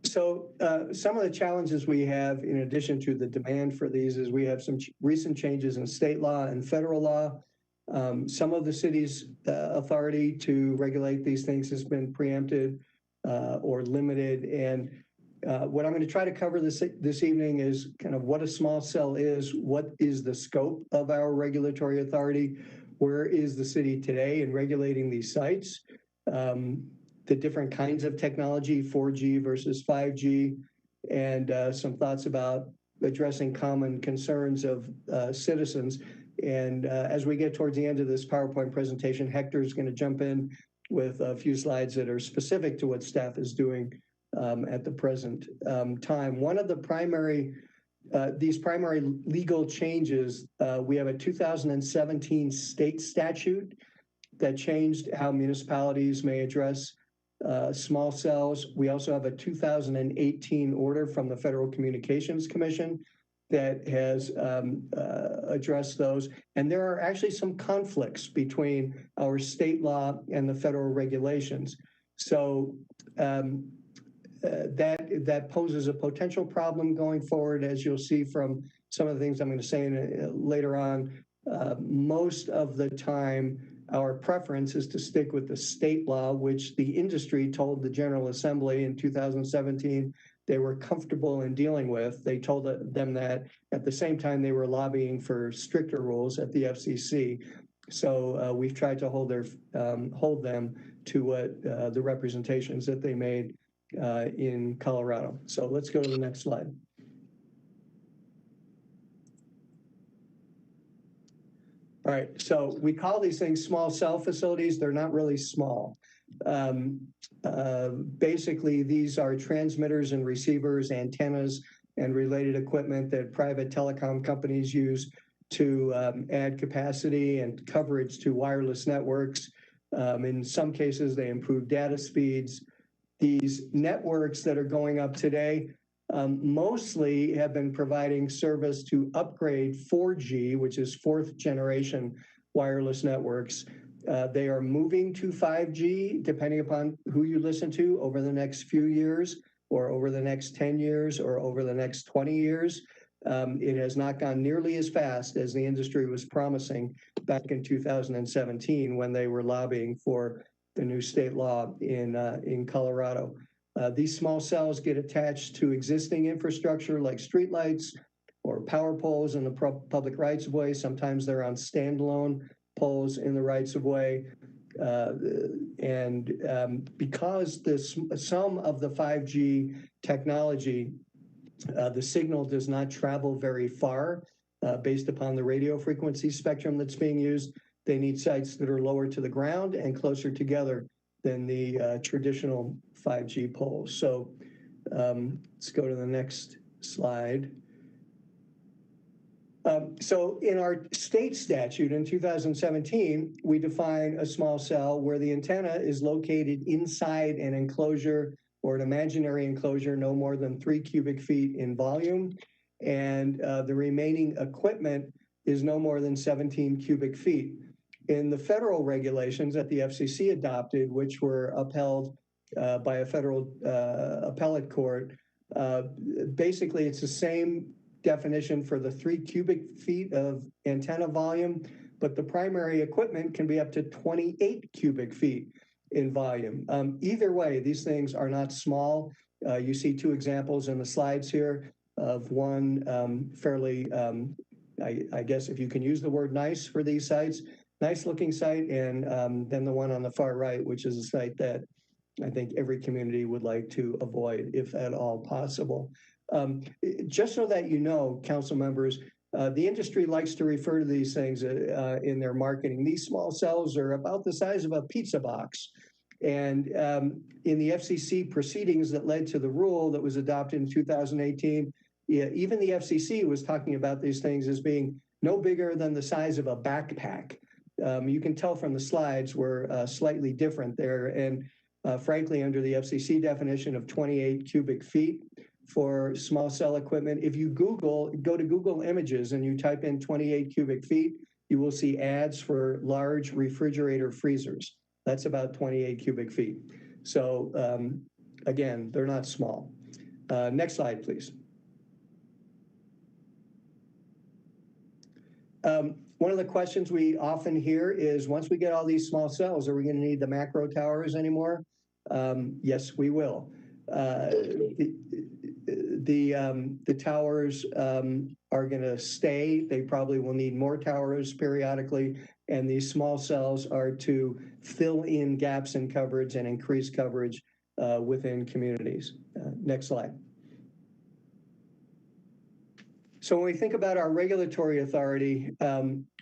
So some of the challenges we have, in addition to the demand for these, is we have some recent changes in state law and federal law. Some of the city's authority to regulate these things has been preempted or limited. And what I'm going to try to cover this evening is kind of what a small cell is, what is the scope of our regulatory authority, where is the city today in regulating these sites, the different kinds of technology, 4G versus 5G, and some thoughts about addressing common concerns of citizens. And as we get towards the end of this PowerPoint presentation, Hector is going to jump in with a few slides that are specific to what staff is doing at the present time. One of the these primary legal changes, we have a 2017 state statute that changed how municipalities may address small cells. We also have a 2018 order from the Federal Communications Commission that has addressed those. And there are actually some conflicts between our state law and the federal regulations. So that poses a potential problem going forward, as you'll see from some of the things I'm going to say later on. Most of the time, our preference is to stick with the state law, which the industry told the General Assembly in 2017 they were comfortable in dealing with. They told them that at the same time they were lobbying for stricter rules at the FCC. So we've tried to hold them to what the representations that they made in Colorado. So let's go to the next slide. All right, so we call these things small cell facilities. They're not really small. Basically, these are transmitters and receivers, antennas, and related equipment that private telecom companies use to add capacity and coverage to wireless networks. In some cases, they improve data speeds. These networks that are going up today mostly have been providing service to upgrade 4G, which is fourth generation wireless networks. They are moving to 5G, depending upon who you listen to, over the next few years, or over the next 10 years, or over the next 20 years. It has not gone nearly as fast as the industry was promising back in 2017 when they were lobbying for the new state law in Colorado. These small cells get attached to existing infrastructure like streetlights or power poles in the public rights of way. Sometimes they're on standalone poles in the rights of way. Because some of the 5G technology, the signal does not travel very far based upon the radio frequency spectrum that's being used. They need sites that are lower to the ground and closer together than the traditional 5G poles. So let's go to the next slide. So in our state statute in 2017, we define a small cell where the antenna is located inside an enclosure or an imaginary enclosure no more than 3 cubic feet in volume, and the remaining equipment is no more than 17 cubic feet. In the federal regulations that the FCC adopted, which were upheld by a federal appellate court, basically it's the same definition for the 3 cubic feet of antenna volume, but the primary equipment can be up to 28 cubic feet in volume. Either way, these things are not small. You see 2 examples in the slides here of one fairly, I guess if you can use the word nice for these sites, nice looking site, and then the one on the far right, which is a site that I think every community would like to avoid if at all possible. Just so that you know, council members, the industry likes to refer to these things in their marketing. These small cells are about the size of a pizza box. And in the FCC proceedings that led to the rule that was adopted in 2018, even the FCC was talking about these things as being no bigger than the size of a backpack. You can tell from the slides we're slightly different there. And frankly, under the FCC definition of 28 cubic feet for small cell equipment, if you go to Google Images and you type in 28 cubic feet, you will see ads for large refrigerator freezers. That's about 28 cubic feet. So again, they're not small. Next slide, please. One of the questions we often hear is, once we get all these small cells, are we going to need the macro towers anymore? Yes, we will. The towers are going to stay. They probably will need more towers periodically, and these small cells are to fill in gaps in coverage and increase coverage within communities. Next slide. So when we think about our regulatory authority,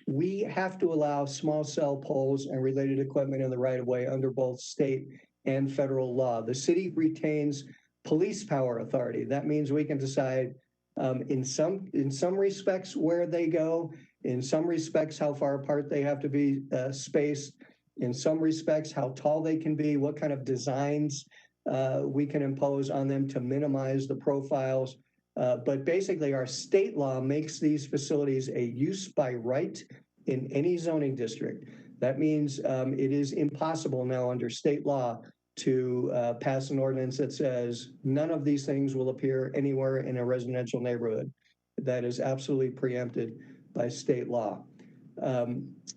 we have to allow small cell poles and related equipment in the right of way under both state and federal law. The city retains police power authority. That means we can decide in some respects where they go, in some respects how far apart they have to be spaced, in some respects how tall they can be, what kind of designs we can impose on them to minimize the profiles. But basically our state law makes these facilities a use by right in any zoning district. That means it is impossible now under state law to pass an ordinance that says none of these things will appear anywhere in a residential neighborhood. That is absolutely preempted by state law.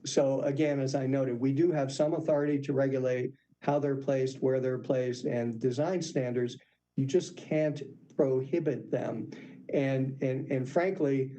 So again, as I noted, we do have some authority to regulate how they're placed, where they're placed, and design standards. You just can't prohibit them. And frankly,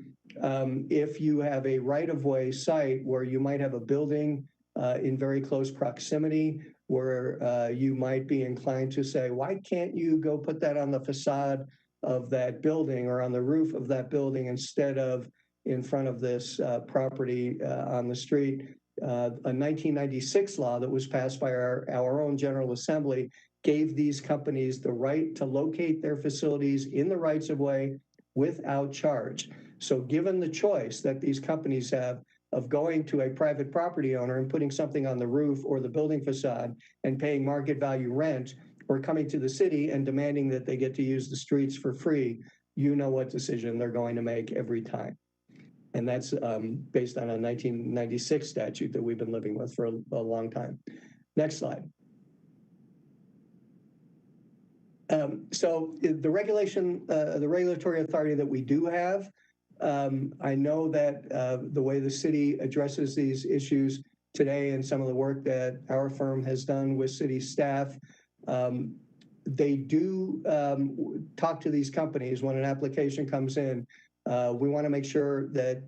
if you have a right-of-way site where you might have a building in very close proximity, where you might be inclined to say, why can't you go put that on the facade of that building or on the roof of that building instead of in front of this property on the street. A 1996 law that was passed by our own General Assembly gave these companies the right to locate their facilities in the rights of way without charge. So given the choice that these companies have of going to a private property owner and putting something on the roof or the building facade and paying market value rent, or coming to the city and demanding that they get to use the streets for free, you know what decision they're going to make every time. And that's based on a 1996 statute that we've been living with for a long time. Next slide. So the regulatory authority that we do have, I know that the way the city addresses these issues today and some of the work that our firm has done with city staff, they do talk to these companies when an application comes in. We want to make sure that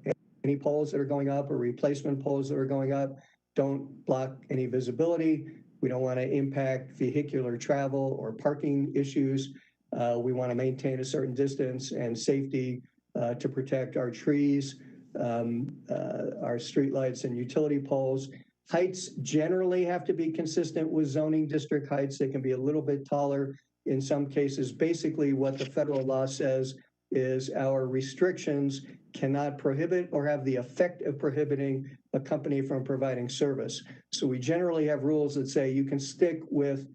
any poles that are going up or replacement poles that are going up don't block any visibility. We don't want to impact vehicular travel or parking issues. We want to maintain a certain distance and safety to protect our trees, our streetlights and utility poles. Heights generally have to be consistent with zoning district heights. They can be a little bit taller in some cases. Basically, what the federal law says is our restrictions cannot prohibit or have the effect of prohibiting a company from providing service. So we generally have rules that say you can stick with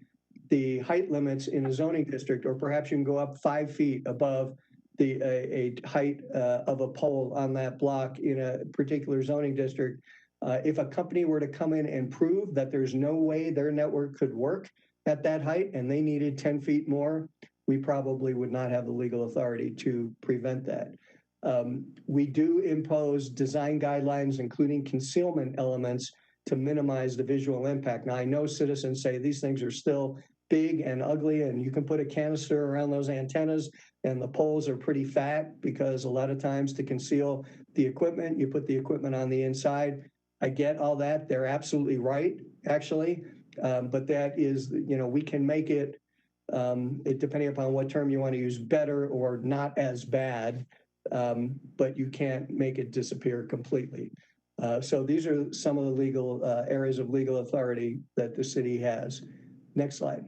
the height limits in a zoning district, or perhaps you can go up 5 feet above a height of a pole on that block in a particular zoning district. If a company were to come in and prove that there's no way their network could work at that height and they needed 10 feet more, we probably would not have the legal authority to prevent that. We do impose design guidelines, including concealment elements, to minimize the visual impact. Now, I know citizens say these things are still big and ugly, and you can put a canister around those antennas, and the poles are pretty fat because a lot of times to conceal the equipment, you put the equipment on the inside. I get all that. They're absolutely right, actually. But that is, we can make it, depending upon what term you want to use, better or not as bad, but you can't make it disappear completely. So these are some of the legal areas of legal authority that the city has. Next slide.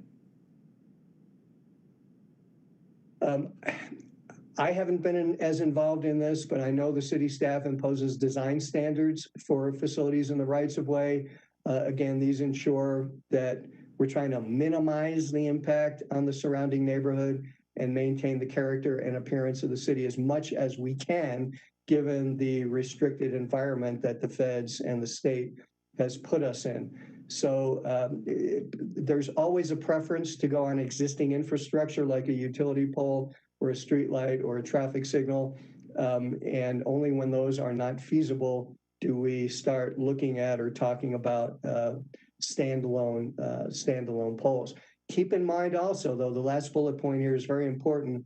I haven't been as involved in this, but I know the city staff imposes design standards for facilities in the rights of way. Again, these ensure that we're trying to minimize the impact on the surrounding neighborhood and maintain the character and appearance of the city as much as we can, given the restricted environment that the feds and the state has put us in. So there's always a preference to go on existing infrastructure like a utility pole or a street light or a traffic signal. And only when those are not feasible do we start looking at or talking about standalone poles. Keep in mind also, though, the last bullet point here is very important.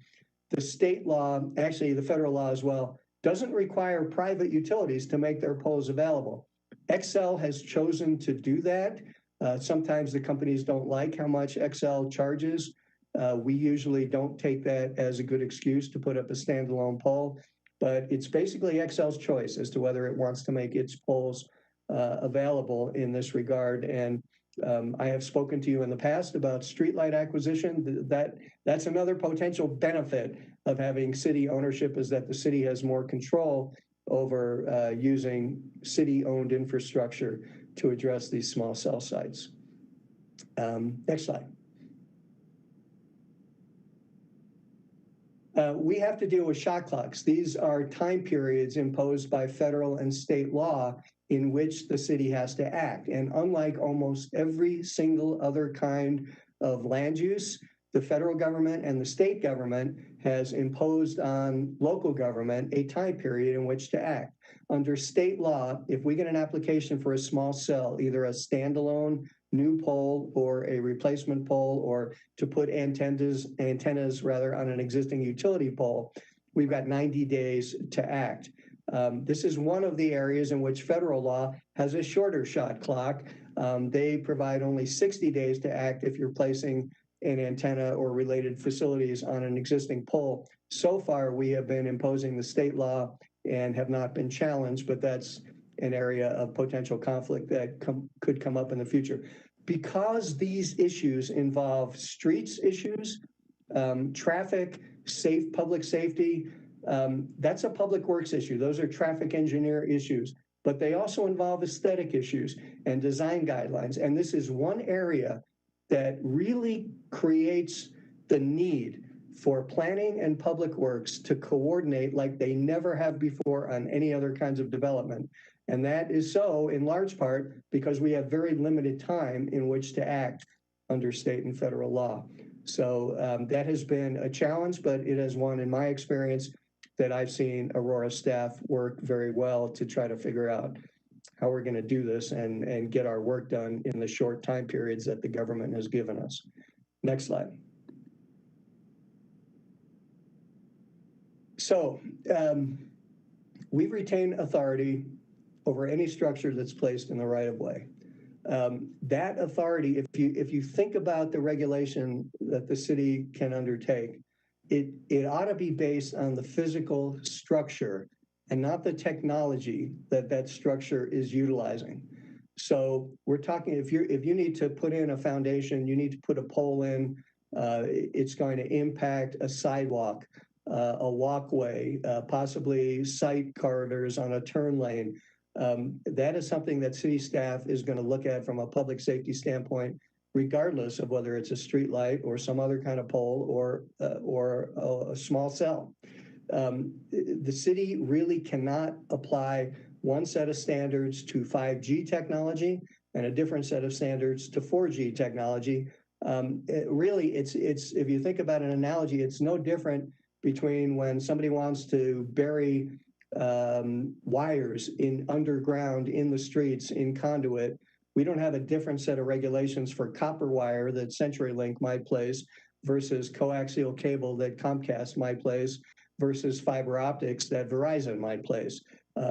The state law, actually the federal law as well, doesn't require private utilities to make their poles available. Xcel has chosen to do that. Sometimes the companies don't like how much Xcel charges. We usually don't take that as a good excuse to put up a standalone pole, but it's basically Xcel's choice as to whether it wants to make its poles available in this regard. And I have spoken to you in the past about streetlight acquisition. That's another potential benefit of having city ownership, is that the city has more control over using city-owned infrastructure to address these small cell sites. Next slide. We have to deal with shot clocks. These are time periods imposed by federal and state law in which the city has to act. And unlike almost every single other kind of land use, the federal government and the state government has imposed on local government a time period in which to act. Under state law, if we get an application for a small cell, either a standalone new pole or a replacement pole, or to put antennas on an existing utility pole, we've got 90 days to act. This is one of the areas in which federal law has a shorter shot clock. They provide only 60 days to act if you're placing an antenna or related facilities on an existing pole. So far, we have been imposing the state law and have not been challenged, but that's an area of potential conflict that could come up in the future. Because these issues involve streets issues, traffic, public safety, that's a public works issue. Those are traffic engineer issues, but they also involve aesthetic issues and design guidelines. And this is one area that really creates the need for planning and public works to coordinate like they never have before on any other kinds of development. And that is so in large part because we have very limited time in which to act under state and federal law. So that has been a challenge, but it is one, in my experience, that I've seen Aurora staff work very well to try to figure out how we're going to do this and get our work done in the short time periods that the government has given us. Next slide. So we retain authority over any structure that's placed in the right of way. That authority, if you think about the regulation that the city can undertake, it ought to be based on the physical structure and not the technology that structure is utilizing. So we're talking, if you need to put in a foundation, you need to put a pole in, it's going to impact a sidewalk, a walkway, possibly sight corridors on a turn lane. That is something that city staff is going to look at from a public safety standpoint, regardless of whether it's a street light or some other kind of pole or a small cell. The city really cannot apply one set of standards to 5G technology and a different set of standards to 4G technology. Really, it's if you think about an analogy, it's no different between when somebody wants to bury wires in underground in the streets in conduit. We don't have a different set of regulations for copper wire that CenturyLink might place versus coaxial cable that Comcast might place versus fiber optics that Verizon might place.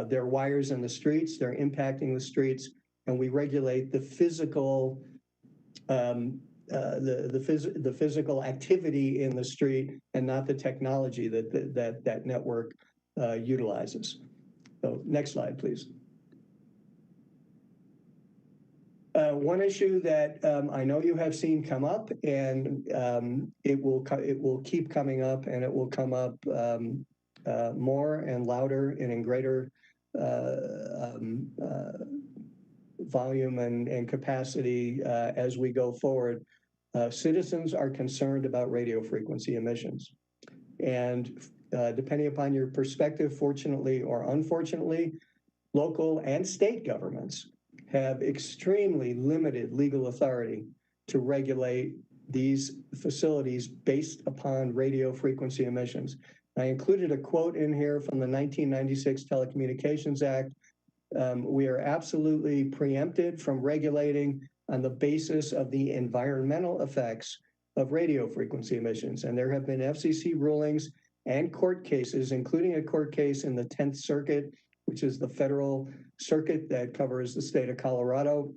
There are wires in the streets, they're impacting the streets, and we regulate the physical the physical activity in the street and not the technology that network utilizes. So next slide, please. One issue that I know you have seen come up, and it will keep coming up, and it will come up more and louder and in greater volume and capacity as we go forward. Citizens are concerned about radio frequency emissions, and depending upon your perspective, fortunately or unfortunately, local and state governments have extremely limited legal authority to regulate these facilities based upon radio frequency emissions. I included a quote in here from the 1996 Telecommunications Act. We are absolutely preempted from regulating on the basis of the environmental effects of radio frequency emissions. And there have been FCC rulings and court cases, including a court case in the 10th Circuit, which is the federal circuit that covers the state of Colorado,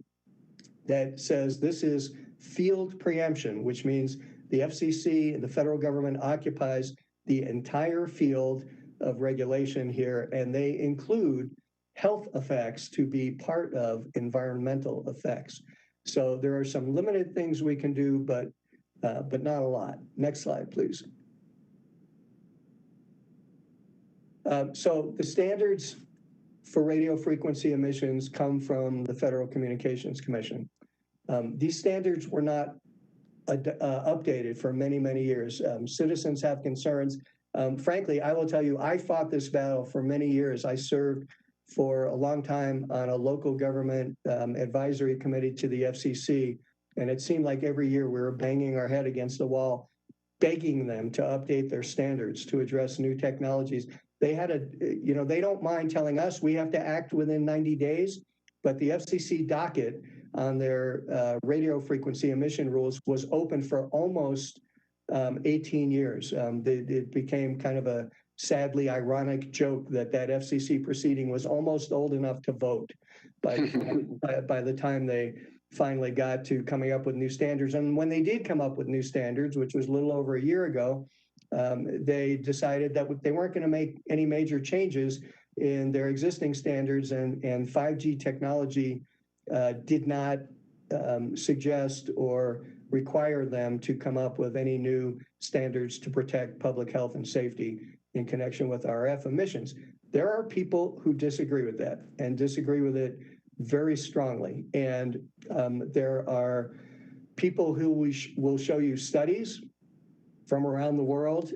that says this is field preemption, which means the FCC and the federal government occupies the entire field of regulation here, and they include health effects to be part of environmental effects. So there are some limited things we can do, but not a lot. Next slide, please. So the standards for radio frequency emissions come from the Federal Communications Commission. These standards were not updated for many, many years. Citizens have concerns. Frankly, I will tell you, I fought this battle for many years. I served for a long time on a local government advisory committee to the FCC, and it seemed like every year we were banging our head against the wall, begging them to update their standards to address new technologies. They had they don't mind telling us we have to act within 90 days, but the FCC docket on their radio frequency emission rules was open for almost 18 years. It became kind of a sadly ironic joke that FCC proceeding was almost old enough to vote by the time they finally got to coming up with new standards. And when they did come up with new standards, which was a little over a year ago, they decided that they weren't going to make any major changes in their existing standards, and 5G technology did not suggest or require them to come up with any new standards to protect public health and safety in connection with RF emissions. There are people who disagree with that and disagree with it very strongly. And there are people who will show you studies from around the world,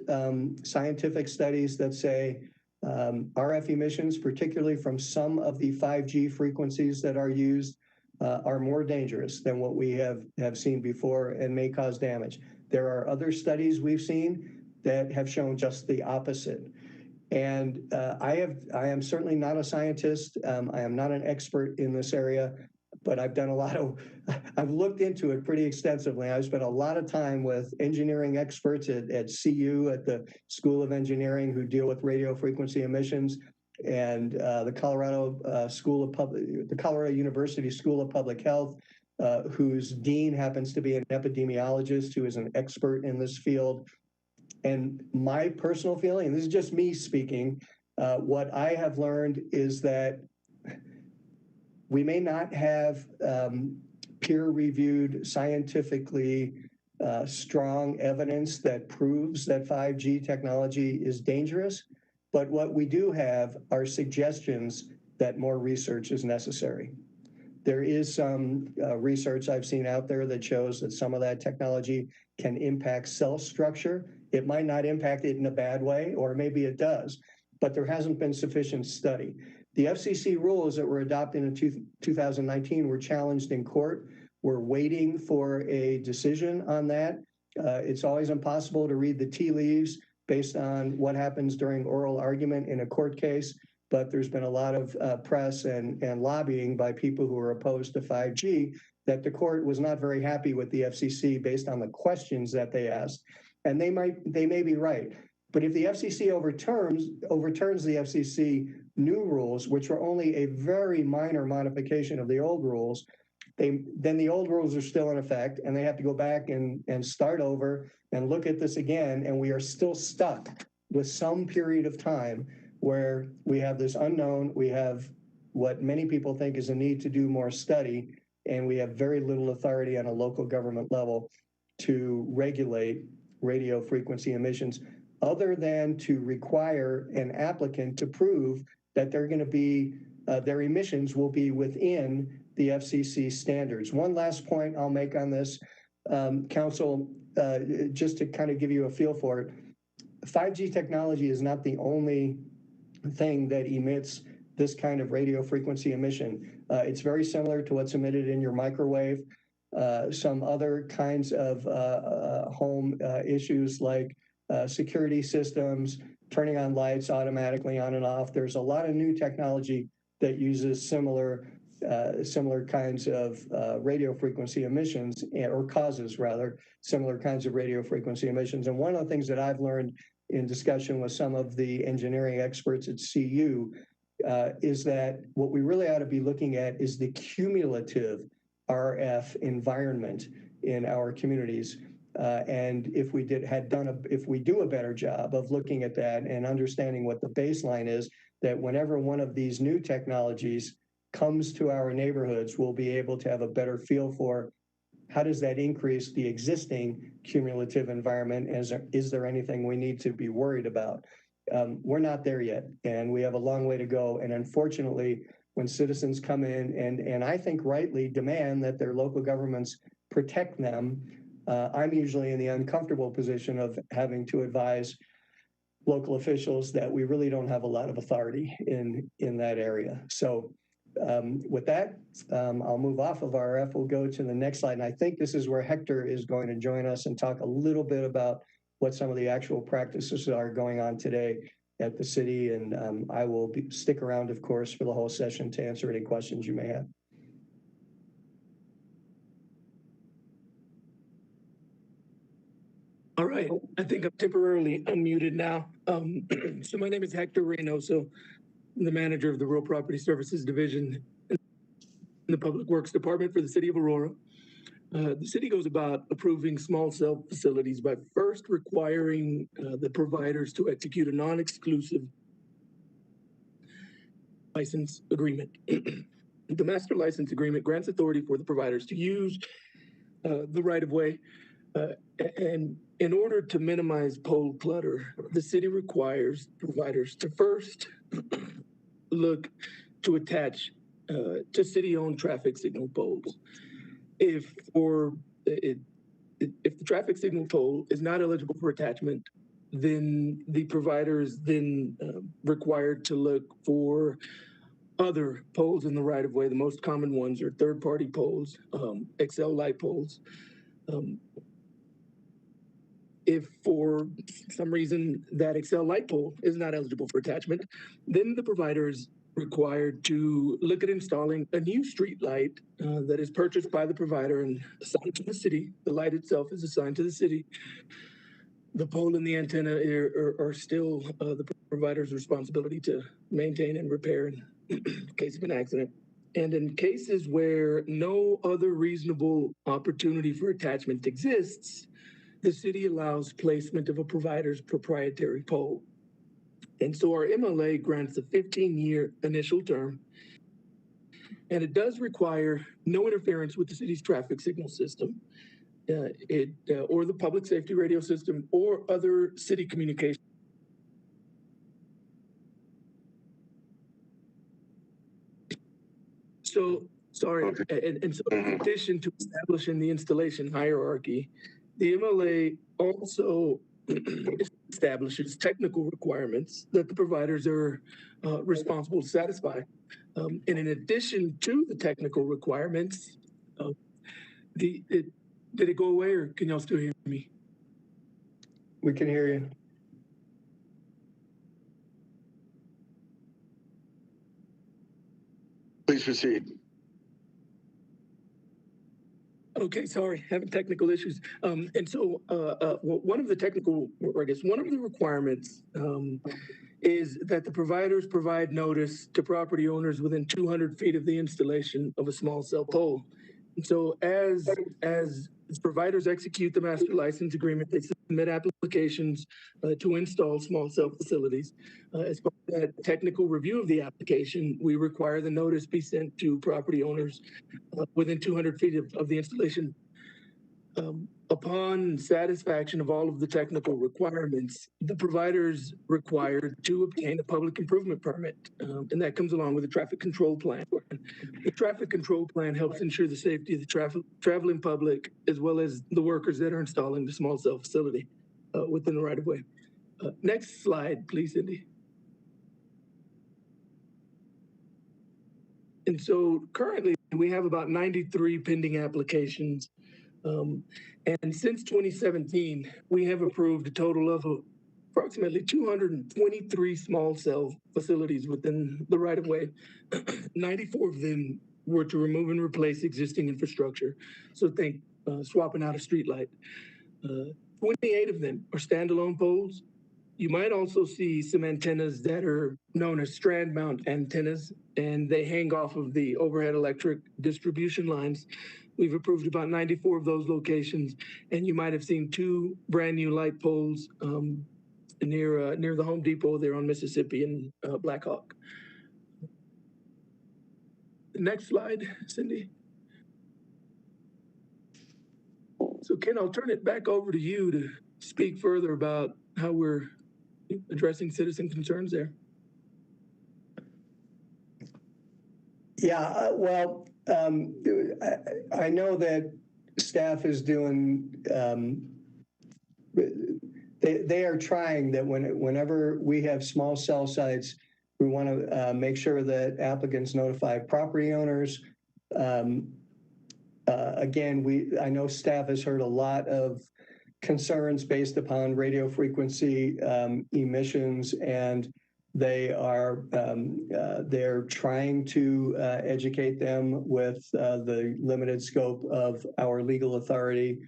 scientific studies that say RF emissions, particularly from some of the 5G frequencies that are used, are more dangerous than what we have seen before and may cause damage. There are other studies we've seen that have shown just the opposite. And I am certainly not a scientist. I am not an expert in this area, but I've done I've looked into it pretty extensively. I've spent a lot of time with engineering experts at CU, at the School of Engineering, who deal with radio frequency emissions, and the Colorado University School of Public Health, whose dean happens to be an epidemiologist who is an expert in this field. And my personal feeling, and this is just me speaking, what I have learned is that we may not have peer-reviewed, scientifically strong evidence that proves that 5G technology is dangerous, but what we do have are suggestions that more research is necessary. There is some research I've seen out there that shows that some of that technology can impact cell structure. It might not impact it in a bad way, or maybe it does, but there hasn't been sufficient study. The FCC rules that were adopted in 2019 were challenged in court. We're waiting for a decision on that. It's always impossible to read the tea leaves based on what happens during oral argument in a court case, but there's been a lot of press and lobbying by people who are opposed to 5G that the court was not very happy with the FCC based on the questions that they asked. And they may be right. But if the FCC overturns the FCC new rules, which are only a very minor modification of the old rules, then the old rules are still in effect, and they have to go back and start over and look at this again, and we are still stuck with some period of time where we have this unknown, we have what many people think is a need to do more study, and we have very little authority on a local government level to regulate radio frequency emissions, other than to require an applicant to prove that they're going to be, their emissions will be within the FCC standards. One last point I'll make on this, Council, just to kind of give you a feel for it, 5G technology is not the only thing that emits this kind of radio frequency emission. It's very similar to what's emitted in your microwave. Some other kinds of home issues like security systems, turning on lights automatically on and off. There's a lot of new technology that uses similar kinds of radio frequency emissions, or causes rather similar kinds of radio frequency emissions. And one of the things that I've learned in discussion with some of the engineering experts at CU is that what we really ought to be looking at is the cumulative RF environment in our communities. And if we do a better job of looking at that and understanding what the baseline is, that whenever one of these new technologies comes to our neighborhoods, we'll be able to have a better feel for how does that increase the existing cumulative environment? Is there anything we need to be worried about? We're not there yet, and we have a long way to go. And unfortunately, when citizens come in and I think rightly demand that their local governments protect them, I'm usually in the uncomfortable position of having to advise local officials that we really don't have a lot of authority in that area. So with that, I'll move off of RF. We'll go to the next slide. And I think this is where Hector is going to join us and talk a little bit about what some of the actual practices are going on today at the city. And I will stick around, of course, for the whole session to answer any questions you may have. All right, I think I'm temporarily unmuted now. So my name is Hector Reynoso. I'm the manager of the Rural Property Services Division in the Public Works Department for the city of Aurora. The city goes about approving small cell facilities by first requiring the providers to execute a non-exclusive license agreement. The master license agreement grants authority for the providers to use the right-of-way. And in order to minimize pole clutter, the city requires providers to first look to attach to city-owned traffic signal poles. If the traffic signal pole is not eligible for attachment, then the provider is then required to look for other poles in the right-of-way. The most common ones are third-party poles, XL light poles. If for some reason that XL light pole is not eligible for attachment, then the provider is required to look at installing a new street light that is purchased by the provider and assigned to the city. The light itself is assigned to the city. The pole and the antenna are still the provider's responsibility to maintain and repair in case of an accident. And in cases where no other reasonable opportunity for attachment exists, the city allows placement of a provider's proprietary pole. And so our MLA grants a 15-year initial term, and it does require no interference with the city's traffic signal system, or the public safety radio system, or other city communication. So, sorry, and so in addition to establishing the installation hierarchy, the MLA also establishes technical requirements that the providers are responsible to satisfy. And in addition to the technical requirements, did it go away, or can y'all still hear me? We can hear you. Please proceed. Okay, sorry, having technical issues. And so one of the technical, or I guess one of the requirements is that the providers provide notice to property owners within 200 feet of the installation of a small cell pole. And so as providers execute the master license agreement, they submit applications to install small cell facilities. As part of that technical review of the application, we require the notice be sent to property owners within 200 feet of the installation. Upon satisfaction of all of the technical requirements, the provider's required to obtain a public improvement permit, and that comes along with a traffic control plan. The traffic control plan helps ensure the safety of the traveling public, as well as the workers that are installing the small cell facility within the right-of-way. Next slide, please, Cindy. And so currently we have about 93 pending applications. And since 2017, we have approved a total of approximately 223 small cell facilities within the right-of-way. 94 of them were to remove and replace existing infrastructure. So think swapping out a street light. 28 of them are standalone poles. You might also see some antennas that are known as strand mount antennas, and they hang off of the overhead electric distribution lines. We've approved about 94 of those locations, and you might have seen 2 brand new light poles near the Home Depot there on Mississippi and Black Hawk. Next slide, Cindy. So Ken, I'll turn it back over to you to speak further about how we're addressing citizen concerns there. Yeah, well, I know that staff is doing, they are trying that whenever we have small cell sites, we want to make sure that applicants notify property owners. Again, I know staff has heard a lot of concerns based upon radio frequency emissions, and they're trying to educate them with the limited scope of our legal authority.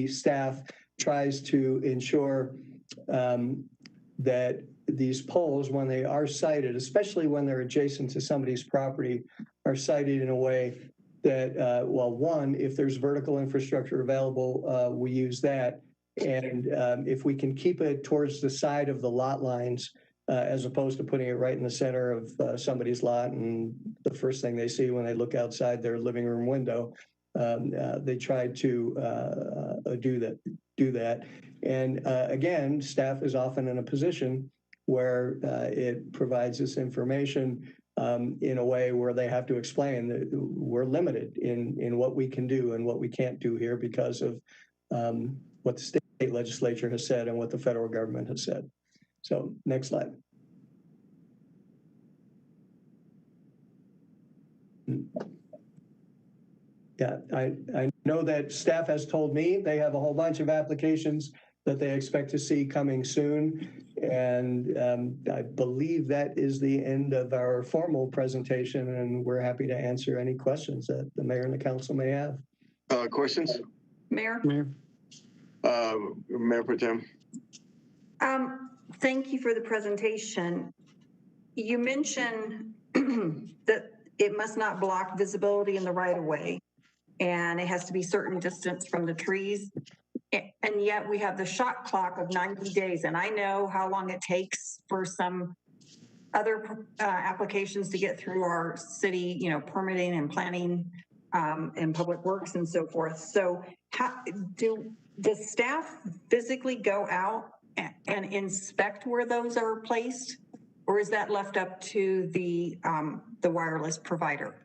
Staff tries to ensure that these poles, when they are sited, especially when they're adjacent to somebody's property, are sited in a way that, well, one, if there's vertical infrastructure available, we use that. And if we can keep it towards the side of the lot lines, as opposed to putting it right in the center of somebody's lot. And the first thing they see when they look outside their living room window, they tried to do that. And again, staff is often in a position where it provides this information in a way where they have to explain that we're limited in what we can do and what we can't do here because of what the state legislature has said and what the federal government has said. So next slide. Yeah, I know that staff has told me they have a whole bunch of applications that they expect to see coming soon. And I believe that is the end of our formal presentation, and we're happy to answer any questions that the mayor and the council may have. Questions? Mayor? Mayor. Mayor Pro Tem. Thank you for the presentation. You mentioned that it must not block visibility in the right of way, and it has to be certain distance from the trees. And yet we have the shot clock of 90 days. And I know how long it takes for some other applications to get through our city, you know, permitting and planning and public works and so forth. So does staff physically go out and inspect where those are placed? Or is that left up to the wireless provider?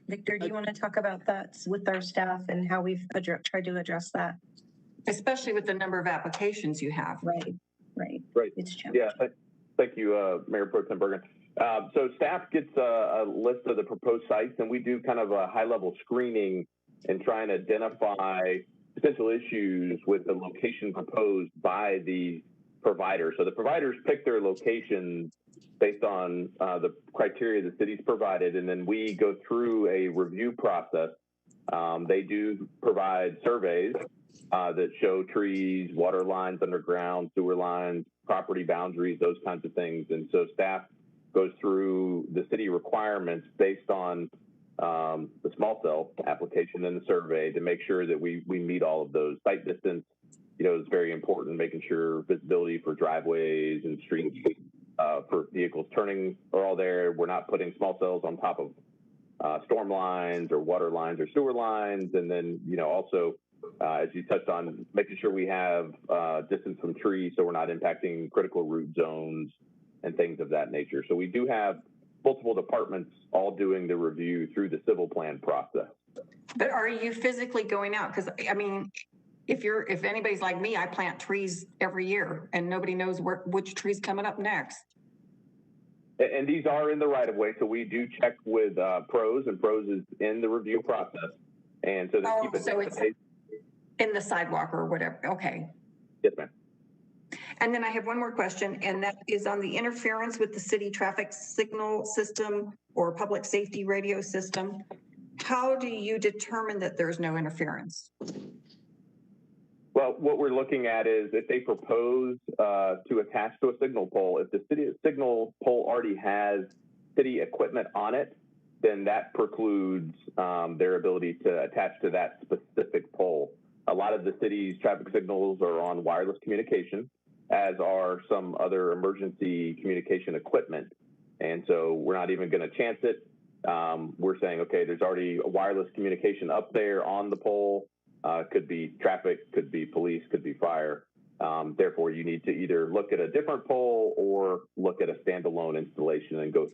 Victor, do you want to talk about that with our staff and how we've tried to address that? Especially with the number of applications you have. Right. It's yeah, thank you, Mayor Pro Tem Bergen. So staff gets a list of the proposed sites, and we do kind of a high-level screening and try and identify potential issues with the location proposed by the provider. So the providers pick their location based on the criteria the city's provided, and then we go through a review process. They do provide surveys that show trees, water lines underground, sewer lines, property boundaries, those kinds of things. And so staff goes through the city requirements based on the small cell application and the survey to make sure that we meet all of those. Site distance, you know, is very important, making sure visibility for driveways and streets for vehicles turning are all there. We're not putting small cells on top of storm lines or water lines or sewer lines. And then, you know, also, as you touched on, making sure we have distance from trees so we're not impacting critical root zones and things of that nature. So we do have multiple departments all doing the review through the civil plan process. But are you physically going out? Because I mean, if anybody's like me, I plant trees every year and nobody knows which tree's coming up next. And these are in the right of way, so we do check with pros, and pros is in the review process, and so they keep it. So it's in the sidewalk or whatever. Okay. Yes, ma'am. And then I have one more question, and that is on the interference with the city traffic signal system or public safety radio system. How do you determine that there's no interference? Well, what we're looking at is if they propose to attach to a signal pole, if the city signal pole already has city equipment on it, then that precludes their ability to attach to that specific pole. A lot of the city's traffic signals are on wireless communication, as are some other emergency communication equipment. And so we're not even going to chance it. We're saying, okay, there's already a wireless communication up there on the pole. Could be traffic, could be police, could be fire. Therefore, you need to either look at a different pole or look at a standalone installation and go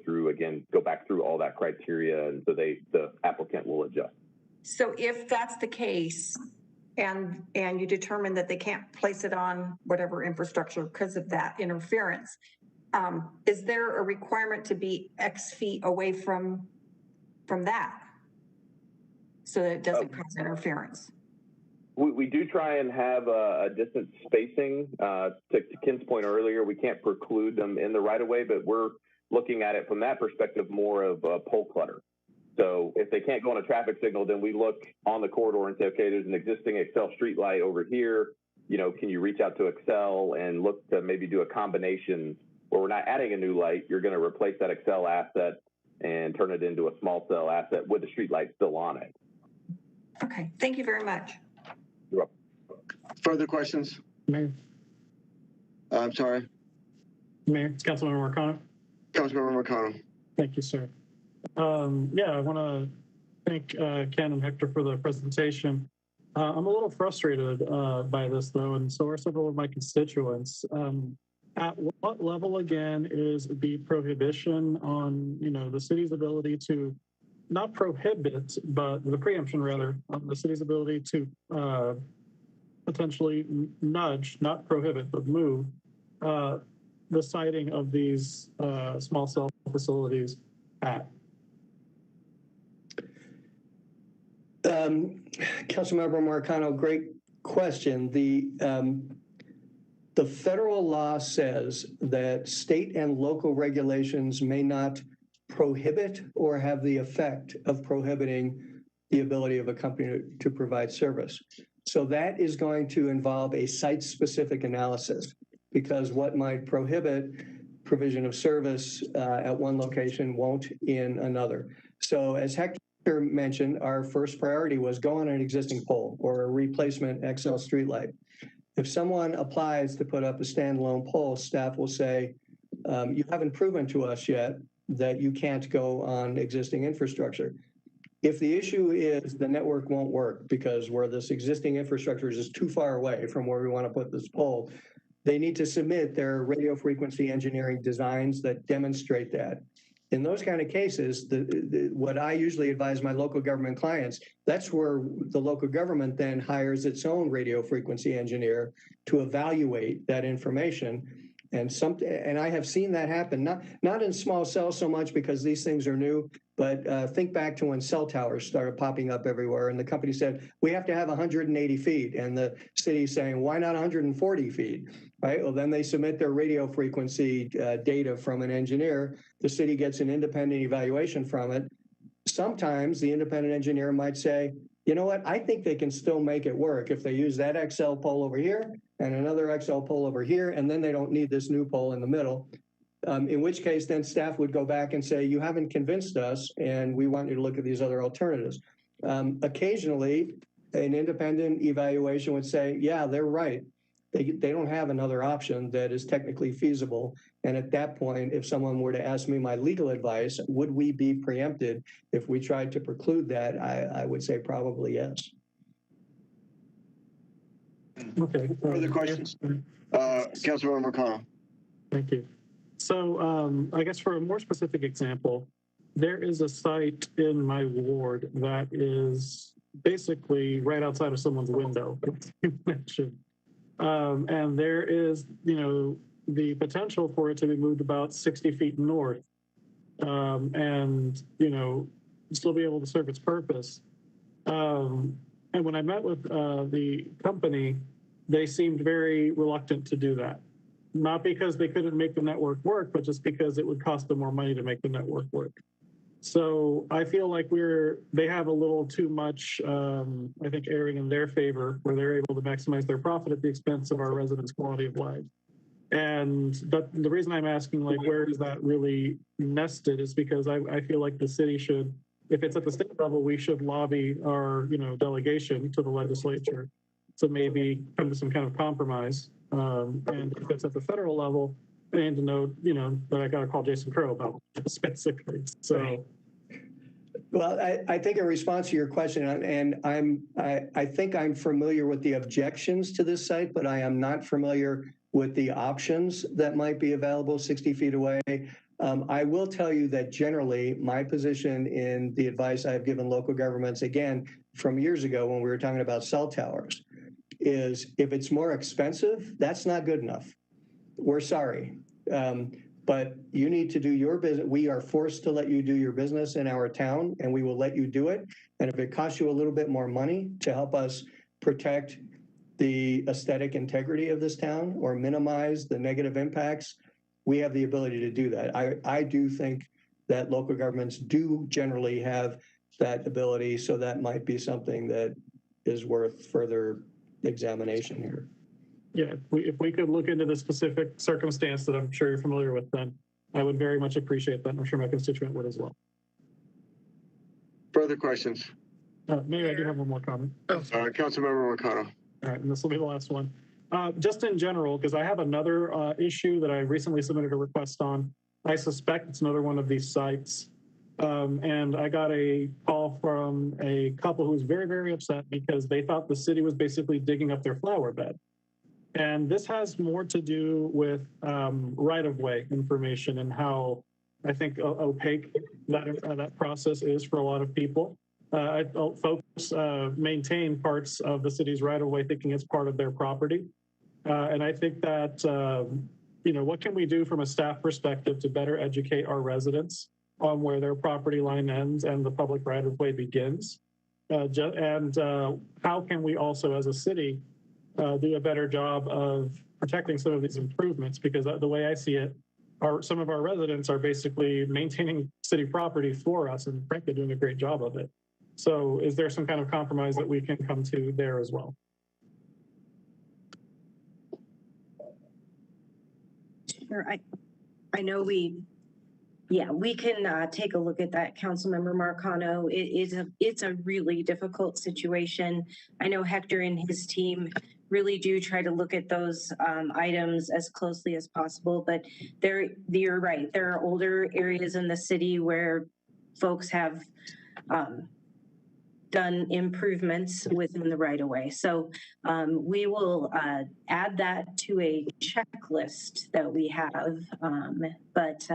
back through all that criteria, and so the applicant will adjust. So if that's the case, and you determine that they can't place it on whatever infrastructure because of that interference, is there a requirement to be X feet away from that so that it doesn't cause interference? We do try and have a distance spacing. To Ken's point earlier, we can't preclude them in the right of way, but we're looking at it from that perspective more of pole clutter. So if they can't go on a traffic signal, then we look on the corridor and say, okay, there's an existing Excel street light over here. You know, can you reach out to Excel and look to maybe do a combination where we're not adding a new light, you're going to replace that Excel asset and turn it into a small cell asset with the street light still on it. Okay, thank you very much. You're welcome. Further questions? Mayor, I'm sorry, Mayor, it's Councilmember Marcano. Councilmember McConnell. Thank you, sir. Yeah, I want to thank Ken and Hector for the presentation. I'm a little frustrated by this, though, and so are several of my constituents. At what level, again, is the prohibition on, the city's ability to not prohibit, but the preemption, rather, on the city's ability to potentially nudge, not prohibit, but move the siting of these small cell facilities at? Councilmember Marcano, great question. The federal law says that state and local regulations may not prohibit or have the effect of prohibiting the ability of a company to provide service. So that is going to involve a site-specific analysis, because what might prohibit provision of service at one location won't in another. So as Hector mentioned, our first priority was go on an existing pole or a replacement XL streetlight. If someone applies to put up a standalone pole, staff will say, you haven't proven to us yet that you can't go on existing infrastructure. If the issue is the network won't work because where this existing infrastructure is too far away from where we want to put this pole, they need to submit their radio frequency engineering designs that demonstrate that. In those kind of cases, what I usually advise my local government clients, that's where the local government then hires its own radio frequency engineer to evaluate that information. And I have seen that happen, not in small cells so much because these things are new, but think back to when cell towers started popping up everywhere and the company said, we have to have 180 feet. And the city's saying, why not 140 feet? Right? Well, then they submit their radio frequency data from an engineer. The city gets an independent evaluation from it. Sometimes the independent engineer might say, you know what, I think they can still make it work if they use that XL pole over here and another XL pole over here, and then they don't need this new pole in the middle. In which case, then staff would go back and say, you haven't convinced us, and we want you to look at these other alternatives. Occasionally, an independent evaluation would say, yeah, they're right. They don't have another option that is technically feasible. And at that point, if someone were to ask me my legal advice, would we be preempted if we tried to preclude that? I would say probably yes. Okay. Further questions? Councilmember McConnell. Thank you. So I guess for a more specific example, there is a site in my ward that is basically right outside of someone's window, as you mentioned. And there is, the potential for it to be moved about 60 feet north and, still be able to serve its purpose. And when I met with the company, they seemed very reluctant to do that. Not because they couldn't make the network work, but just because it would cost them more money to make the network work. So I feel like they have a little too much, I think, erring in their favor, where they're able to maximize their profit at the expense of our residents' quality of life. And the reason I'm asking, where is that really nested is because I feel like the city should, if it's at the state level, we should lobby our, delegation to the legislature to maybe come to some kind of compromise. And if it's at the federal level, I need to know, that I got to call Jason Crow about this, basically. So. Well, I think in response to your question, and I think I'm familiar with the objections to this site, but I am not familiar with the options that might be available 60 feet away. I will tell you that generally my position in the advice I've given local governments, again, from years ago when we were talking about cell towers, is if it's more expensive, that's not good enough. We're sorry. But you need to do your business. We are forced to let you do your business in our town, and we will let you do it. And if it costs you a little bit more money to help us protect the aesthetic integrity of this town or minimize the negative impacts, we have the ability to do that. I do think that local governments do generally have that ability, so that might be something that is worth further examination here. Yeah, if we could look into the specific circumstance that I'm sure you're familiar with, then I would very much appreciate that. I'm sure my constituent would as well. Further questions? Mayor, I do have one more comment. Councilmember McConnell. All right, and this will be the last one. Just in general, because I have another issue that I recently submitted a request on. I suspect it's another one of these sites. And I got a call from a couple who was very, very upset because they thought the city was basically digging up their flower bed. And this has more to do with right-of-way information and how I think opaque that process is for a lot of people. Folks maintain parts of the city's right-of-way thinking it's part of their property. And I think that, what can we do from a staff perspective to better educate our residents on where their property line ends and the public right-of-way begins? How can we also, as a city, do a better job of protecting some of these improvements? Because the way I see it, some of our residents are basically maintaining city property for us and frankly doing a great job of it. So is there some kind of compromise that we can come to there as well? Sure. I know we can take a look at that, Councilmember Marcano. It's a really difficult situation. I know Hector and his team really do try to look at those items as closely as possible, but you're right. There are older areas in the city where folks have done improvements within the right of way. So we will add that to a checklist that we have, but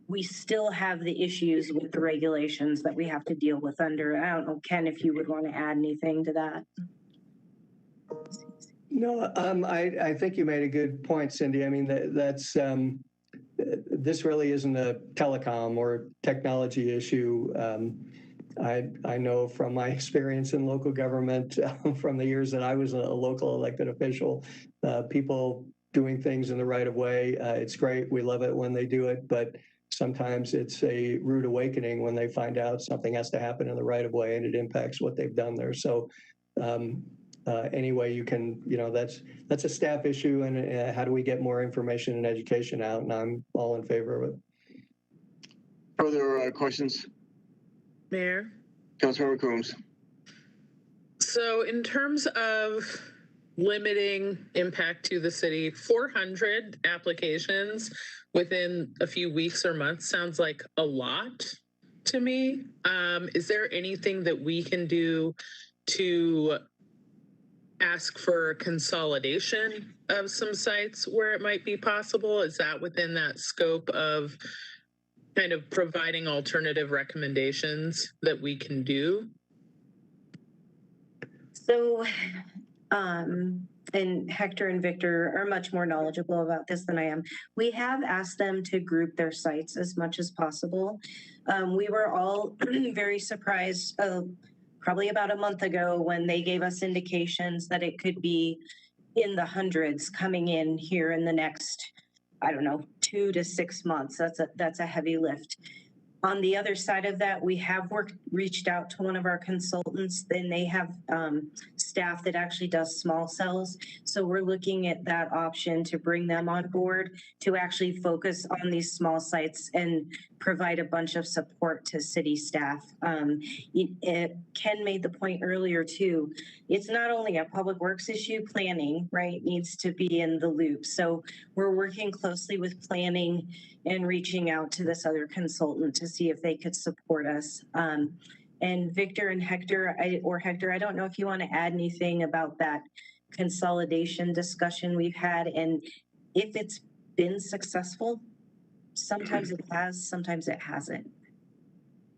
we still have the issues with the regulations that we have to deal with under. I don't know, Ken, if you would want to add anything to that. No, I think you made a good point, Cindy. I mean, this really isn't a telecom or technology issue. I know from my experience in local government, from the years that I was a local elected official, people doing things in the right of way. It's great. We love it when they do it, but sometimes it's a rude awakening when they find out something has to happen in the right of way and it impacts what they've done there. So any way you can, that's a staff issue, and how do we get more information and education out? And I'm all in favor of it. Further questions? Mayor? Councilmember Coombs. So in terms of limiting impact to the city, 400 applications within a few weeks or months sounds like a lot to me. Is there anything that we can do to ask for consolidation of some sites where it might be possible? Is that within that scope of kind of providing alternative recommendations that we can do? So, and Hector and Victor are much more knowledgeable about this than I am. We have asked them to group their sites as much as possible. We were all very surprised probably about a month ago when they gave us indications that it could be in the hundreds coming in here in the next, I don't know, 2 to 6 months. That's a heavy lift. On the other side of that, we have reached out to one of our consultants, and they have staff that actually does small cells. So we're looking at that option to bring them on board to actually focus on these small sites and provide a bunch of support to city staff. Ken made the point earlier too, it's not only a public works issue, planning, right, needs to be in the loop. So we're working closely with planning and reaching out to this other consultant to see if they could support us. And Victor and Hector, Hector, I don't know if you want to add anything about that consolidation discussion we've had, and if it's been successful. Sometimes it has, sometimes it hasn't.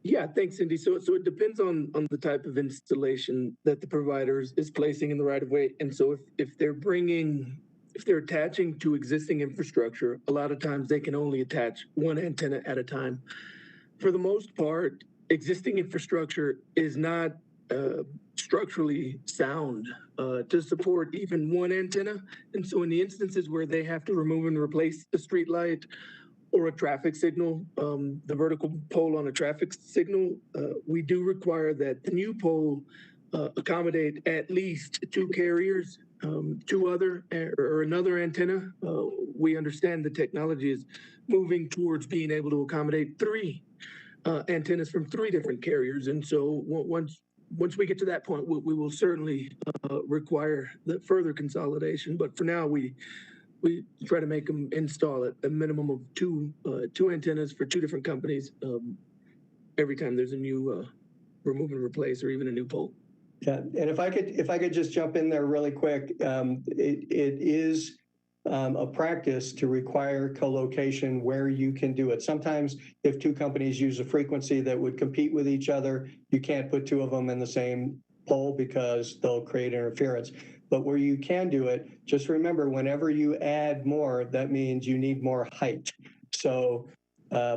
Yeah, thanks, Cindy. So it depends on the type of installation that the provider is placing in the right of way. And so if they're attaching to existing infrastructure, a lot of times they can only attach one antenna at a time. For the most part, existing infrastructure is not structurally sound to support even one antenna. And so in the instances where they have to remove and replace a street light or a traffic signal, the vertical pole on a traffic signal, we do require that the new pole accommodate at least 2 carriers, another antenna. We understand the technology is moving towards being able to accommodate 3 antennas from 3 different carriers. And so once once we get to that point, we will certainly require the further consolidation. But for now, we try to make them install a minimum of two antennas for two different companies every time there's a new remove and replace or even a new pole. Yeah, and if I could just jump in there really quick, it is a practice to require co-location where you can do it. Sometimes if two companies use a frequency that would compete with each other, you can't put two of them in the same pole because they'll create interference. But where you can do it, just remember, whenever you add more, that means you need more height. So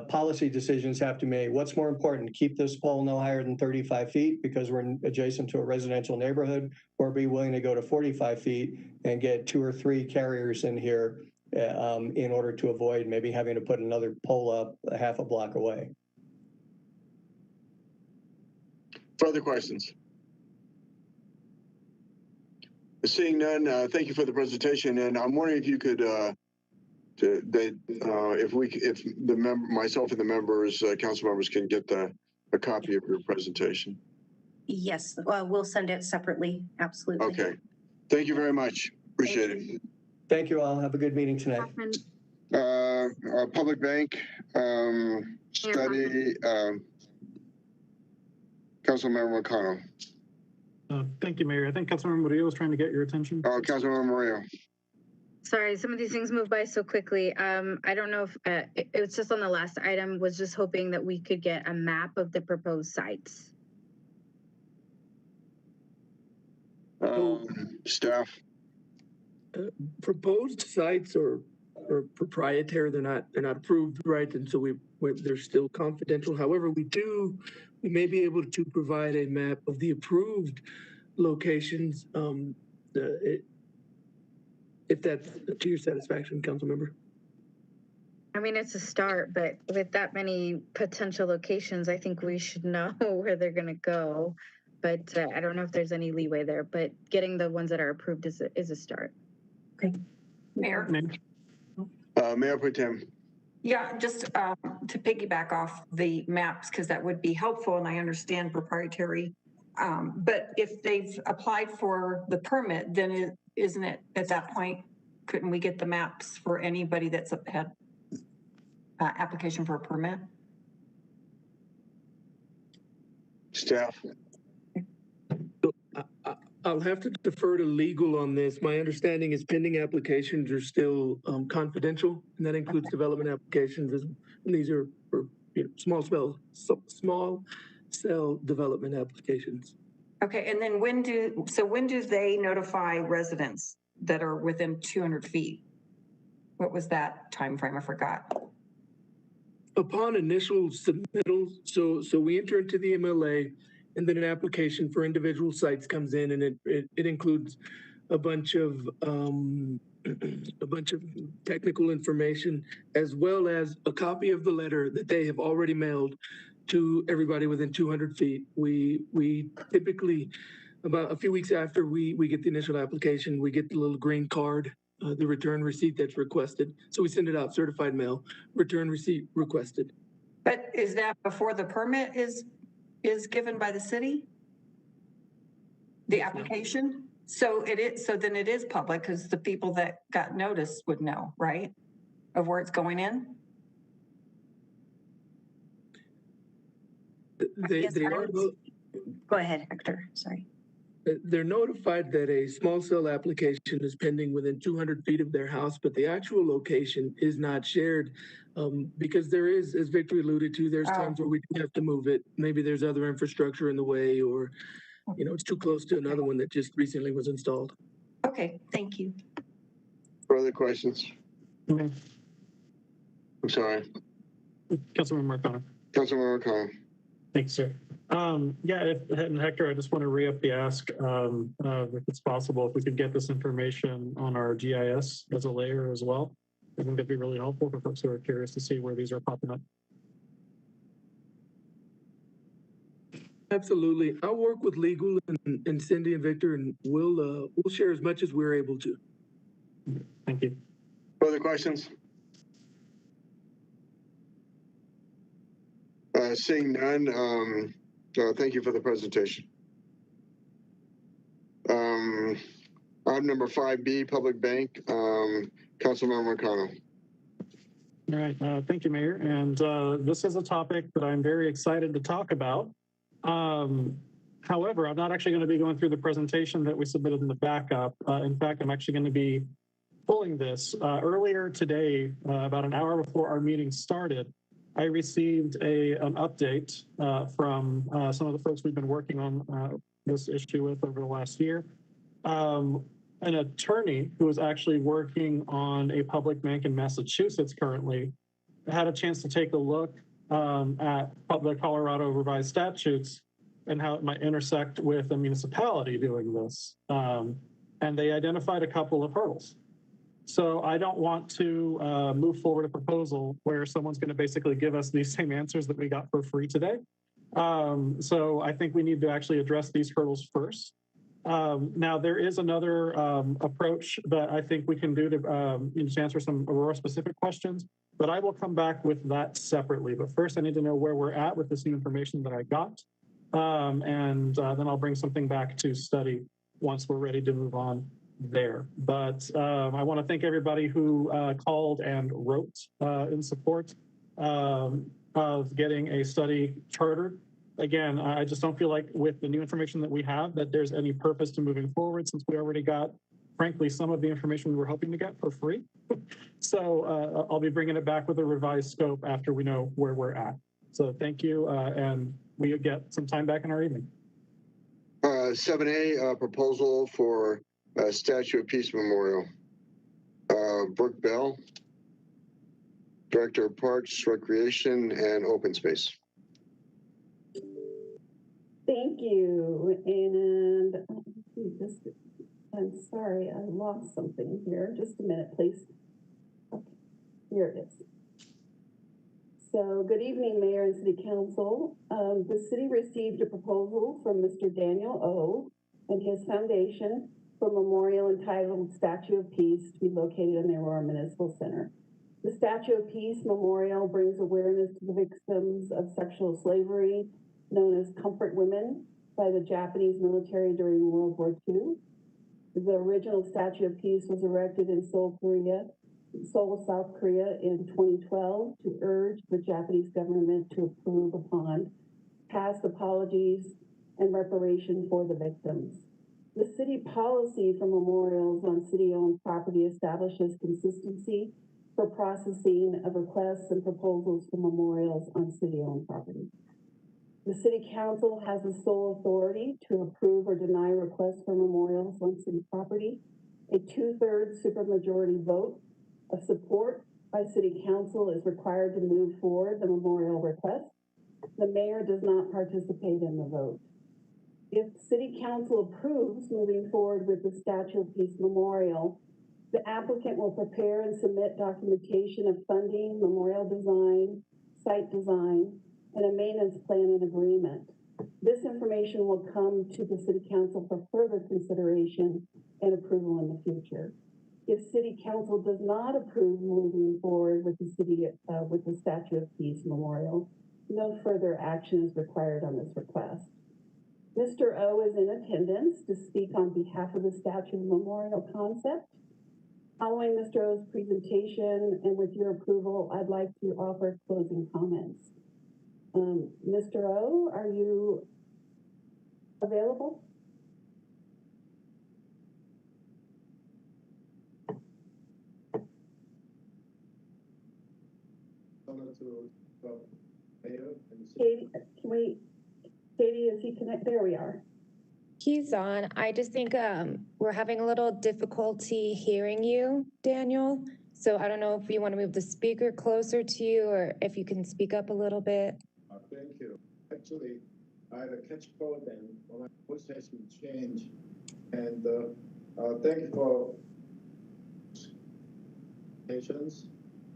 policy decisions have to be made. What's more important, keep this pole no higher than 35 feet because we're adjacent to a residential neighborhood, or be willing to go to 45 feet and get 2 or 3 carriers in here in order to avoid maybe having to put another pole up a half a block away. Further questions? Seeing none, thank you for the presentation. And I'm wondering if you could myself and the members, council members, can get a copy of your presentation. Yes, we'll send it separately. Absolutely. Okay. Thank you very much. Appreciate it. Thank you all. Have a good meeting tonight. Public bank study. Councilmember McConnell. Thank you, Mayor. I think Councilmember Murillo was trying to get your attention. Oh, Councilmember Murillo. Sorry, some of these things move by so quickly. I don't know if it was just on the last item, was just hoping that we could get a map of the proposed sites. Staff. Proposed sites are proprietary. They're not approved, right? And so they're still confidential. However, we may be able to provide a map of the approved locations. If that's to your satisfaction, council member. I mean, it's a start, but with that many potential locations, I think we should know where they're going to go. But I don't know if there's any leeway there, but getting the ones that are approved is a start. Okay. Mayor? Mayor Pro Tem. Yeah, just to piggyback off the maps, because that would be helpful, and I understand proprietary. But if they've applied for the permit, then isn't it at that point, couldn't we get the maps for anybody that's had application for a permit? Staff. I'll have to defer to legal on this. My understanding is pending applications are still confidential, and that includes development applications. And these are for small cell development applications. Okay, and then when do they notify residents that are within 200 feet? What was that time frame? I forgot. Upon initial submittal, so we enter into the MLA, and then an application for individual sites comes in, and it includes a bunch of technical information, as well as a copy of the letter that they have already mailed to everybody within 200 feet. We typically, about a few weeks after we get the initial application, we get the little green card, the return receipt that's requested. So we send it out, certified mail, return receipt requested. But is that before the permit is given by the city? The application? So then it is public, because the people that got notice would know, right? Of where it's going in? Go ahead, Hector. Sorry. They're notified that a small cell application is pending within 200 feet of their house, but the actual location is not shared because there is, as Victor alluded to, there's times where we do have to move it. Maybe there's other infrastructure in the way, or it's too close to another one that just recently was installed. Okay, thank you. Further questions? Okay. I'm sorry. Councilmember McConnell. Councilmember McConnell. Thanks, sir. Yeah, and Hector, I just want to re-up the ask, if it's possible, if we could get this information on our GIS as a layer as well. I think that'd be really helpful for folks who are curious to see where these are popping up. Absolutely. I'll work with legal and Cindy and Victor, and we'll share as much as we're able to. Thank you. Further questions? Seeing none, thank you for the presentation. Item number 5B, Public Bank, Councilmember McConnell. All right, thank you, Mayor. And this is a topic that I'm very excited to talk about. However, I'm not actually going to be going through the presentation that we submitted in the backup. In fact, I'm actually going to be pulling this. Earlier today, about an hour before our meeting started, I received an update from some of the folks we've been working on this issue with over the last year. An attorney who is actually working on a public bank in Massachusetts currently had a chance to take a look at the Colorado revised statutes and how it might intersect with a municipality doing this. And they identified a couple of hurdles. So I don't want to move forward a proposal where someone's going to basically give us these same answers that we got for free today. So I think we need to actually address these hurdles first. Now, there is another approach that I think we can do to answer some Aurora specific questions, but I will come back with that separately. But first, I need to know where we're at with this new information that I got. And then I'll bring something back to study once we're ready to move on there. But I want to thank everybody who called and wrote in support of getting a study chartered. Again, I just don't feel like with the new information that we have that there's any purpose to moving forward since we already got, frankly, some of the information we were hoping to get for free. So I'll be bringing it back with a revised scope after we know where we're at. So thank you, and we get some time back in our evening. 7A, proposal for Statue of Peace Memorial. Brooke Bell, Director of Parks, Recreation, and Open Space. Thank you. And I'm sorry, I lost something here. Just a minute, please. Okay, here it is. So good evening, Mayor and City Council. The city received a proposal from Mr. Daniel O. and his foundation for a memorial entitled Statue of Peace to be located in the Aurora Municipal Center. The Statue of Peace Memorial brings awareness to the victims of sexual slavery, known as comfort women, by the Japanese military during World War II. The original Statue of Peace was erected in Seoul, South Korea in 2012 to urge the Japanese government to approve upon past apologies and reparation for the victims. The city policy for memorials on city-owned property establishes consistency for processing of requests and proposals for memorials on city-owned property. The City Council has the sole authority to approve or deny requests for memorials on city property. A 2/3 supermajority vote of support by City Council is required to move forward the memorial request. The mayor does not participate in the vote. If City Council approves moving forward with the Statue of Peace Memorial, the applicant will prepare and submit documentation of funding, memorial design, site design, and a maintenance plan and agreement. This information will come to the City Council for further consideration and approval in the future. If City Council does not approve moving forward with the Statue of Peace Memorial, no further action is required on this request. Mr. O is in attendance to speak on behalf of the Statue Memorial concept. Following Mr. O's presentation and with your approval, I'd like to offer closing comments. Mr. O, are you available? Katie, Katie, is he connected? There we are. He's on. I just think we're having a little difficulty hearing you, Daniel. So I don't know if you want to move the speaker closer to you or if you can speak up a little bit. Thank you. Actually, I had a catch cold and my voice has been changed. And thank you for patience.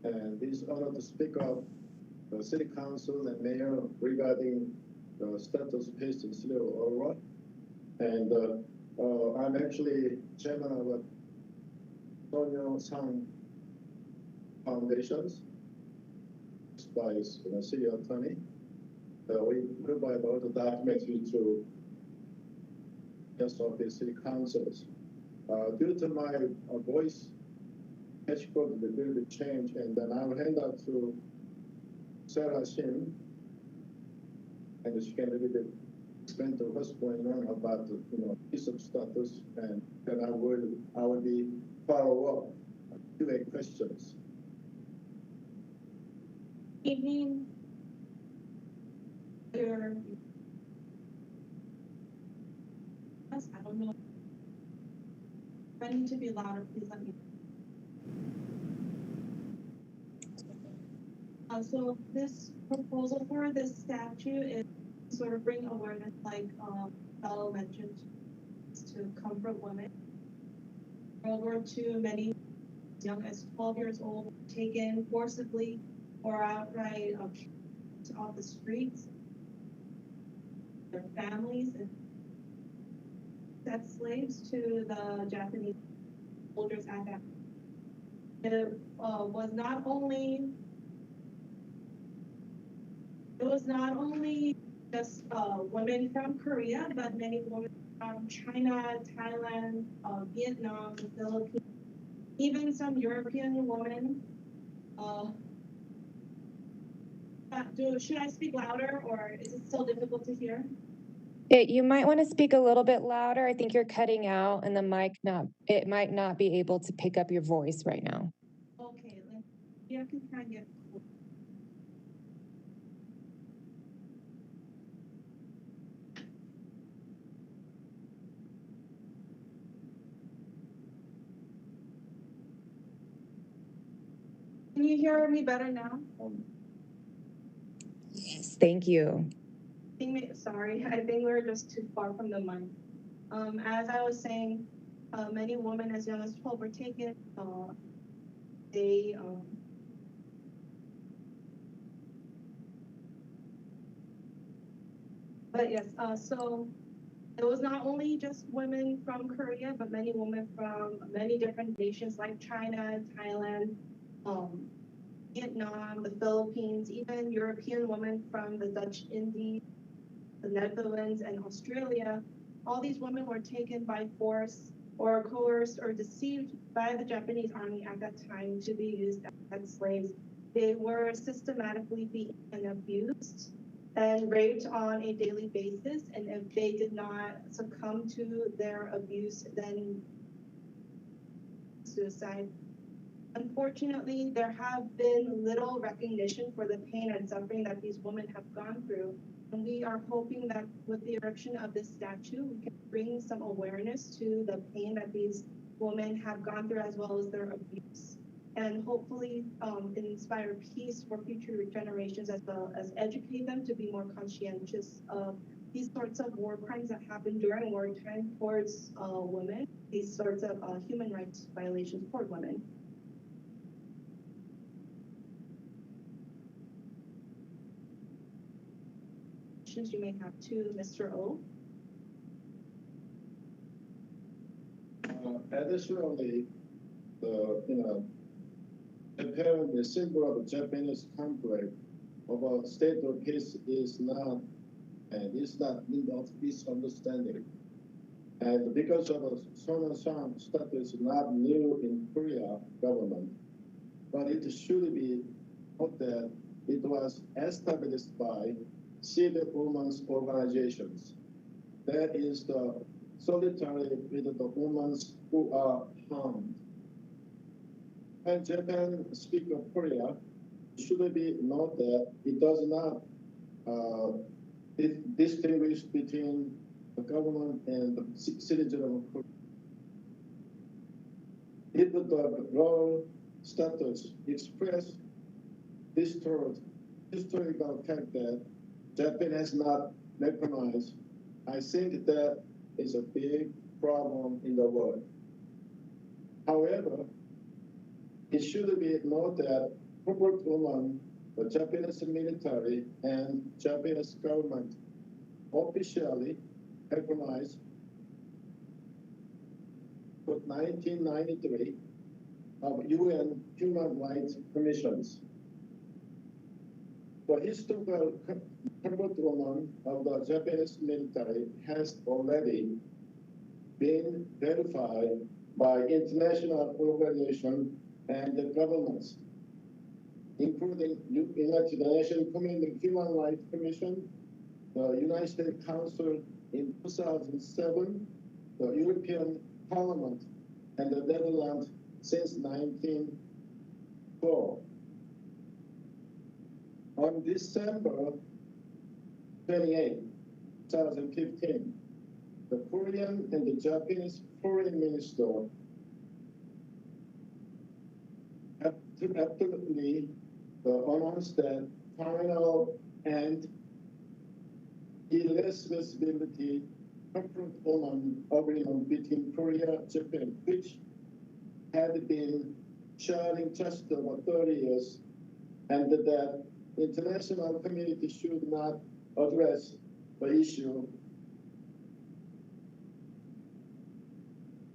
And this honor to speak of the City Council and Mayor regarding the status of peace in the city of Aurora. And I'm actually chairman of Sonyo Sang Foundations by the city attorney. We provide all the documents to just of the city councils. Due to my voice catch code a little bit change, and then I'll hand out to Sarah Shin, and she can a little bit explain to what's going on about the piece of status, and then I will be follow up Q&A questions. Evening. I don't know. If I need to be louder, please let me. So this proposal for this statute is sort of bring awareness, like fellow mentioned, to comfort women. World War II, many as young as 12 years old were taken forcibly or outright off the streets. Their families and set slaves to the Japanese soldiers at that. It was not only just women from Korea, but many women from China, Thailand, Vietnam, the Philippines, even some European women. Should I speak louder, or is it still difficult to hear? You might want to speak a little bit louder. I think you're cutting out, and it might not be able to pick up your voice right now. Okay, I can try and get. Can you hear me better now? Yes, thank you. Sorry, I think we're just too far from the mic. As I was saying, many women as young as 12 were taken. But yes, so it was not only just women from Korea, but many women from many different nations like China, Thailand, Vietnam, the Philippines, even European women from the Dutch Indies, the Netherlands, and Australia. All these women were taken by force or coerced or deceived by the Japanese army at that time to be used as slaves. They were systematically beaten and abused and raped on a daily basis. And if they did not succumb to their abuse, then suicide. Unfortunately, there have been little recognition for the pain and suffering that these women have gone through. And we are hoping that with the erection of this statue, we can bring some awareness to the pain that these women have gone through, as well as their abuse. And hopefully inspire peace for future generations, as well as educate them to be more conscientious of these sorts of war crimes that happen during wartime towards women, these sorts of human rights violations toward women. You may have to Mr. O. Additionally, Japan, the symbol of the Japanese conflict about state of peace is not misunderstanding. And because of Sonam status not new in Korea government, but it should be noted that it was established by civil women's organizations. That is the solidarity with the women who are harmed. When Japan speaks of Korea, it should be noted that it does not distinguish between the government and the citizen of Korea. If the role status express historical fact that Japan has not recognized, I think that is a big problem in the world. However, it should be noted that corporate women, the Japanese military and Japanese government officially recognized 1993 of UN Human Rights Commissions. The historical corporate woman of the Japanese military has already been verified by international organizations and the governments, including United Nations Human Rights Commission, the United States Council in 2007, the European Parliament, and the Netherlands since 1912. On December 28, 2015, the Korean and the Japanese foreign minister absolutely announced that final and irreversibility agreement between Korea and Japan, which had been sharing just over 30 years, and that international community should not address the issue.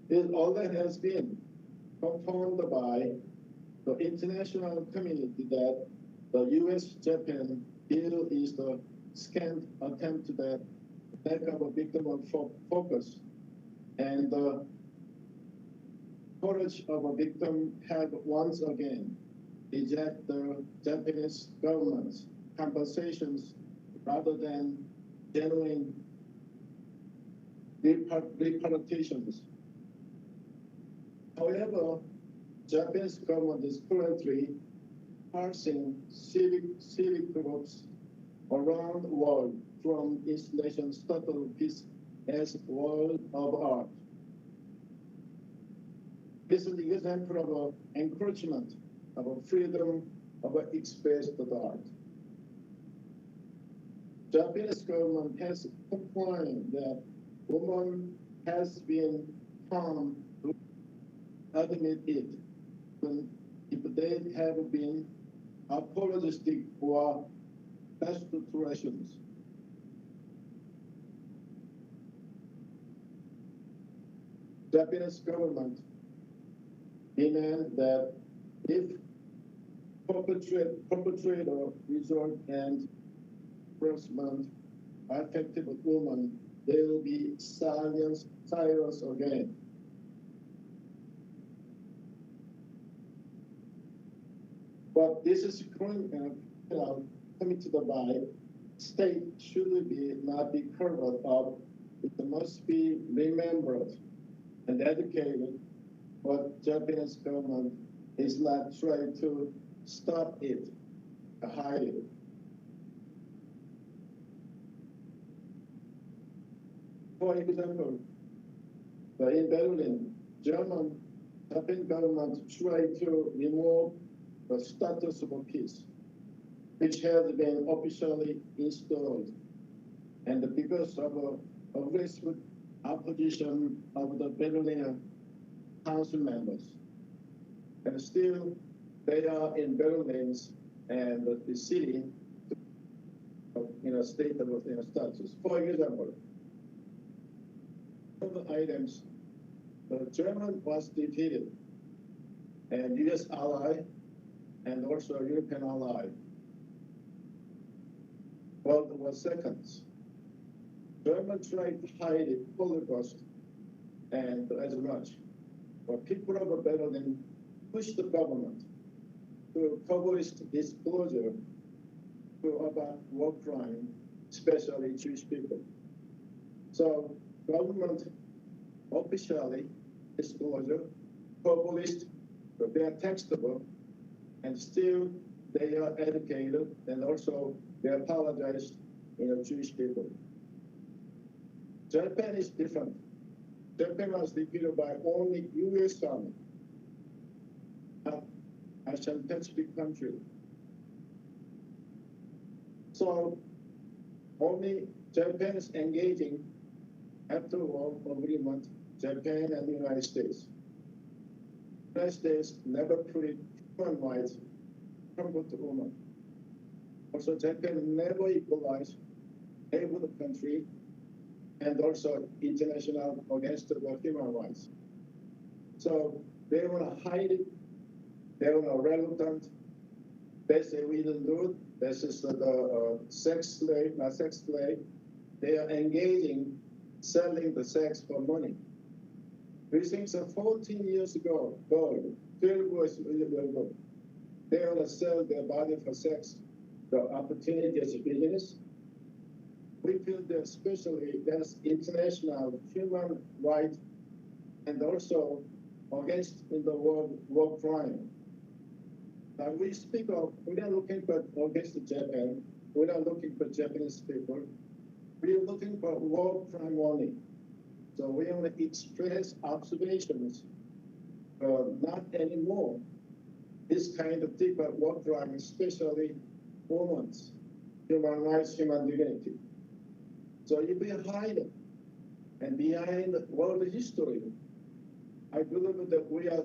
It already has been confirmed by the international community that the U.S.-Japan deal is the scant attempt that lack of a victim of focus, and the courage of a victim have once again reject the Japanese government's compensations rather than genuine reparations. However, Japanese government is currently parsing civic groups around the world from installations titled Peace as World of Art. This is the example of an encouragement of a freedom of expressed art. Japanese government has complained that women has been harmed to admit it, when if they have been apologetic or restorations. Japanese government demand that if perpetrator resort and harassment affected women, they will be silenced again. But this is committed by state should be not be covered up. It must be remembered and educated, but Japanese government is not trying to stop it, hide it. For example, in Berlin, Japan government tried to remove the status of peace, which has been officially installed, and because of aggressive opposition of the Berlin council members, and still they are in Berlin and the city in a state of status. For example, other items, the German was defeated, and U.S. ally, and also European ally. World War II. German tried to hide the Holocaust, and as much, but people of Berlin pushed the government to publish disclosure about war crime, especially Jewish people. So government officially disclosure published their textbook, and still they are educated, and also they apologized, Jewish people. Japan is different. Japan was defeated by only U.S. Army, Asian Pacific country. So only Japan is engaging after war agreement, Japan and the United States. The United States never put human rights compared to women. Also, Japan never equalized able the country, and also international against the human rights. So they want to hide it. They are reluctant. They say we don't do it. This is the sex slave, not sex slave. They are engaging, selling the sex for money. We think that 14 years ago, 12 years ago, they want to sell their body for sex, the opportunity as a business. We feel that especially that's international human rights and also against in the world war crime. Now we speak of, we're not looking for against Japan, we're not looking for Japanese people, we are looking for war crime only. So we want to express observations, not anymore. This kind of thing about war crime, especially women's, human rights, human dignity. So if we hide it, and behind world history, I believe that we are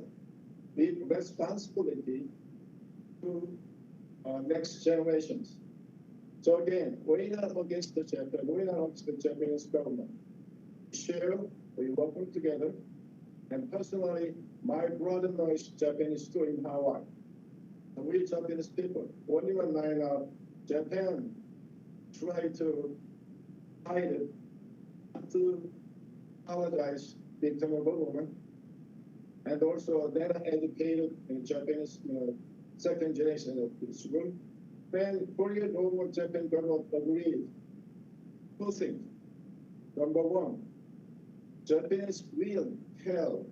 with responsibility to next generations. So again, we're not against the Japan, we're not against the Japanese government. Share, we work together, and personally, my brother knows Japanese too in Hawaii. And we Japanese people, when you and I know, Japan try to hide it, not to apologize victim of a woman, and also they're educated in Japanese, second generation of this school. When Korean government, Japan government agreed, two things. Number one, Japanese will tell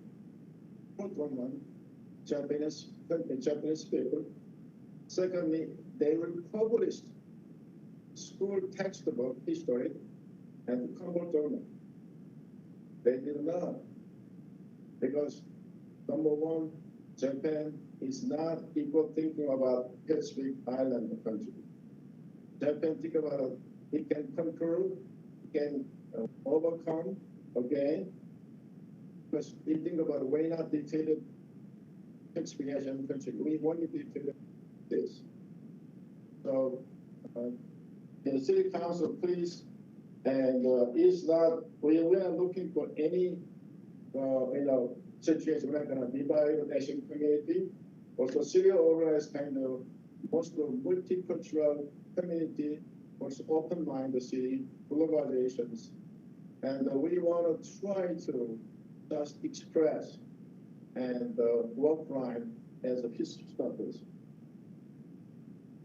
women, Japanese people. Secondly, they will publish school textbook history and convert them. They did not, because number one, Japan is not equal thinking about Pacific Island country. Japan think about it can conquer, it can overcome again, because we think about we're not dictated Pacific Asian country. We want to dictate this. So the city council, please, and it's not, we are looking for any, situation. We're not going to divide the Asian community. Also, City of Aurora is kind of most of multicultural community, also open-minded city, globalizations. And we want to try to just express and work crime as a peace status.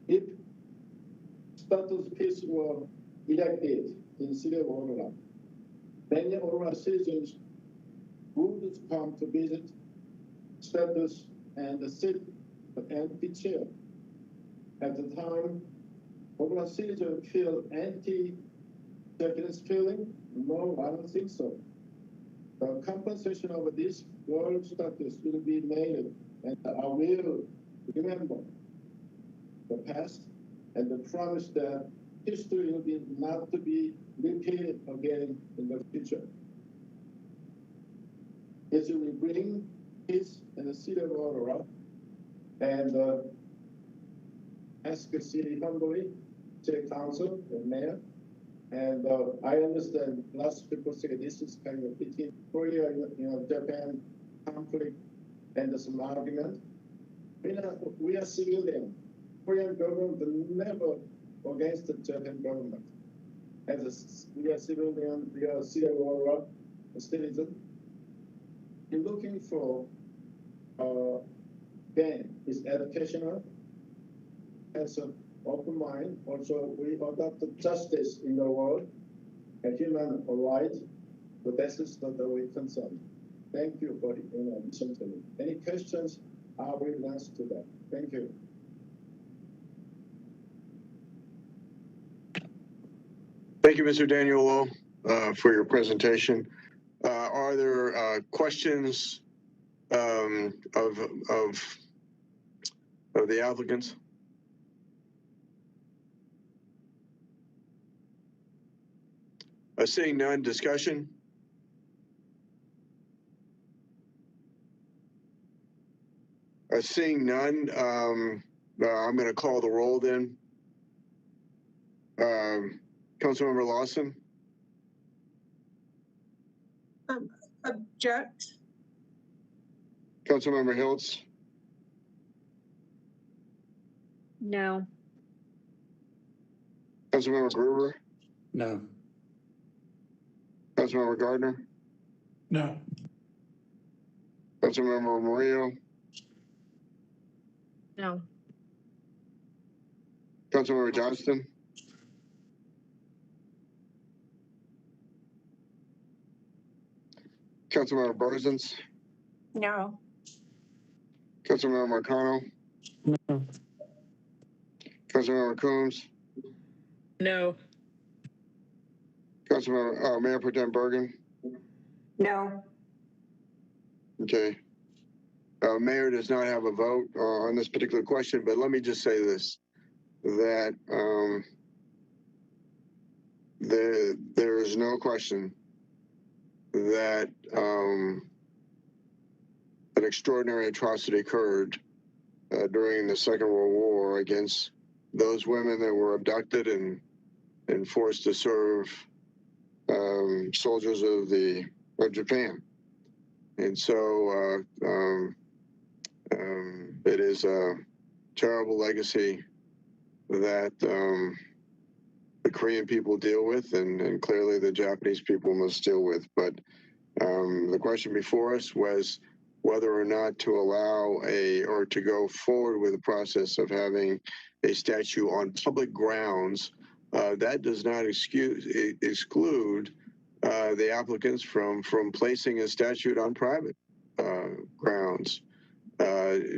If status peace were elected in City of Aurora, many Aurora citizens would come to visit status and sit an empty chair. At the time, Aurora citizens feel anti-Japanese feeling? No, I don't think so. The compensation of this world status will be made, and I will remember the past and the promise that history will be not to be repeated again in the future. It will bring peace in the city of Aurora, and ask the city humbly, city council, the mayor, and I understand lots of people say this is kind of between Korea, Japan conflict, and there's some argument. We are civilian. Korean government never against the Japan government. We are civilian, we are city of Aurora, a citizen. You're looking for gain is educational, has an open mind. Also, we adopt justice in the world and human rights. The basis that we concern. Thank you for listening to me. Any questions? I will answer to that. Thank you. Thank you, Mr. Daniel, for your presentation. Are there questions of the applicants? Seeing none, discussion? Seeing none, I'm going to call the roll then. Councilmember Lawson? Object. Councilmember Hiltz? No. Councilmember Gruber? No. Councilmember Gardner? No. Councilmember Murillo, No. Councilmember Johnston, Councilmember Burzins, No. Councilmember Marcano, No. Councilmember Coombs, No. Councilmember, Mayor Pro Tem Bergen. No. Okay. Mayor does not have a vote on this particular question, but let me just say this, that there is no question that an extraordinary atrocity occurred during the Second World War against those women that were abducted and forced to serve soldiers of Japan. And so it is a terrible legacy that the Korean people deal with, and clearly the Japanese people must deal with. But the question before us was whether or not to allow or to go forward with the process of having a statue on public grounds. That does not exclude the applicants from placing a statue on private grounds,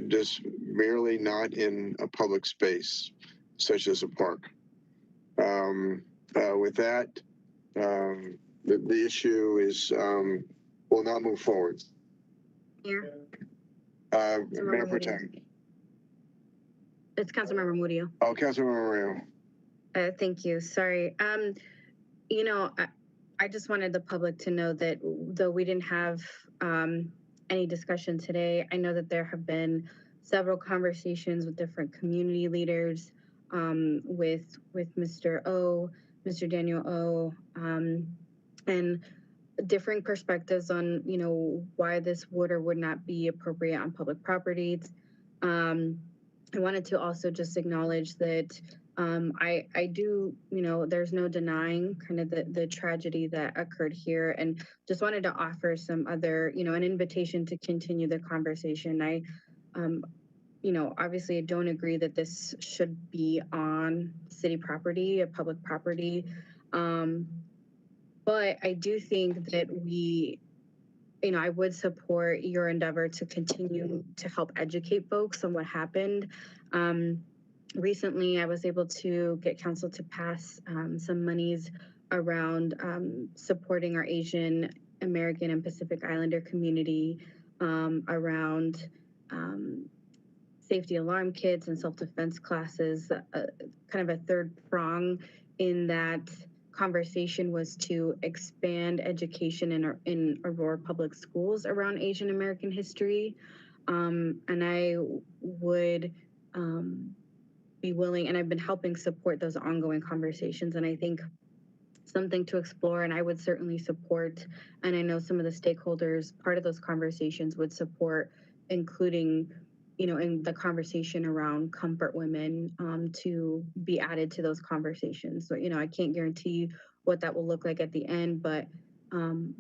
just merely not in a public space, such as a park. With that, the issue is will not move forward. Mayor? Mayor Pro Tem. It's Councilmember Murillo. Oh, Councilmember Murillo. Thank you. Sorry. You know, I just wanted the public to know that though we didn't have any discussion today, I know that there have been several conversations with different community leaders, with Mr. O, Mr. Daniel O, and differing perspectives on, you know, why this would or would not be appropriate on public properties. I wanted to also just acknowledge that I do, you know, there's no denying kind of the tragedy that occurred here, and just wanted to offer some other, you know, an invitation to continue the conversation. I, you know, obviously I don't agree that this should be on city property, a public property. But I do think that we, you know, I would support your endeavor to continue to help educate folks on what happened. Recently, I was able to get council to pass some monies around supporting our Asian American and Pacific Islander community around safety alarm kits and self-defense classes. Kind of a third prong in that conversation was to expand education in Aurora Public Schools around Asian American history. And I would be willing, and I've been helping support those ongoing conversations. And I think something to explore, and I would certainly support, and I know some of the stakeholders, part of those conversations would support including, you know, in the conversation around comfort women to be added to those conversations. So, you know, I can't guarantee what that will look like at the end, but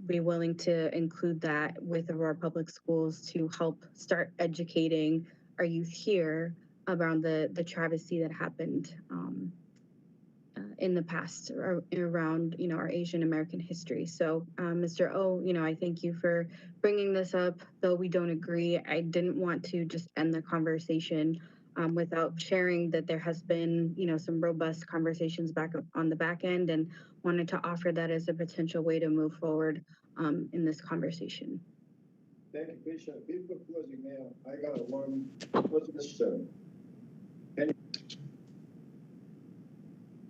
be willing to include that with Aurora Public Schools to help start educating our youth here around the travesty that happened in the past around, you know, our Asian American history. So, Mr. O, you know, I thank you for bringing this up. Though we don't agree, I didn't want to just end the conversation without sharing that there has been, you know, some robust conversations back on the back end, and wanted to offer that as a potential way to move forward in this conversation. Thank you, Bishop. Before closing, Mayor, I got one question.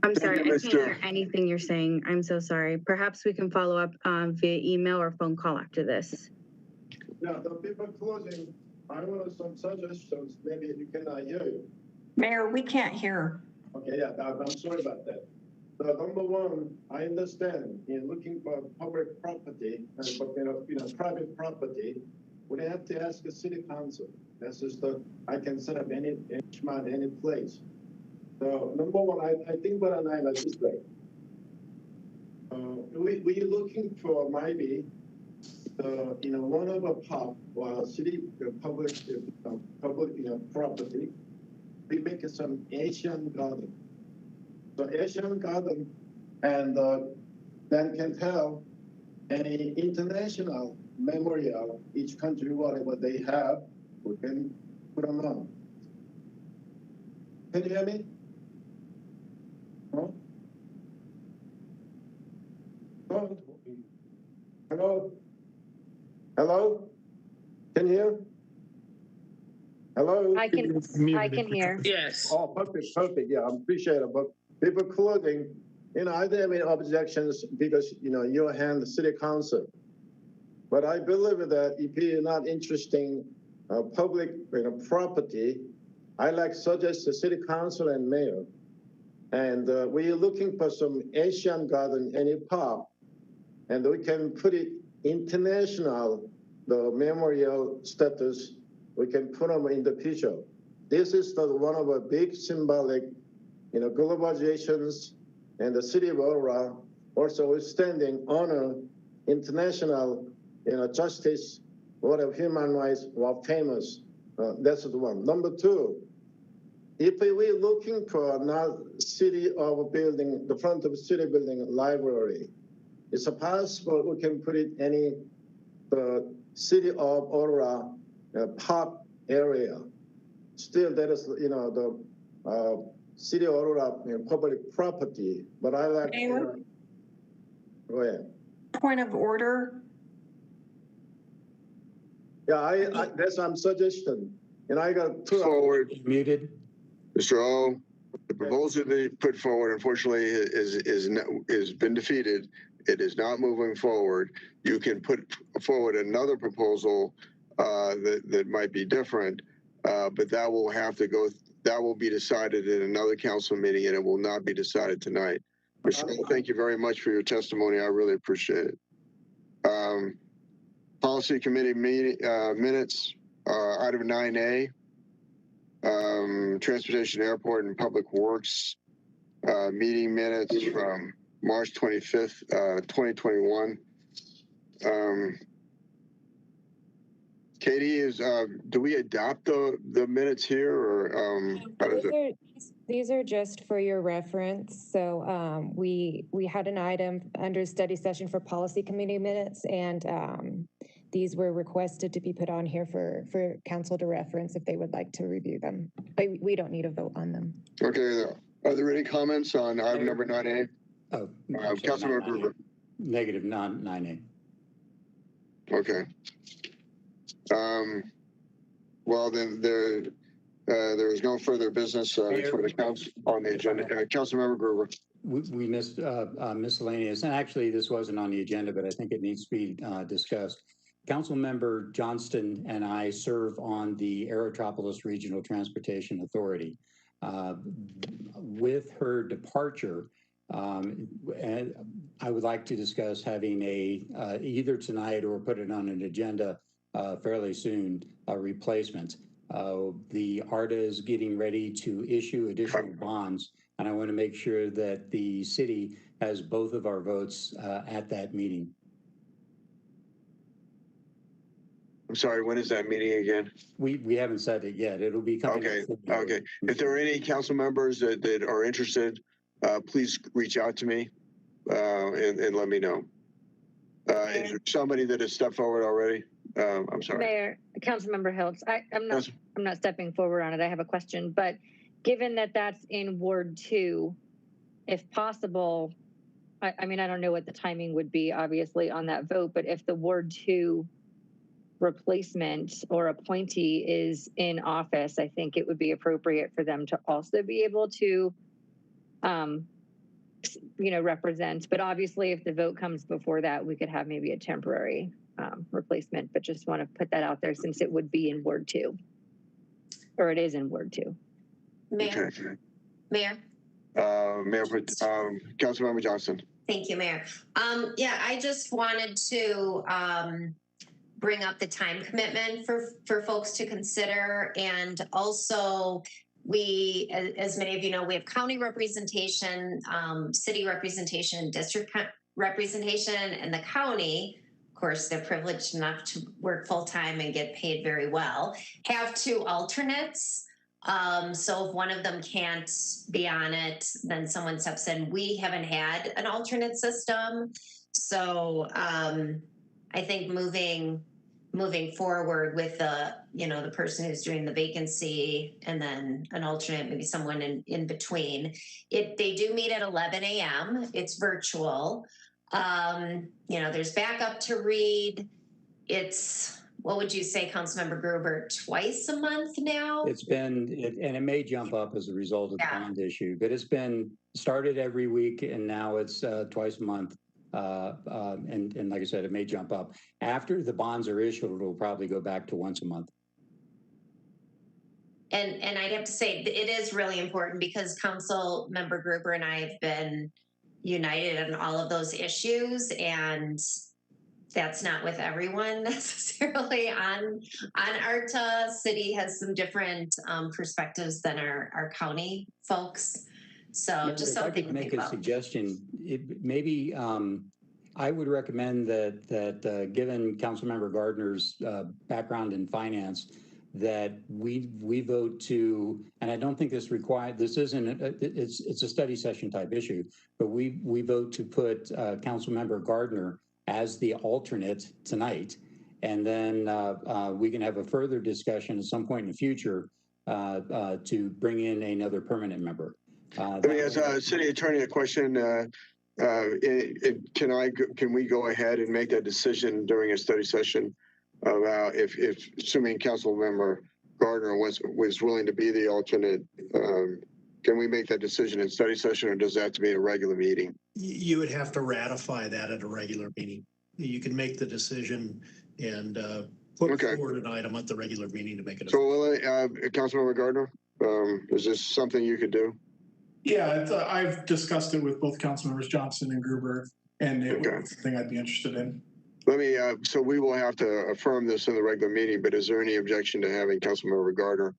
I'm sorry, I can't hear anything you're saying. I'm so sorry. Perhaps we can follow up via email or phone call after this. Now, the people closing, I want some suggestions. Maybe you cannot hear you. Mayor, we can't hear. Okay, yeah, I'm sorry about that. So number one, I understand in looking for public property and for, you know, private property, we have to ask the city council. That's just I can set up any place. So number one, I think what I like this way. We're looking for maybe one of a pub or city public property, we make some Asian garden. So Asian garden, and then can tell any international memorial, each country, whatever they have, we can put them on. Can you hear me? Huh? Oh. Hello? Hello? Can you hear? Hello? I can hear. Yes. Oh, perfect, perfect. Yeah, I appreciate it. But people clothing, I don't have any objections because, you hand the city council. But I believe that if you're not interested in public property, I like suggest the city council and mayor. And we're looking for some Asian garden, any park, and we can put it international, the memorial status, we can put them in the future. This is one of the big symbolic, globalizations, and the city of Aurora also is standing honor international, justice, whatever human rights were famous. That's the one. Number two, if we're looking for another city of building, the front of the city building library, it's possible we can put it the city of Aurora park area. Still, there is, the city of Aurora public property, but I like. Go ahead. Point of order. Yeah, that's my suggestion. And I got two. Forward. Muted. Mr. O, the proposal they put forward, unfortunately, is been defeated. It is not moving forward. You can put forward another proposal that might be different, but that will have to go. That will be decided in another council meeting, and it will not be decided tonight. Mr. O, thank you very much for your testimony. I really appreciate it. Policy committee meeting minutes, item 9A. Transportation, Airport, and Public Works meeting minutes from March 25th, 2021. Katie, do we adopt the minutes here, or how does it? These are just for your reference. So we had an item under study session for policy committee minutes, and these were requested to be put on here for council to reference if they would like to review them. But we don't need a vote on them. Okay. Are there any comments on item number 9A? Oh, Councilmember Gruber. Negative 9A. Okay. Well, then there is no further business for the council on the agenda. Councilmember Gruber. We missed miscellaneous, and actually this wasn't on the agenda, but I think it needs to be discussed. Councilmember Johnston and I serve on the Aerotropolis Regional Transportation Authority. With her departure, and I would like to discuss having either tonight or put it on an agenda fairly soon, a replacement. The ARTA is getting ready to issue additional bonds, and I want to make sure that the city has both of our votes at that meeting. I'm sorry, when is that meeting again? We haven't set it yet. It'll be coming. Okay. If there are any council members that are interested, please reach out to me and let me know. Is there somebody that has stepped forward already? I'm sorry. Mayor, Councilmember Hiltz, I'm not stepping forward on it. I have a question, but given that that's in Ward 2, if possible, I mean, I don't know what the timing would be, obviously, on that vote, but if the Ward 2 replacement or appointee is in office, I think it would be appropriate for them to also be able to, represent. But obviously, if the vote comes before that, we could have maybe a temporary replacement, but just want to put that out there since it would be in Ward 2, or it is in Ward 2. Mayor. Okay. Mayor. Councilmember Johnson. Thank you, Mayor. Yeah, I just wanted to bring up the time commitment for folks to consider, and also we, as many of you know, we have county representation, city representation, district representation, and the county course, they're privileged enough to work full-time and get paid very well, have 2 alternates. So if one of them can't be on it, then someone steps in. We haven't had an alternate system. So I think moving forward with the, the person who's doing the vacancy and then an alternate, maybe someone in between. They do meet at 11 a.m. It's virtual. There's backup to read. It's, what would you say, Councilmember Gruber, twice a month now? It's been, and it may jump up as a result of the bond issue, but it's been started every week and now it's twice a month. And like I said, it may jump up. After the bonds are issued, it'll probably go back to once a month. And I'd have to say it is really important because Council Member Gruber and I have been united on all of those issues, and that's not with everyone necessarily on ARTA. City has some different perspectives than our county folks. So just something if I could make a suggestion, maybe I would recommend that given Councilmember Gardner's background in finance, that we vote to, and I don't think this isn't, it's a study session type issue, but we vote to put Councilmember Gardner as the alternate tonight. And then we can have a further discussion at some point in the future to bring in another permanent member. Let me ask City Attorney a question. Can we go ahead and make that decision during a study session about if assuming Council Member Gardner was willing to be the alternate? Can we make that decision in study session, or does that have to be a regular meeting? You would have to ratify that at a regular meeting. You can make the decision and put forward an item at the regular meeting to make it. So, Councilmember Gardner, is this something you could do? Yeah, I've discussed it with both council members Johnson and Gruber, and it was something I'd be interested in. Let me, so we will have to affirm this in the regular meeting, but is there any objection to having Councilmember Gardner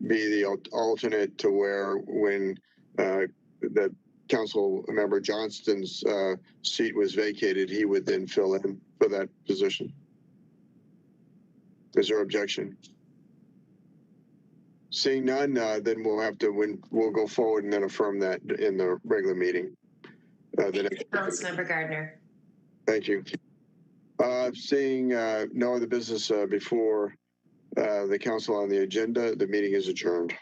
be the alternate to where when the Council Member Johnston's seat was vacated, he would then fill in for that position? Is there objection? Seeing none, then we'll go forward and then affirm that in the regular meeting. Councilmember Gardner. Thank you. Seeing no other business before the council on the agenda, the meeting is adjourned.